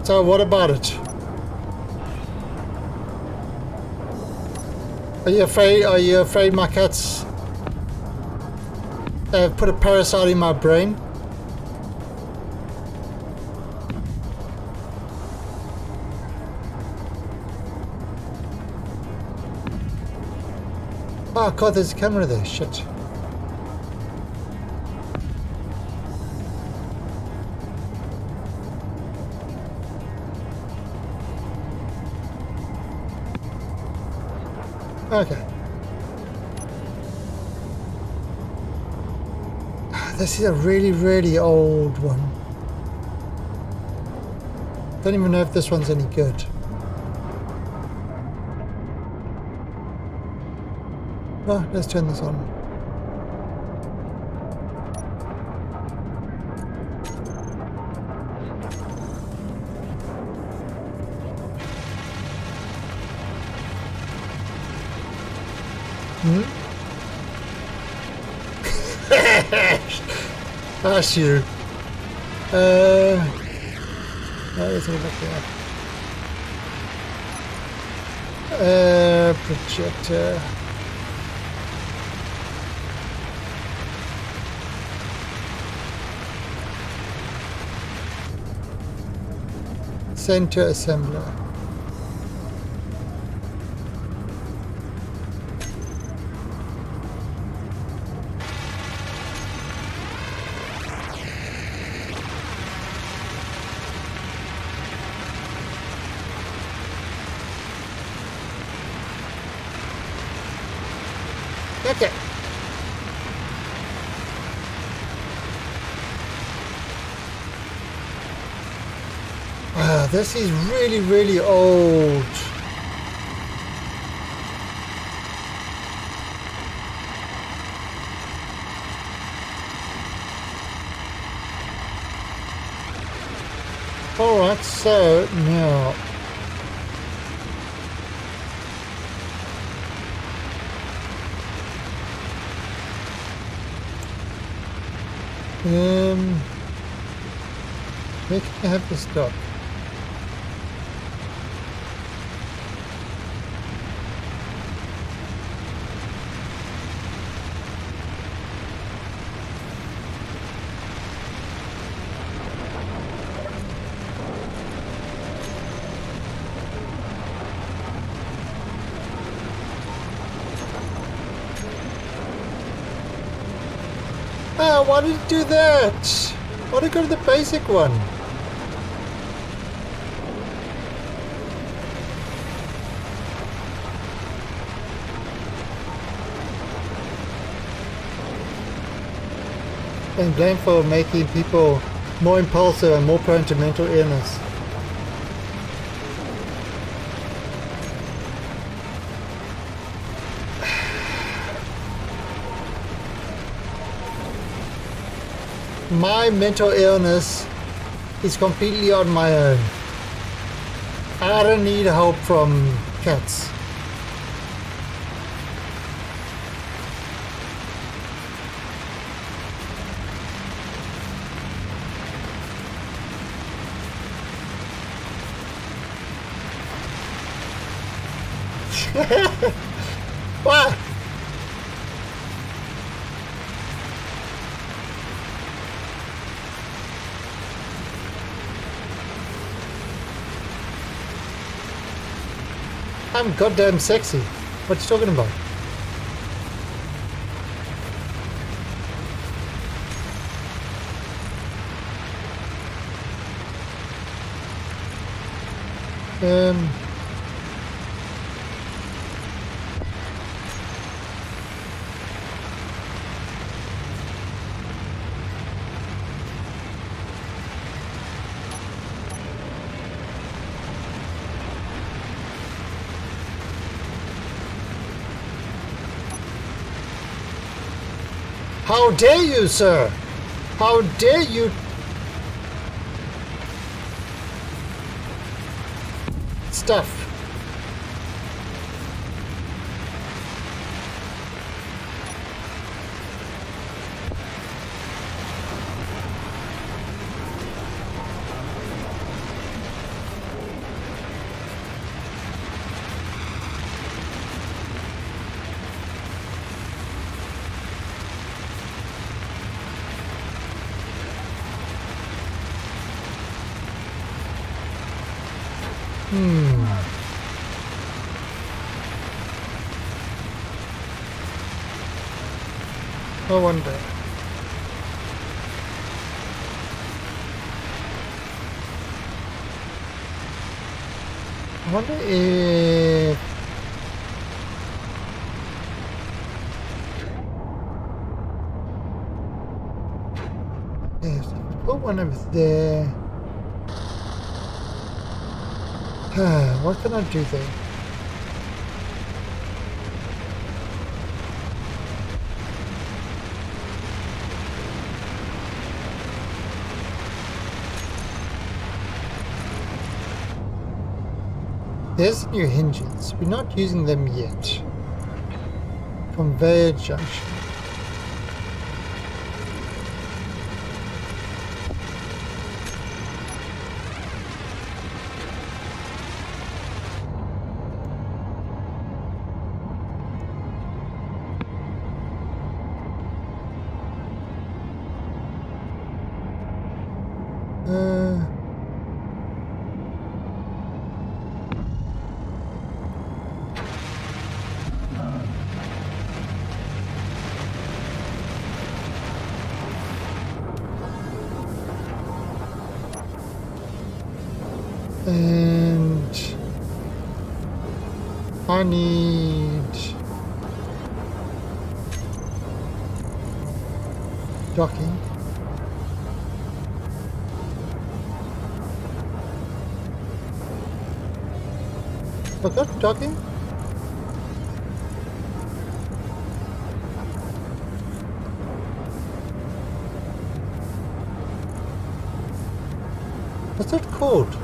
[SPEAKER 1] So what about it? Are you afraid my cats have put a parasite in my brain? Oh god, there's a camera there, shit. Okay. This is a really old one. Don't even know if this one's any good. Oh, let's turn this on. That's you. Let's have a look there. Projector. Center assembler. Okay. Wow, this is really old. Alright, so now where can I have this dock? Ah, why did you do that? Why did you go to the basic one? And blamed for making people more impulsive and more prone to mental illness. my mental illness is completely on my own. I don't need help from cats. What? I'm goddamn sexy. What you talking about? How dare you, sir? How dare you? Stuff. I wonder. I wonder if yes, if we put one over there. What can I do there? There's new hinges. We're not using them yet. Conveyor junction. And I need docking. Forgot docking? What's that called?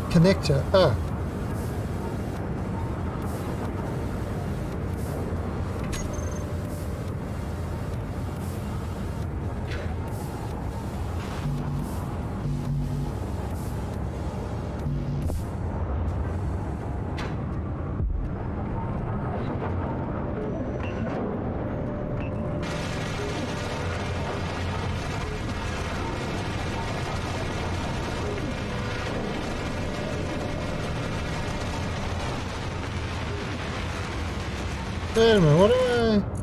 [SPEAKER 1] Connector. Ah. Wait a minute, what am I?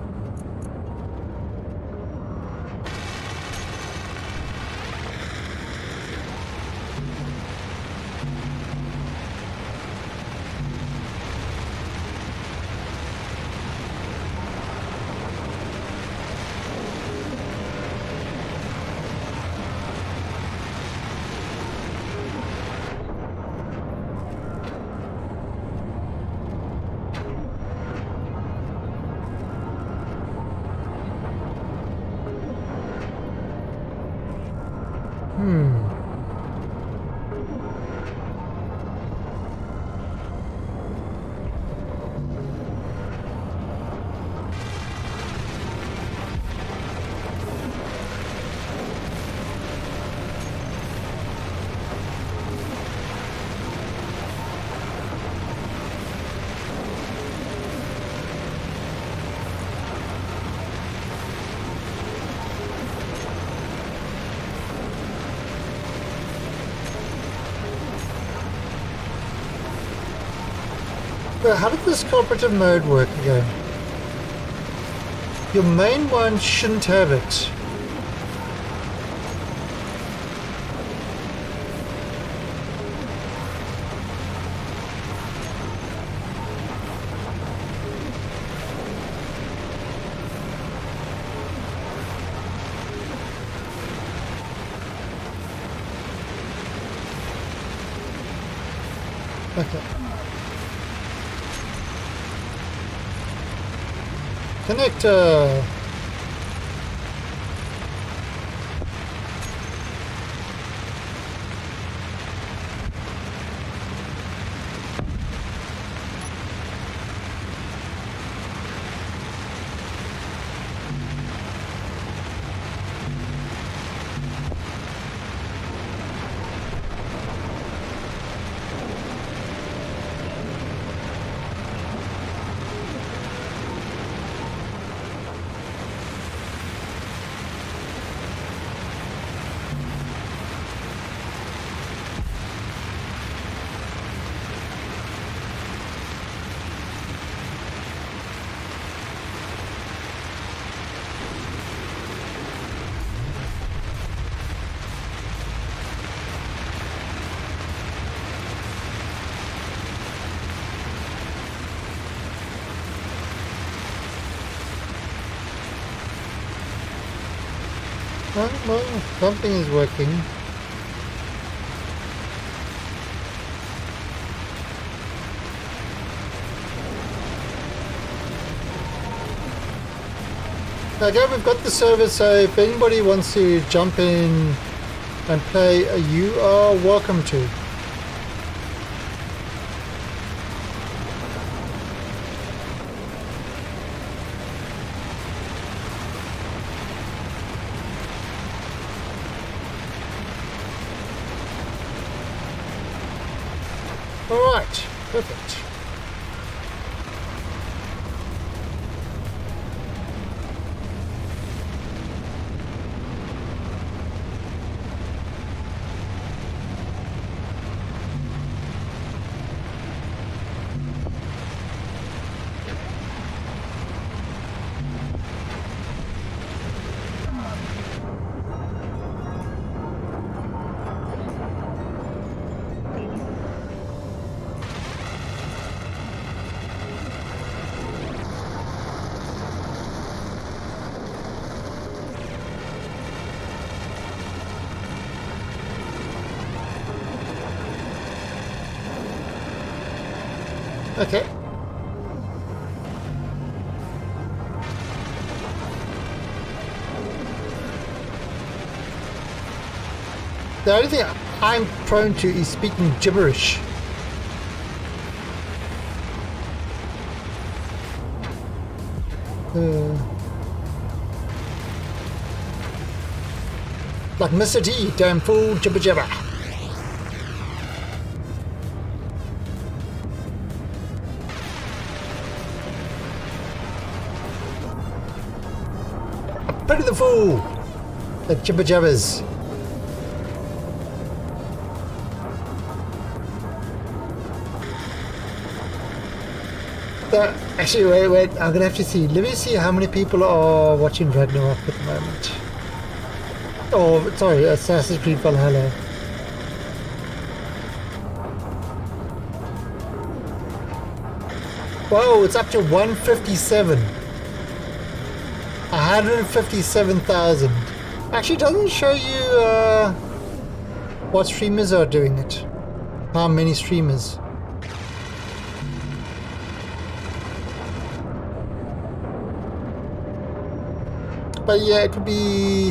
[SPEAKER 1] Well, how did this cooperative mode work again? Your main one shouldn't have it. Okay. Connector. Well, something is working. Okay, we've got the server, so if anybody wants to jump in and play, you are welcome to. Alright, perfect. Okay. The only thing I'm prone to is speaking gibberish. Like Mr. T, damn fool, jibber jabber. Pity the fool that jibber jabbers. Actually, wait, I'm gonna have to see. Let me see how many people are watching Ragnarok at the moment. Oh, sorry, Assassin's Creed Valhalla. Whoa, it's up to 157. 157,000. Actually, it doesn't show you what streamers are doing it. How many streamers. But yeah, it would be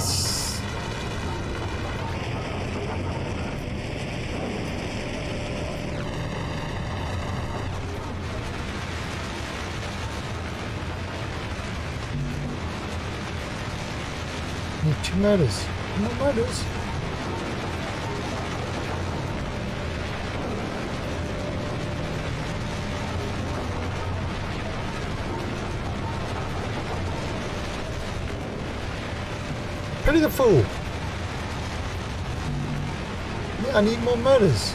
[SPEAKER 1] 2 motors. More motors. Pretty the fool. Yeah, I need more motors.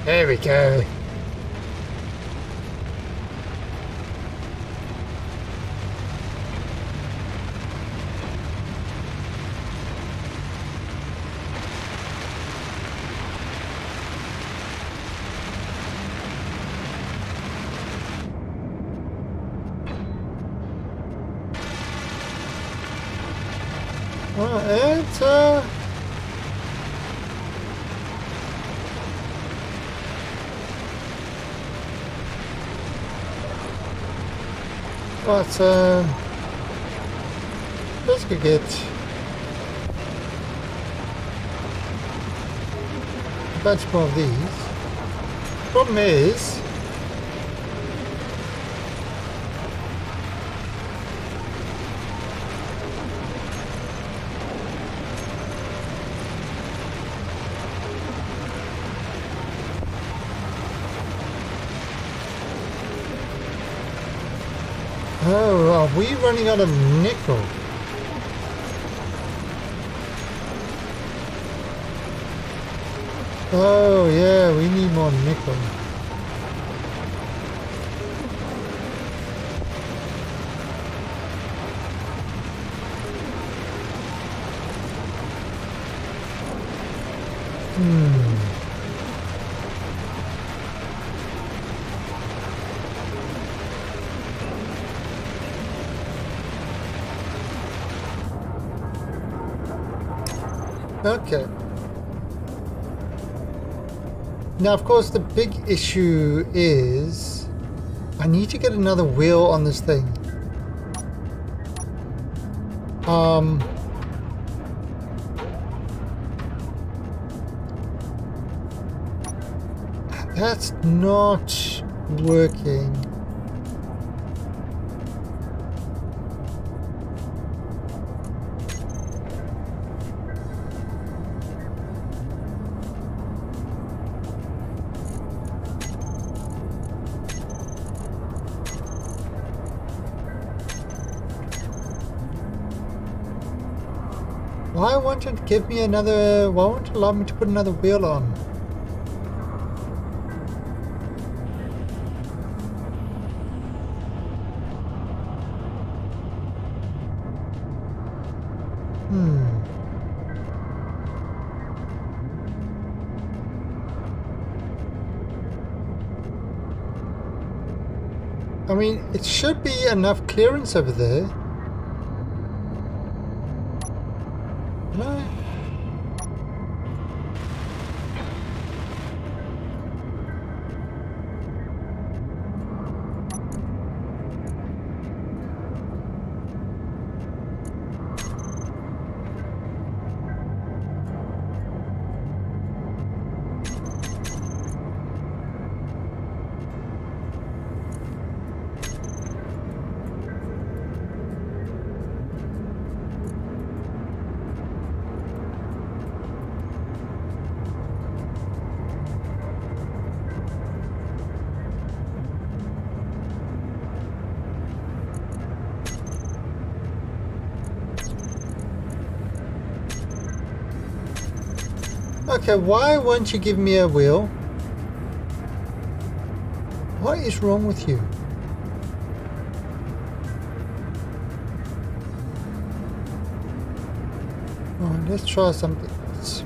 [SPEAKER 1] There we go. Well, it's but let's go get a bunch more of these. Problem is, oh, are we running out of nickel? Oh yeah, we need more nickel. Okay. Now, of course, the big issue is I need to get another wheel on this thing. That's not working. Why won't it give me another, why won't it allow me to put another wheel on? I mean, it should be enough clearance over there. No. Okay, why won't you give me a wheel? What is wrong with you? Oh, let's try something else.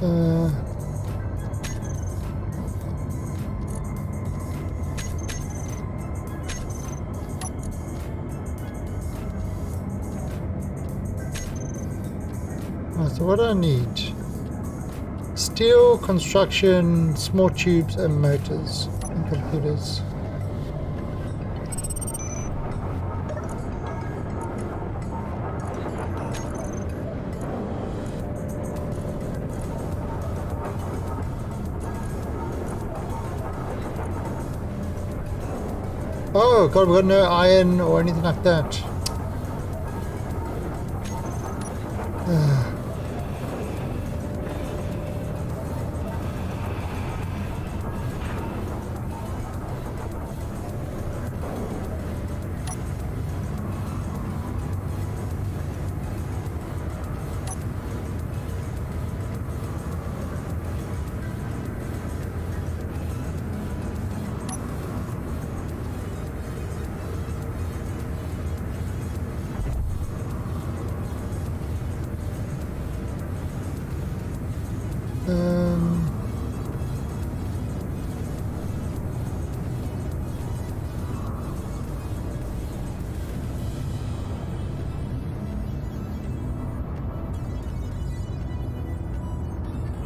[SPEAKER 1] So what do I need? Steel, construction, small tubes and motors and computers. Oh god, we got no iron or anything like that.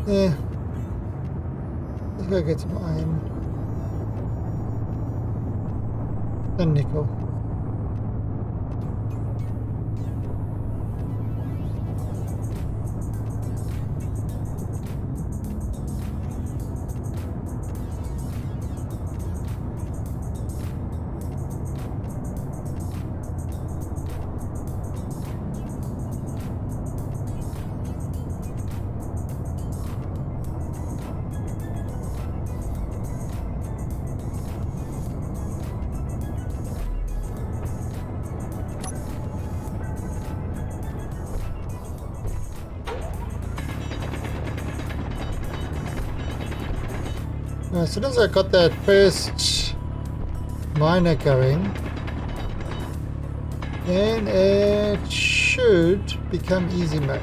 [SPEAKER 1] Yeah. Let's go get some iron. And nickel. As soon as I got that first miner going, then it should become easy mode.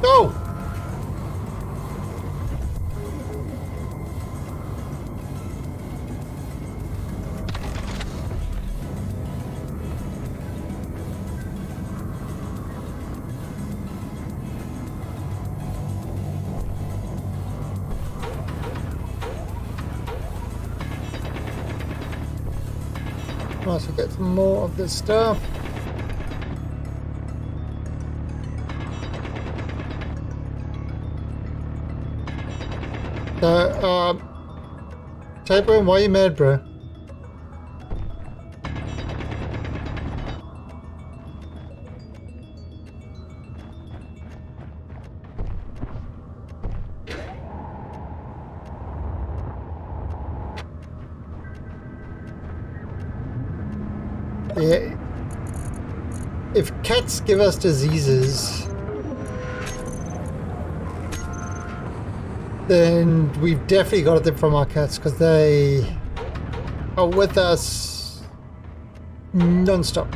[SPEAKER 1] Go! Nice, we'll get some more of this stuff. So, Typo, why are you mad, bro? Yeah. If cats give us diseases, then we've definitely got them from our cats because they are with us non-stop.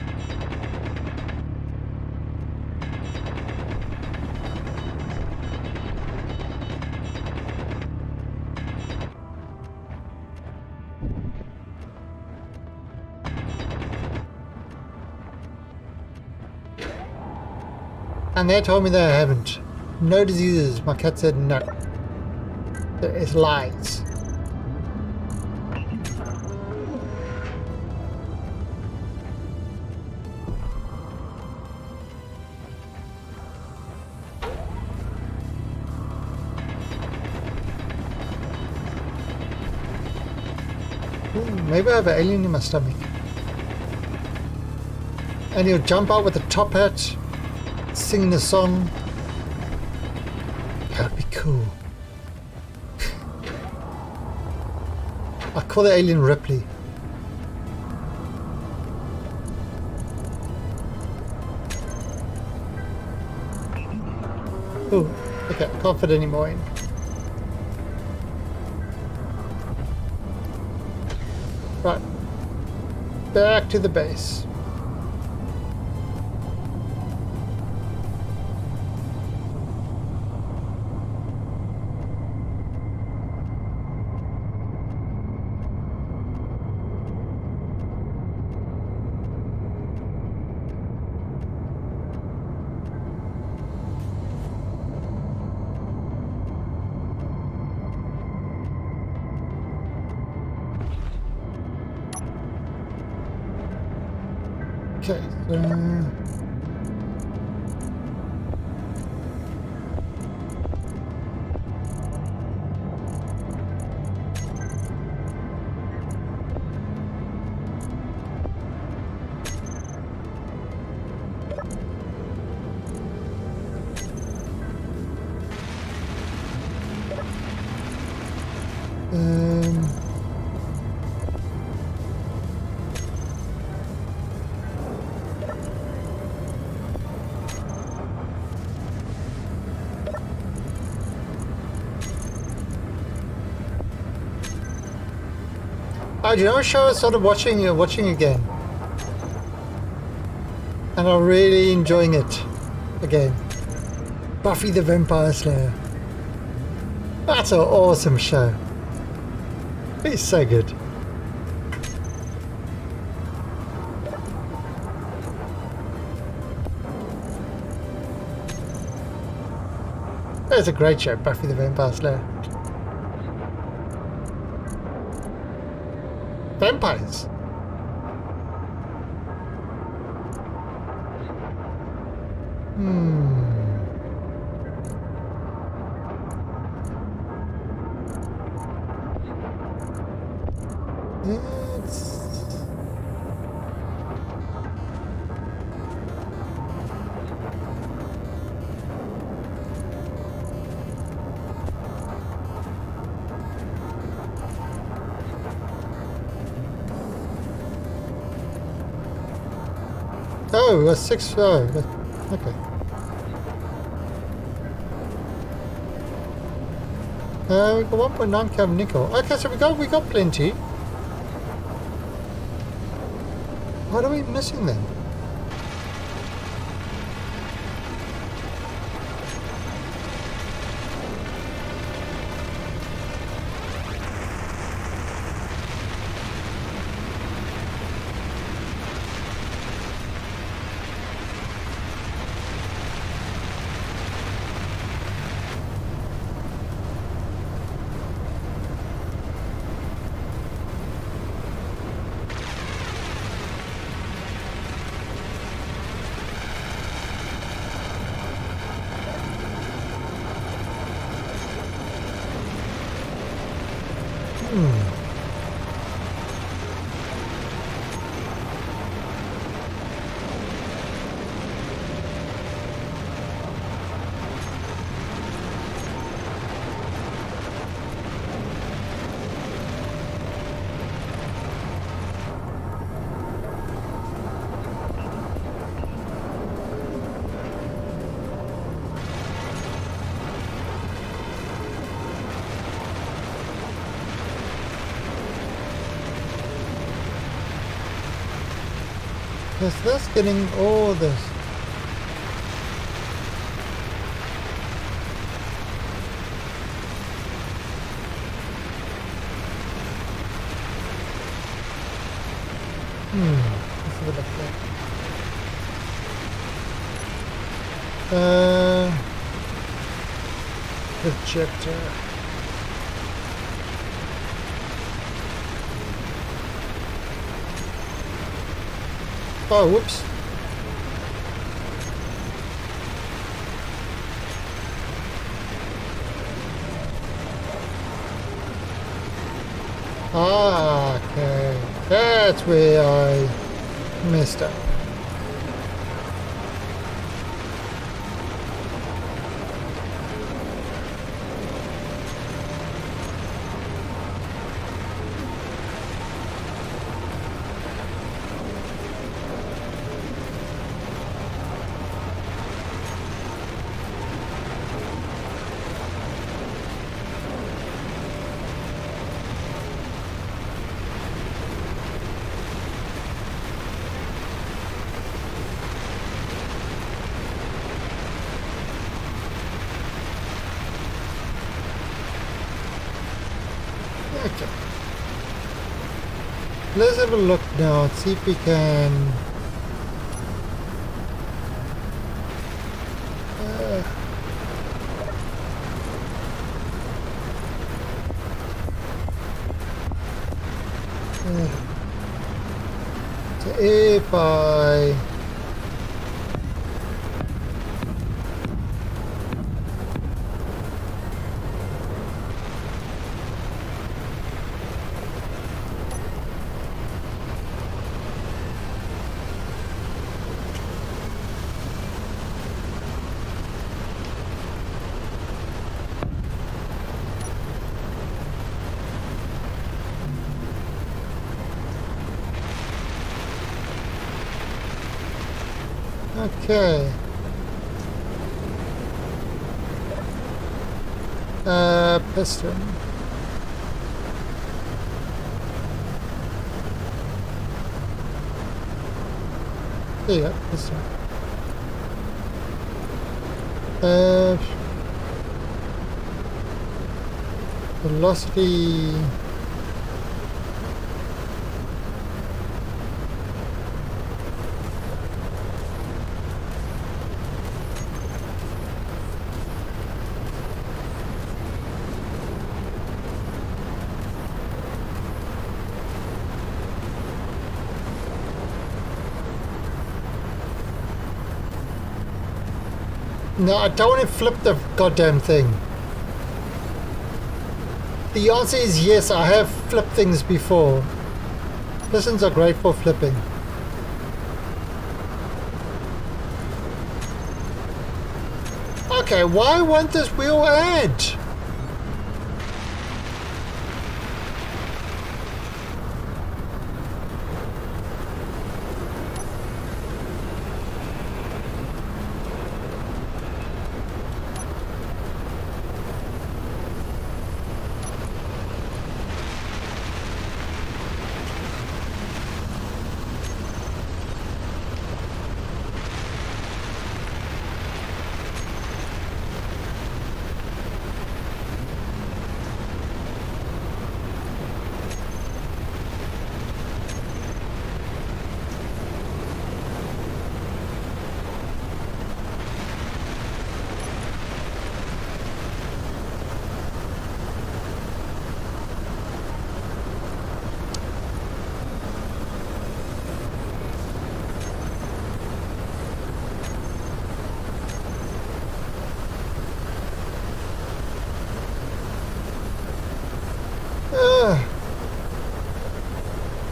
[SPEAKER 1] And they told me they haven't. No diseases. My cat said no. It's lies. Ooh, maybe I have an alien in my stomach. And he'll jump out with a top hat, singing a song. That would be cool. I call the alien Ripley. can't fit any more in. Right. Back to the base. Okay, so... Oh, do you know a show I started watching again? And I'm really enjoying it again. Buffy the Vampire Slayer. That's an awesome show. It's so good. It's a great show, Buffy the Vampire Slayer. Vampires. Oh, that's 6. Oh, okay. We got 1.9 carbon nickel. Okay, so we got plenty. What are we missing then? Is this getting all this? Let's have a look there. Ejector. Oh, whoops. Ah, okay. That's where I messed up. Okay. Let's have a look now and see if we can... So if I... Okay. Piston. There you go, piston. Velocity. No, I don't want to flip the goddamn thing. The answer is yes, I have flipped things before. Pistons are great for flipping. Okay, why won't this wheel add?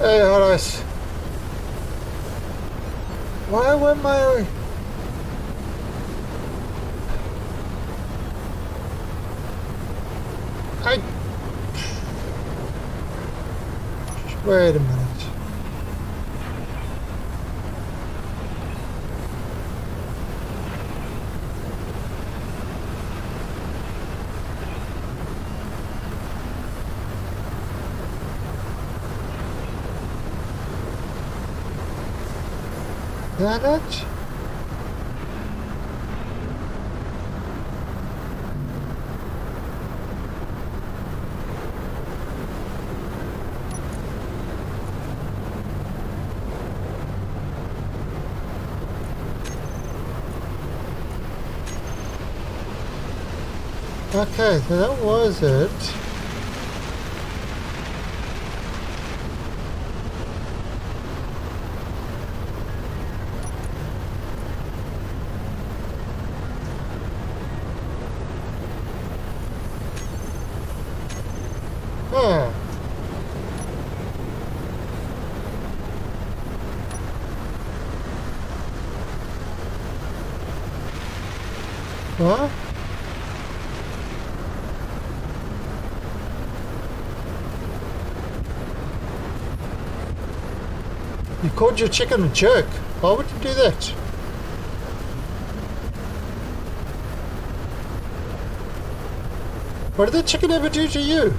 [SPEAKER 1] Hey, Horace. Why went my... Wait a minute. That it? Okay, so that was it. Huh. What? You called your chicken a jerk. Why would you do that? What did the chicken ever do to you?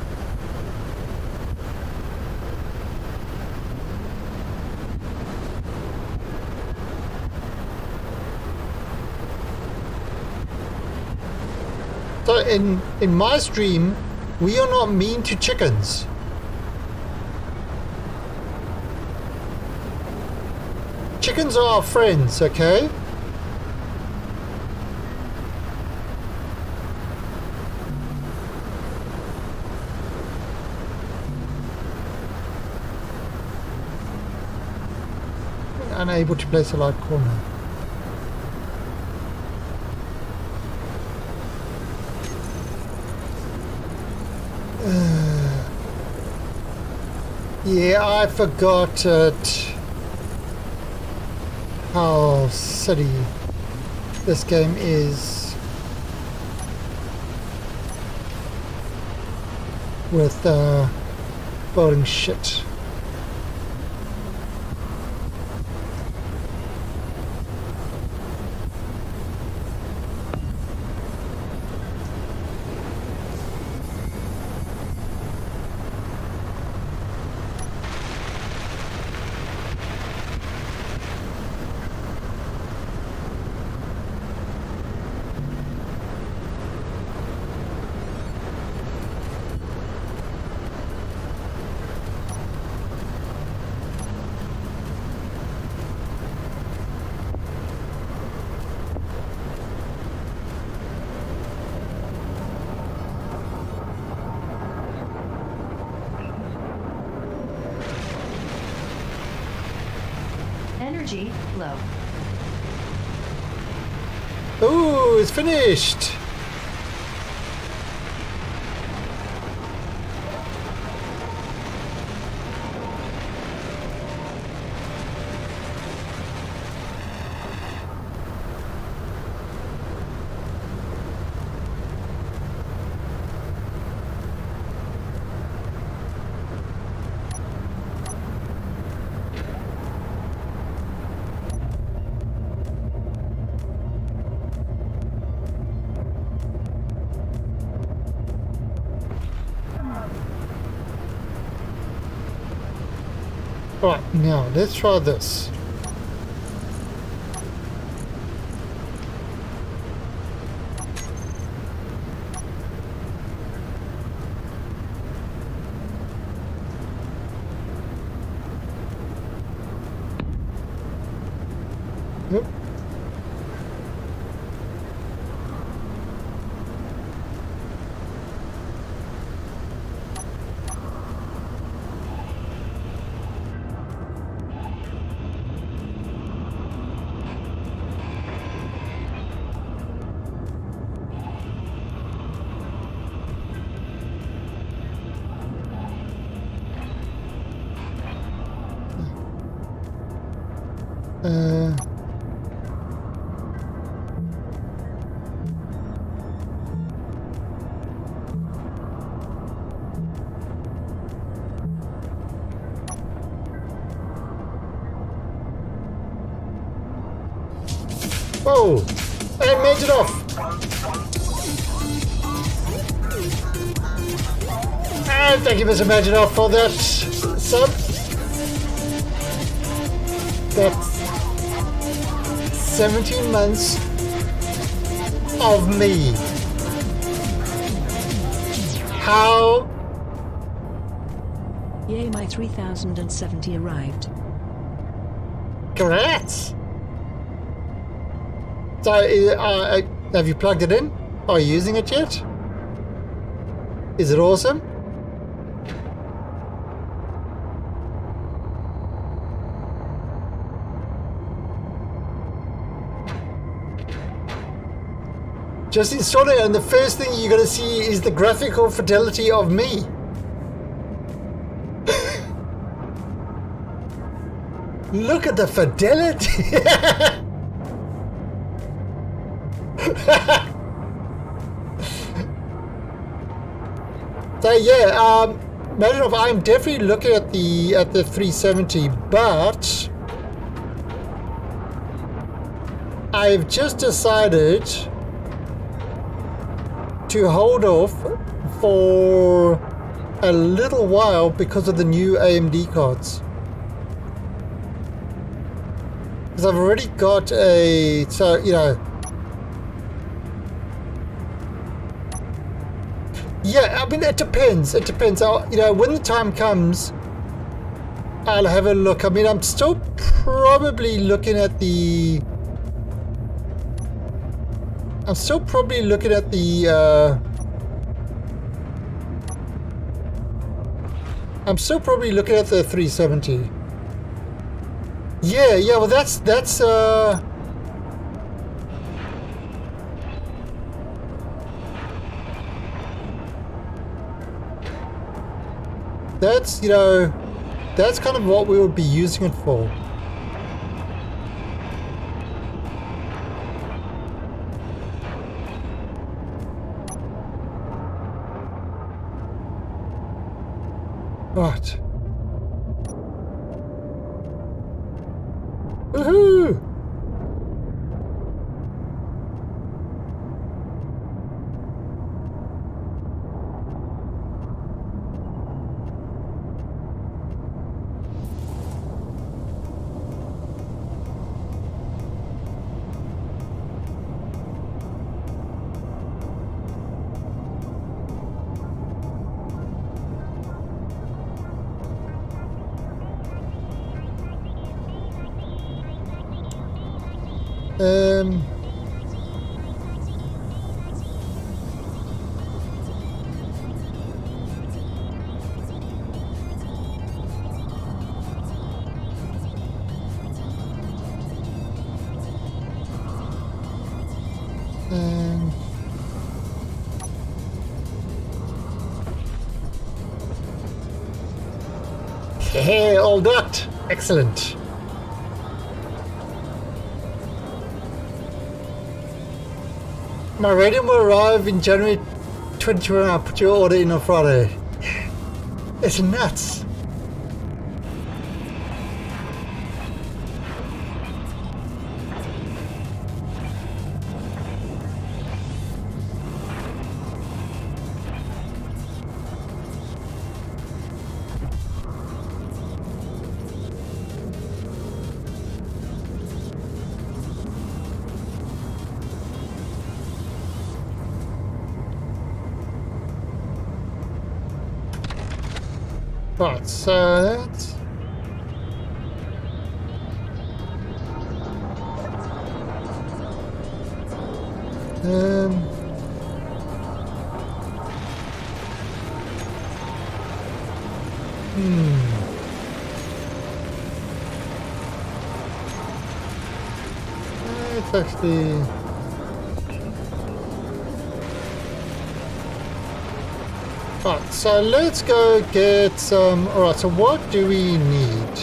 [SPEAKER 1] So in my stream, we are not mean to chickens. Chickens are our friends, okay? Unable to place a light corner. Yeah, I forgot it. How silly this game is with building shit.
[SPEAKER 2] Energy low.
[SPEAKER 1] Ooh, it's finished. Right, now let's try this. Yep. Whoa! I made it off! And thank you, Mr. Majidov, for that sub. That's 17 months of me. How?
[SPEAKER 4] Yay, my 3070 arrived.
[SPEAKER 1] Congrats! So, have you plugged it in? Are you using it yet? Is it awesome? Just install it, and the first thing you're going to see is the graphical fidelity of me. Look at the fidelity! So yeah, Majidov, I'm definitely looking at the 370, but I've just decided to hold off for a little while because of the new AMD cards. Because I've already got a, so you know. Yeah, I mean, it depends. It depends. You know, when the time comes, I'll have a look. I mean, I'm still probably looking at the... I'm still probably looking at the... I'm still probably looking at the 370. Yeah, well that's you know, that's kind of what we would be using it for. Right. Woohoo! Um, hey, all docked. Excellent. My radium will arrive in January 2021. I'll put your order in on Friday. It's nuts. Right, so that's... It's actually... Right, so let's go get some... Alright, so what do we need?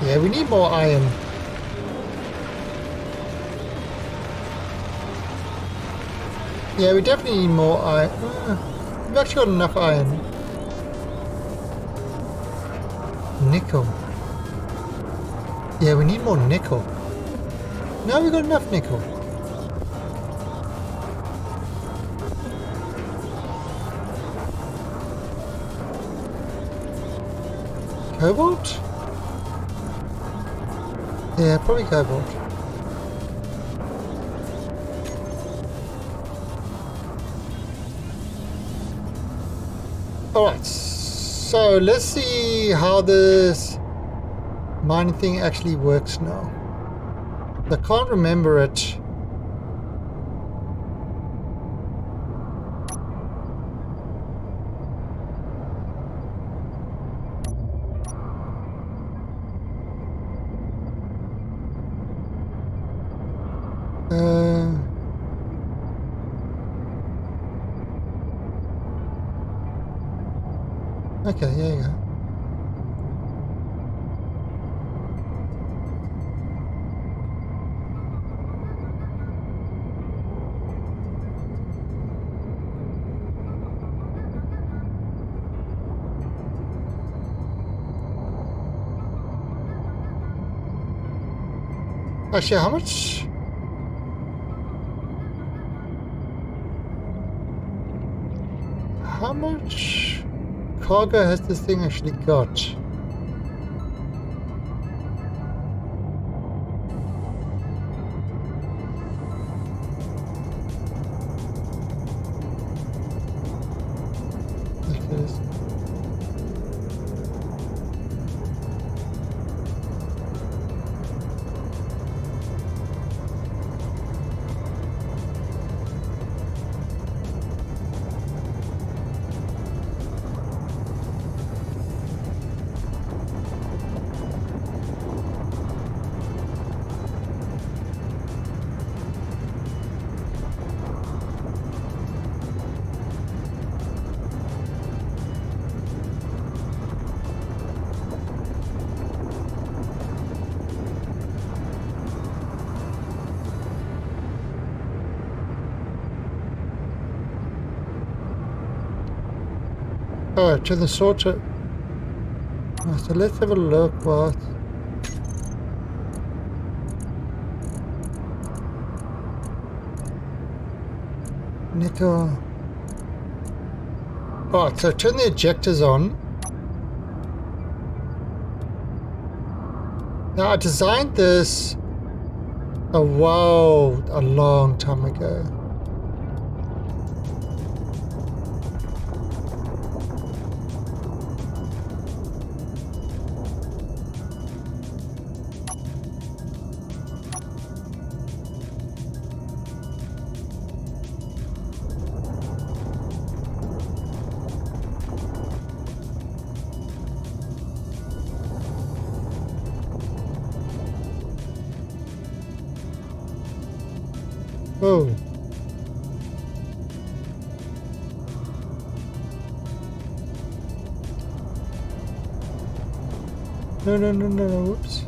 [SPEAKER 1] Yeah, we need more iron. Yeah, we definitely need more iron. We've actually got enough iron. Nickel. Yeah, we need more nickel. No, we've got enough nickel. Cobalt? Yeah, probably cobalt. Alright, so let's see how this mining thing actually works now. I can't remember it. Okay, there you go. Actually, how much? How much cargo has this thing actually got? Oh, to the sorter. Oh, so let's have a look what. Nickel. Alright, so turn the ejectors on. Now I designed this a long time ago. Oh. No, whoops.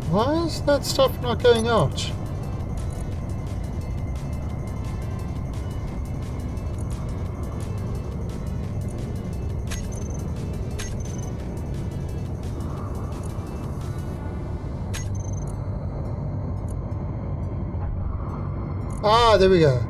[SPEAKER 1] Why is that stuff not going out? Ah, there we go.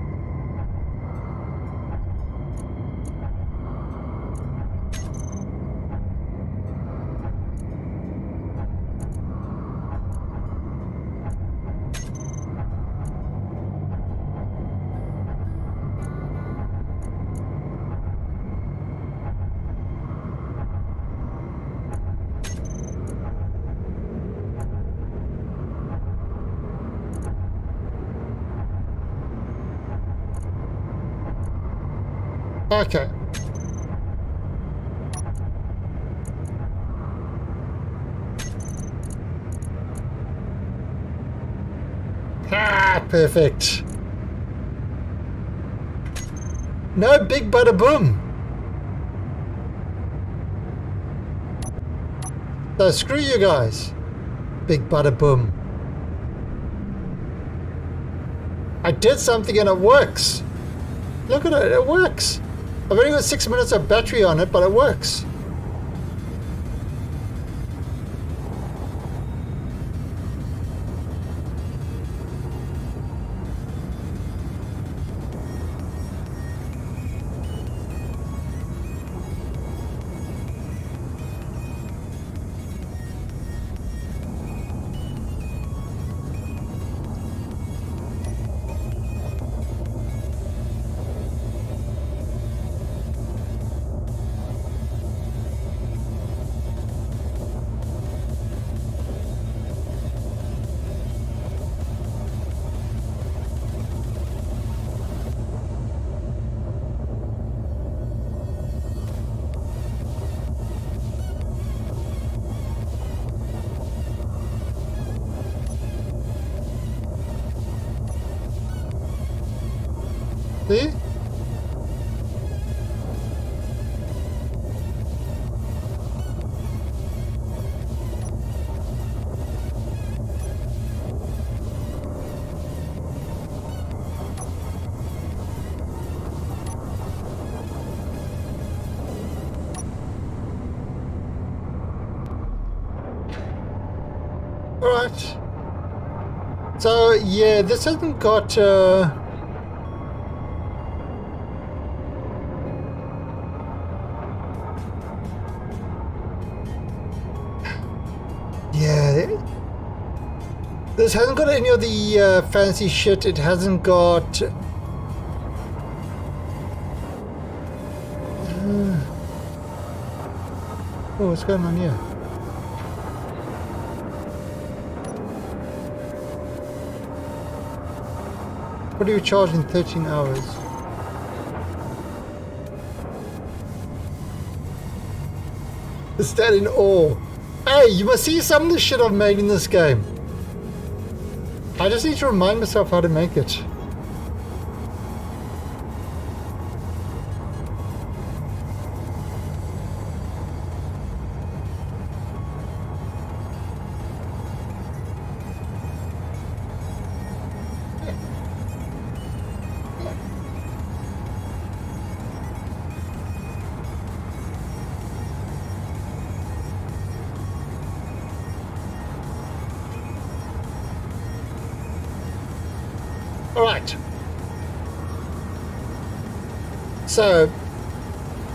[SPEAKER 1] Okay. Ah, perfect. No big bada boom. So screw you guys. Big bada boom. I did something and it works. Look at it, it works. I've only got 6 minutes of battery on it, but it works. See? All right. So yeah, this hasn't got this hasn't got any of the fancy shit. It hasn't got oh, what's going on here? What do you charge in 13 hours? Is that in awe? Hey, you must see some of the shit I've made in this game. I just need to remind myself how to make it. Right. So,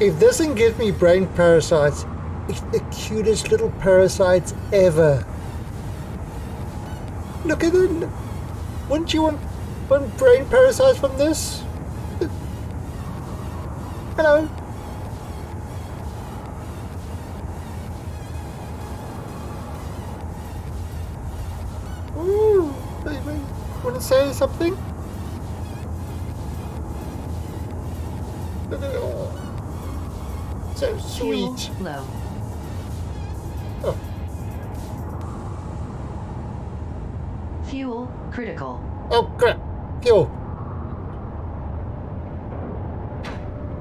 [SPEAKER 1] if this thing gives me brain parasites, it's the cutest little parasites ever. Look at it. Wouldn't you want brain parasites from this? Hello. Ooh, baby. Want to say something? Oh, so
[SPEAKER 2] Fuel
[SPEAKER 1] sweet.
[SPEAKER 2] low.
[SPEAKER 1] Oh,
[SPEAKER 2] Fuel critical.
[SPEAKER 1] oh crap. Fuel.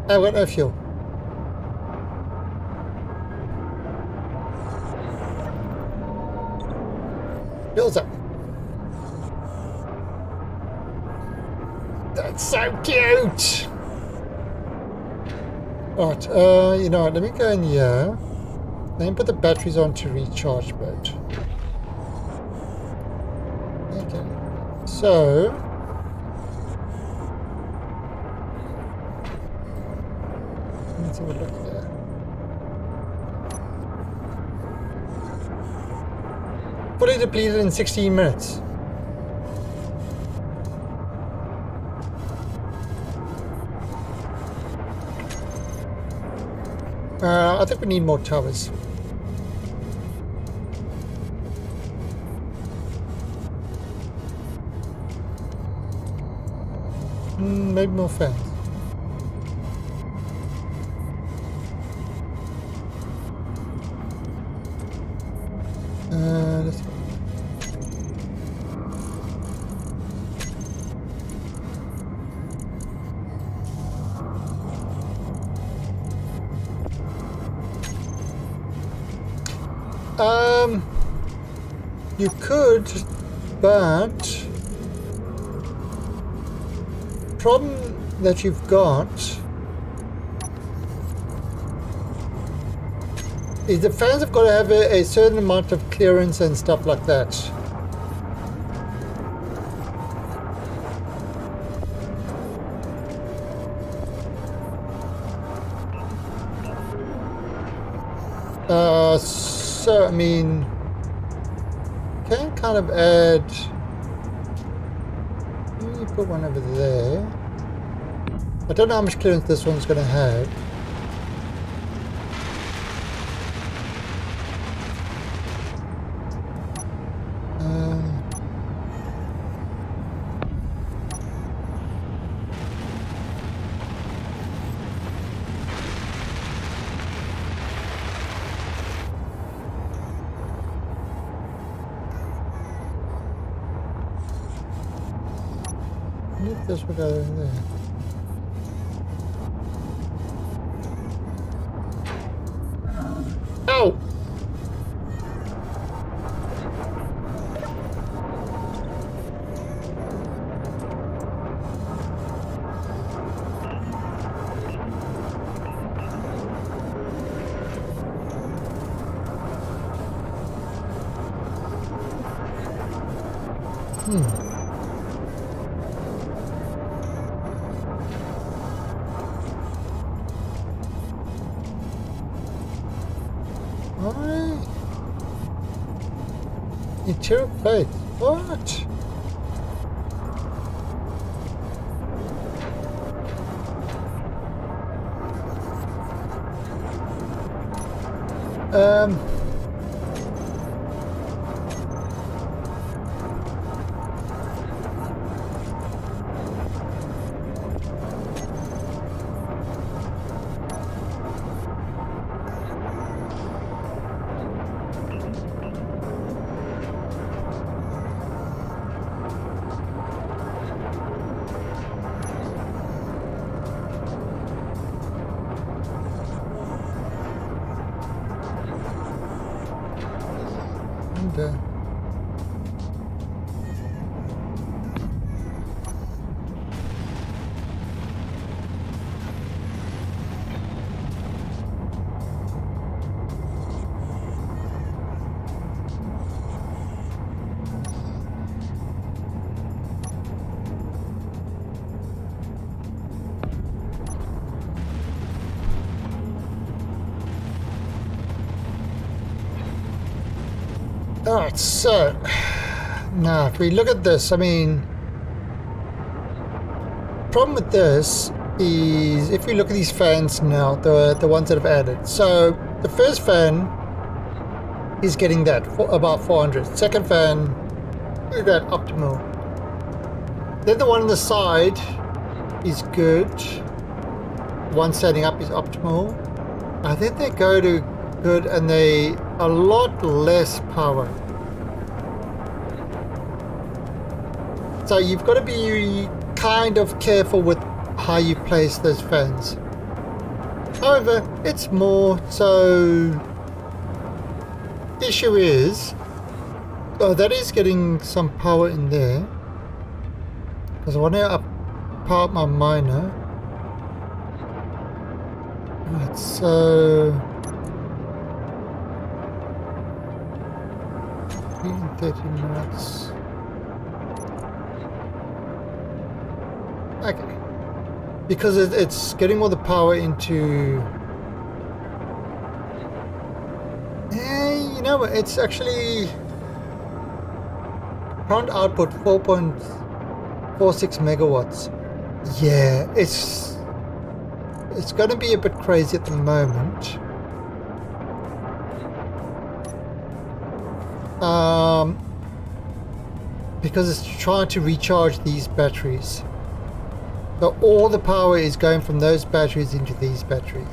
[SPEAKER 1] I've got no fuel. Fuel's up. That's so cute. Right, you know what, let me go in here. Let me put the batteries on to recharge mode. Okay. So let's have a look here. Fully depleted in 16 minutes. I think we need more towers. Maybe more fans. Let's you could, but problem that you've got is the fans have got to have a certain amount of clearance and stuff like that. So I mean, can kind of add. Let me put one over there. I don't know how much clearance this one's going to have. If this would go in there. Oh! Interior plate. What? And, Alright, so now if we look at this, I mean, problem with this is if we look at these fans now, the ones that have added. So the first fan is getting that for about 400. Second fan is that optimal. Then the one on the side is good. One standing up is optimal. I think they go to good and they a lot less power. So you've got to be kind of careful with how you place those fans. However, it's more, so issue is, oh, that is getting some power in there. Because I want to up power up my miner. Right, so 30 minutes. Okay. Because it's getting all the power into... you know, it's actually... current output 4.46 megawatts. Yeah, it's going to be a bit crazy at the moment. Because it's trying to recharge these batteries. So all the power is going from those batteries into these batteries.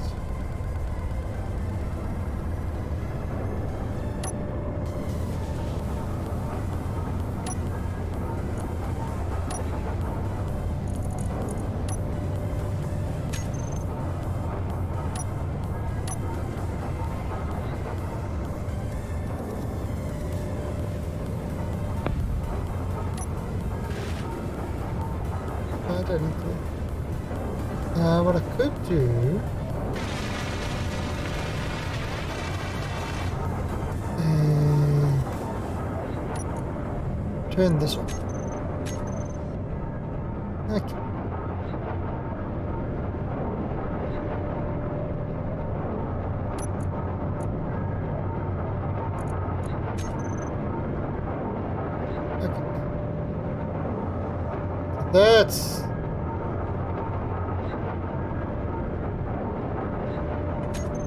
[SPEAKER 1] I don't know. What I could do is turn this on. Okay. Okay. That's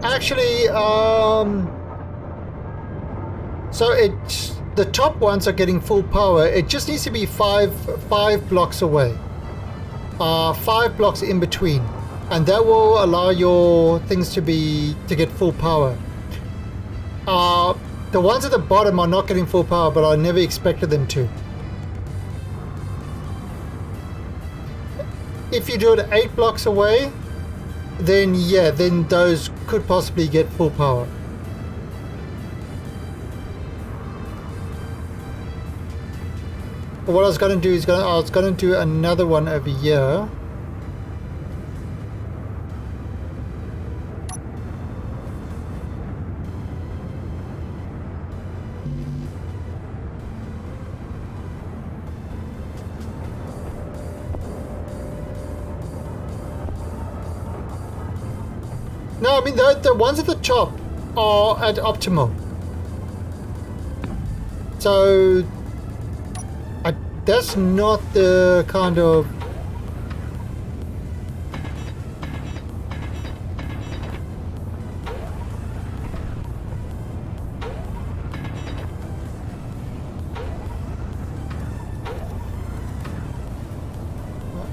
[SPEAKER 1] actually, so the top ones are getting full power. It just needs to be five blocks away, 5 blocks in between, and that will allow your things to get full power. The ones at the bottom are not getting full power, but I never expected them to. If you do it 8 blocks away, then yeah, then those could possibly get full power. But what I was going to do is I was going to do another one over here. No, I mean the ones at the top are at optimal. So that's not the kind of...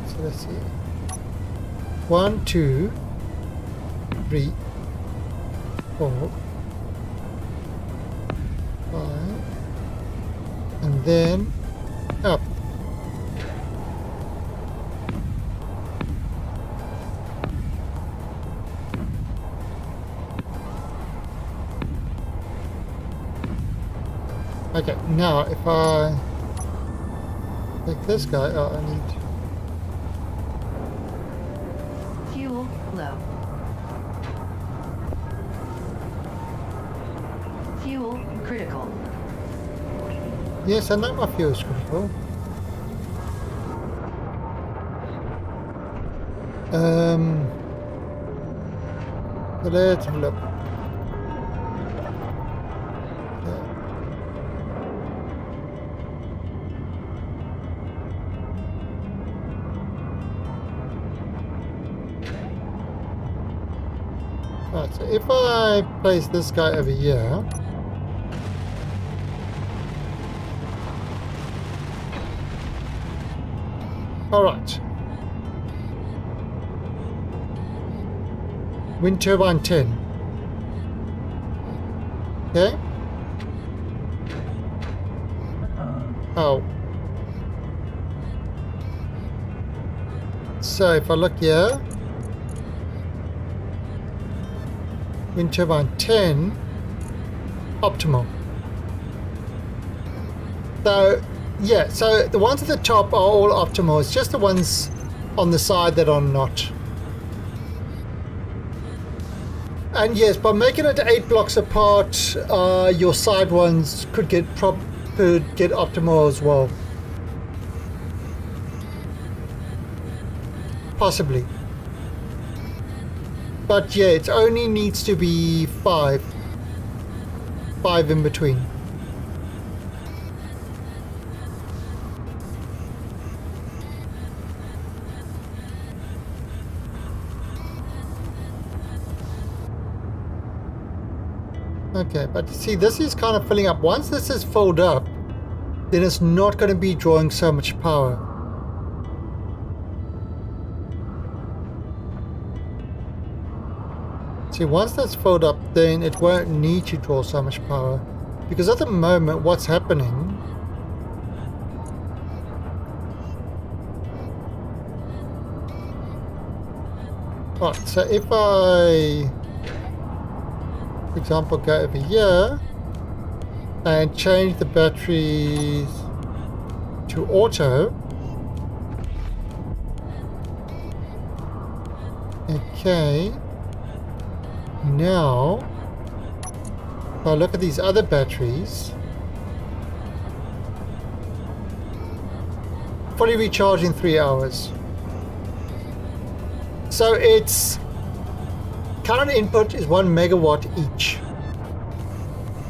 [SPEAKER 1] So let's see. 1, 2, 3, 4, 5, and then up. Okay, now if I take this guy, oh, I need...
[SPEAKER 2] Fuel low. Fuel critical.
[SPEAKER 1] Yes, I know my fuel is critical. So let's have a look. Alright, so if I place this guy over here. Alright. Wind turbine 10. Okay. Oh. So if I look here, wind turbine 10, optimal. So yeah, so the ones at the top are all optimal. It's just the ones on the side that are not. And yes, by making it 8 blocks apart, your side ones could get optimal as well. Possibly. But yeah, it only needs to be 5 in between. Okay, but see, this is kind of filling up. Once this is filled up, then it's not going to be drawing so much power. See, once that's filled up, then it won't need to draw so much power. Because at the moment, what's happening... Right, so if I... for example, go over here and change the batteries to auto. Okay. Now, if I look at these other batteries, fully recharge in 3 hours. So it's current input is 1 megawatt each,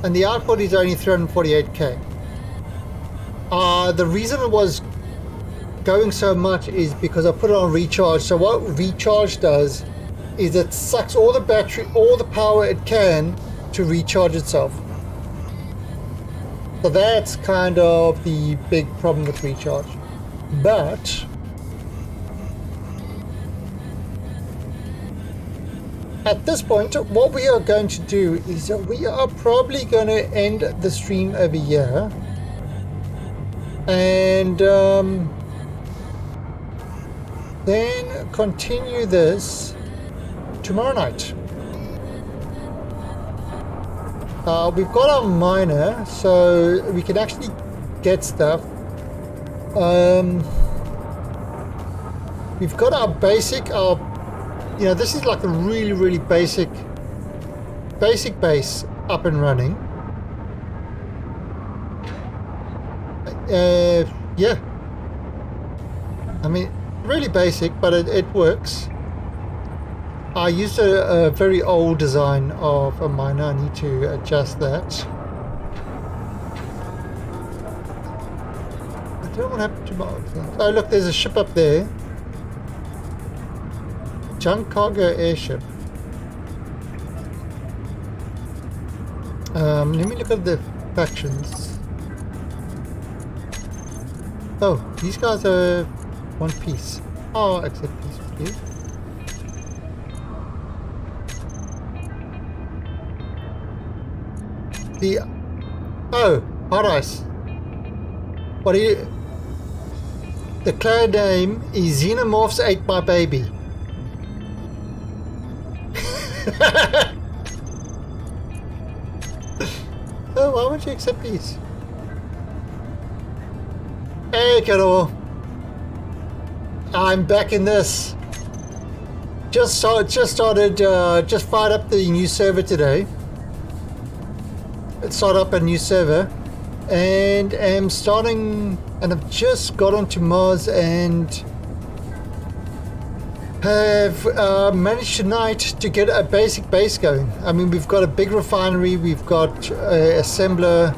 [SPEAKER 1] and the output is only 348k. The reason it was going so much is because I put it on recharge. So what recharge does is it sucks all the power it can to recharge itself. So that's kind of the big problem with recharge. But at this point, what we are going to do is we are probably going to end the stream over here, and then continue this tomorrow night. We've got our miner, so we can actually get stuff. We've got our basic, you know, this is like a really, really basic base up and running. Yeah. I mean, really basic, but it works. I used a very old design of a miner. I need to adjust that. I don't know what happened to my... Oh, look, there's a ship up there. Junk cargo airship. Let me look at the factions. Oh, these guys are one piece. Oh, accept peace, please. Oh, Paradise. What are you? The clan name is Xenomorphs Ate My Baby. Oh, why would you accept these? Hey, kiddo. I'm back in this. Just fired up the new server today. Started up a new server, and am starting, and I've just got onto Mars and have managed tonight to get a basic base going. I mean, we've got a big refinery, we've got an assembler,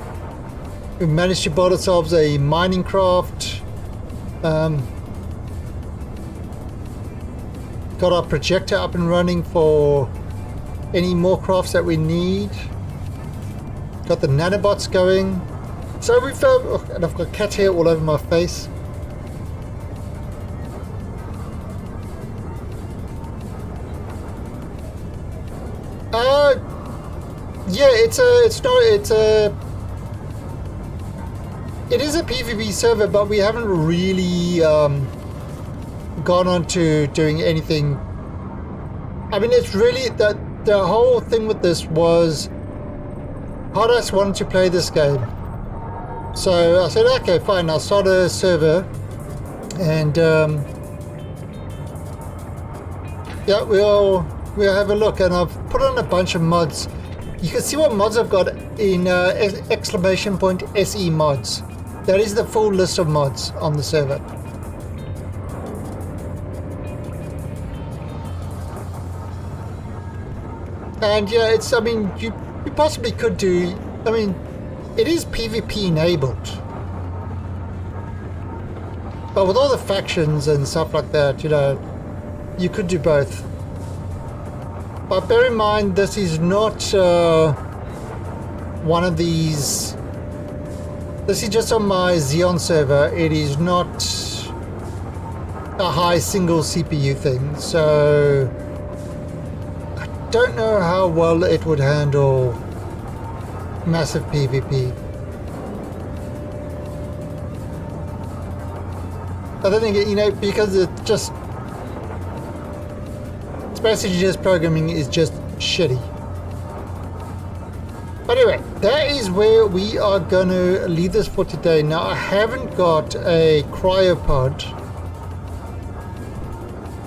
[SPEAKER 1] we've managed to build ourselves a mining craft, got our projector up and running for any more crafts that we need. Got the nanobots going. So we've oh, and I've got cat hair all over my face. Yeah, it is a PvP server, but we haven't really gone on to doing anything. I mean, it's really the whole thing with this was Hardus wanted to play this game, so I said, okay, fine, I'll start a server, and yeah, we'll have a look. And I've put on a bunch of mods. You can see what mods I've got in !SE mods. That is the full list of mods on the server. And yeah, it's, I mean, you possibly could do, I mean, it is PvP enabled. But with all the factions and stuff like that, you know, you could do both. But bear in mind, this is not one of these. This is just on my Xeon server. It is not a high single CPU thing, so I don't know how well it would handle massive PvP. I don't think, you know, because it just, basically just programming is just shitty. But anyway, that is where we are gonna leave this for today. Now, I haven't got a cryopod.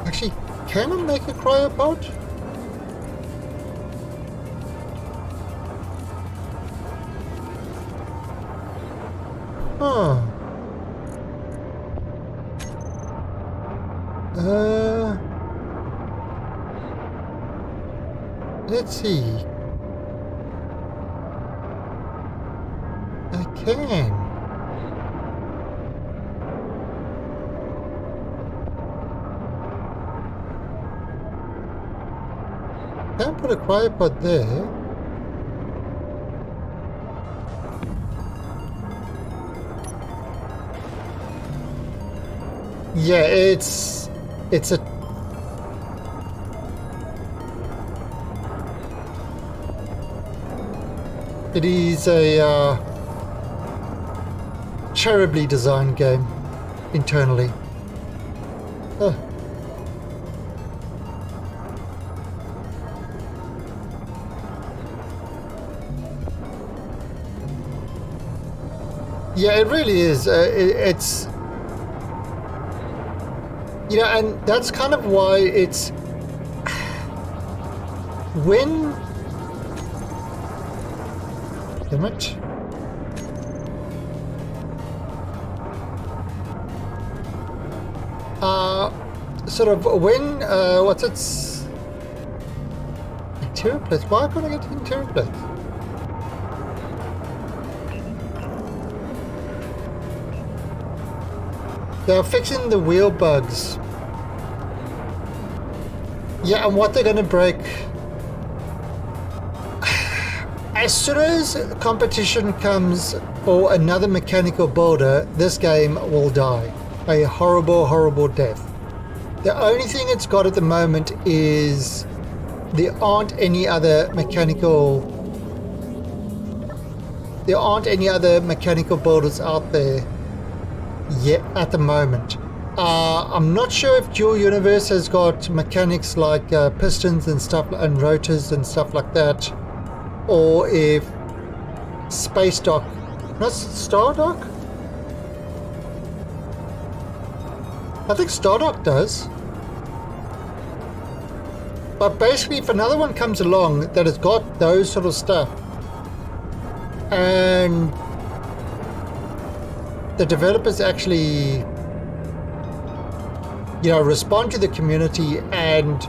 [SPEAKER 1] Actually, can I make a cryopod? Huh. Let's see. I can. Can't put a cryopod there. Yeah, it's a it is a terribly designed game internally. Yeah, it really is. It's, you know, and that's kind of why it's when. Damn it. Sort of when, what's it? Interior plates? Why can't I get interior plates? They're fixing the wheel bugs. Yeah, and what they're going to break. As soon as competition comes for another mechanical builder, this game will die. A horrible, horrible death. The only thing it's got at the moment is there aren't any other mechanical builders out there yet at the moment. I'm not sure if Dual Universe has got mechanics like pistons and stuff, and rotors and stuff like that, or if Space Dock, not Stardock? I think Stardock does. But basically, if another one comes along that has got those sort of stuff, and the developers actually, you know, respond to the community and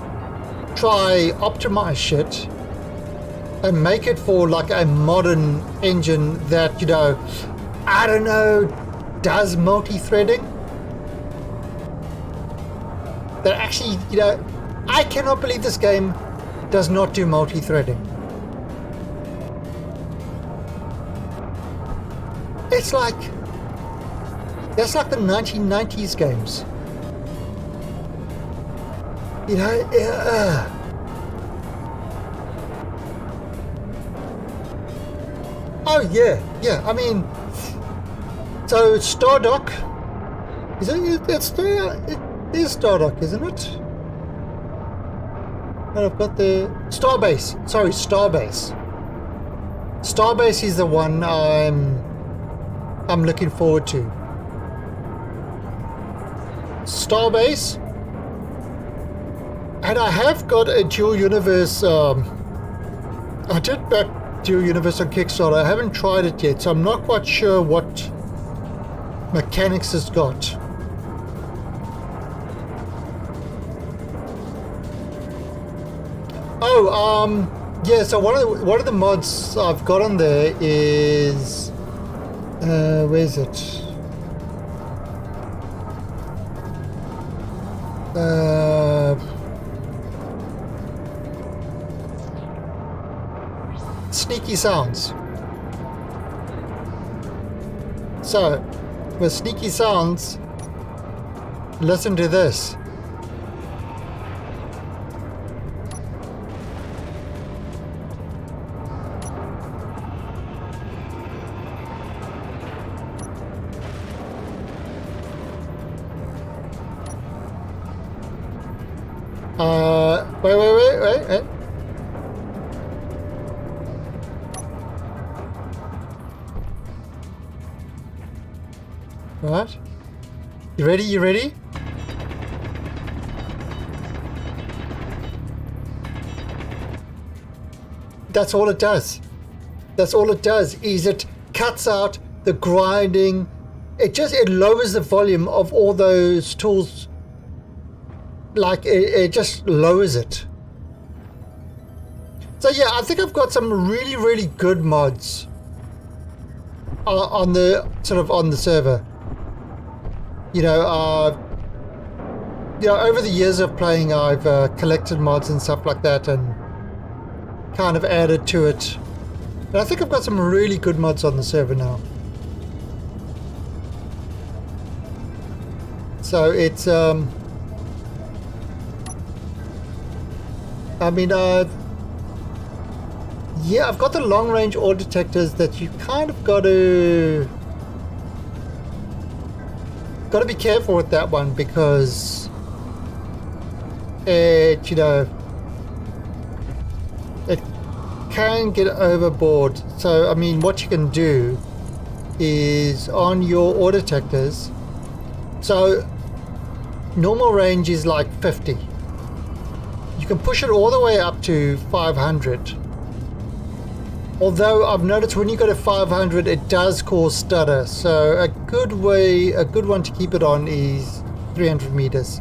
[SPEAKER 1] try optimize shit and make it for like a modern engine that, you know, I don't know, does multi-threading, that actually, you know, I cannot believe this game does not do multi-threading. It's like, that's like the 1990s games. You know, oh yeah, I mean, so Stardock, it is Stardock, isn't it? And I've got the Starbase, sorry, Starbase. Starbase is the one I'm looking forward to. Starbase. And I have got a dual universe, I did back dual universe on Kickstarter. I haven't tried it yet, so I'm not quite sure what mechanics it's got. Oh, yeah, so one of the mods I've got on there is, where is it? Sneaky sounds. So, with sneaky sounds, listen to this. Wait. What? You ready? You ready? That's all it does. That's all it does, is it cuts out the grinding. It lowers the volume of all those tools. Like, it just lowers it. So yeah, I think I've got some really, really good mods on the server. You know, over the years of playing, I've collected mods and stuff like that, and kind of added to it. And I think I've got some really good mods on the server now. So it's I mean, yeah, I've got the long range ore detectors that you kind of got to be careful with that one, because it, you know, it can get overboard. So I mean, what you can do is on your ore detectors, so normal range is like 50. You can push it all the way up to 500. Although I've noticed when you go to 500, it does cause stutter. So a good one to keep it on is 300 meters,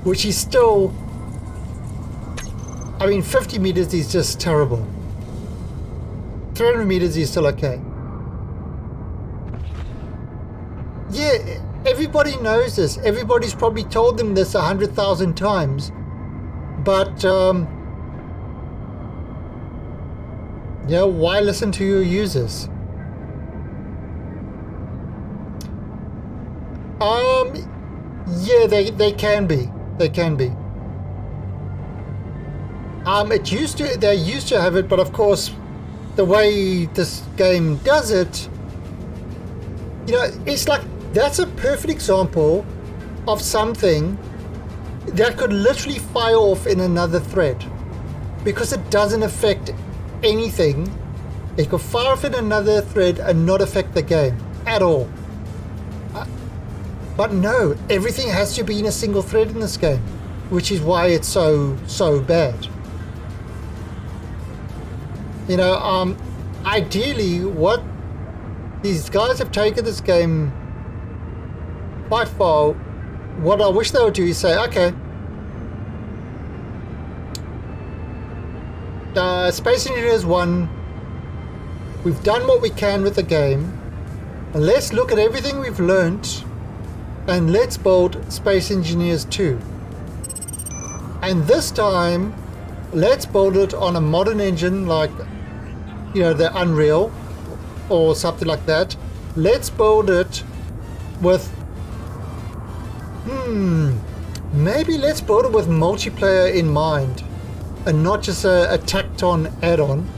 [SPEAKER 1] which is still, I mean, 50 meters is just terrible. 300 meters is still okay. Yeah, everybody knows this. Everybody's probably told them this 100,000 times. But, yeah, why listen to your users? Yeah, they can be. They can be. They used to have it, but of course, the way this game does it, you know, it's like, that's a perfect example of something that could literally fire off in another thread, because it doesn't affect anything. It could fire off in another thread and not affect the game at all. But no, everything has to be in a single thread in this game, which is why it's so bad. You know, ideally, what these guys have taken this game quite far. What I wish they would do is say, okay, Space Engineers 1, we've done what we can with the game, and let's look at everything we've learnt, and let's build Space Engineers 2. And this time, let's build it on a modern engine like, you know, the Unreal or something like that. Let's build it with, maybe let's build it with multiplayer in mind and not just a tacked on add-on.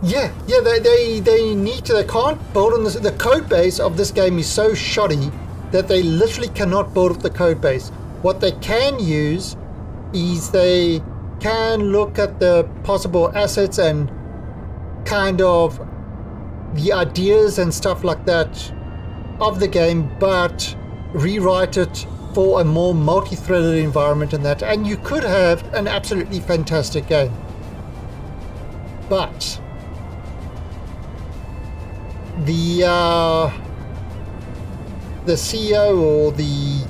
[SPEAKER 1] Yeah, they need to, they can't build on this. The code base of this game is so shoddy that they literally cannot build up the code base. What they can use is they can look at the possible assets and kind of the ideas and stuff like that of the game, but rewrite it for a more multi-threaded environment and that, and you could have an absolutely fantastic game. But the CEO or the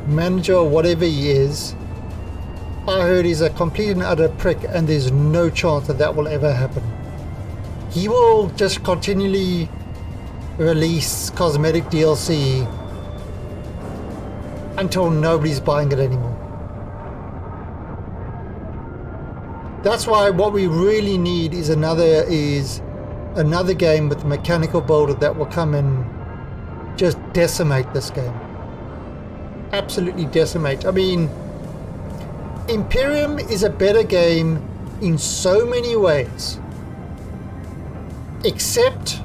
[SPEAKER 1] manager or whatever he is, I heard he's a complete and utter prick, and there's no chance that that will ever happen. He will just continually release cosmetic DLC until nobody's buying it anymore. That's why what we really need is another game with a mechanical builder that will come and just decimate this game. Absolutely decimate. I mean, Imperium is a better game in so many ways, except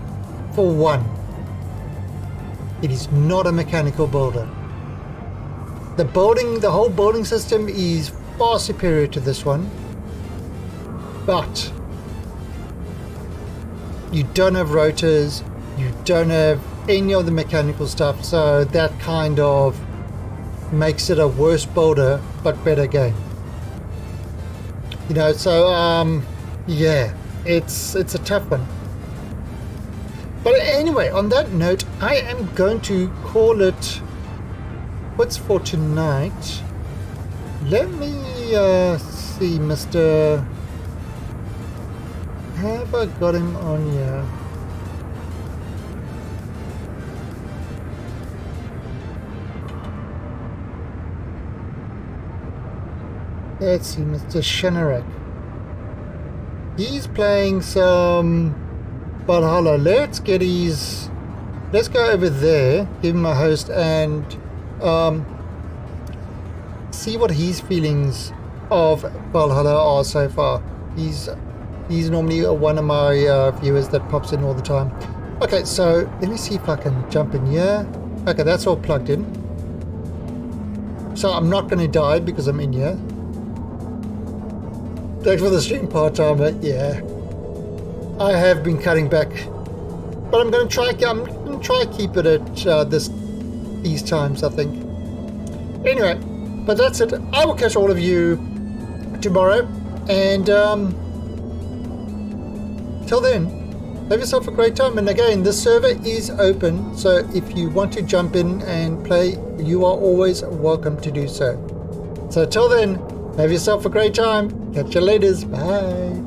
[SPEAKER 1] for one. It is not a mechanical builder. The whole building system is far superior to this one, but you don't have rotors, you don't have any of the mechanical stuff, so that kind of makes it a worse builder but better game. You know, so yeah, it's a tough one. But anyway, on that note, I am going to call it quits for tonight. Let me see, Mr. Have I got him on here? Let's see, Mr. Shenarek. He's playing some Valhalla. Let's go over there, give him a host, and see what his feelings of Valhalla are so far. He's normally one of my viewers that pops in all the time. Okay, so let me see if I can jump in here. Okay, that's all plugged in. So I'm not going to die because I'm in here. Thanks for the stream part-time, but yeah. I have been cutting back. But I'm going to try keep it at these times, I think. Anyway, but that's it. I will catch all of you tomorrow. And till then, have yourself a great time. And again, this server is open, so if you want to jump in and play, you are always welcome to do so. So till then, have yourself a great time. Catch you later. Bye.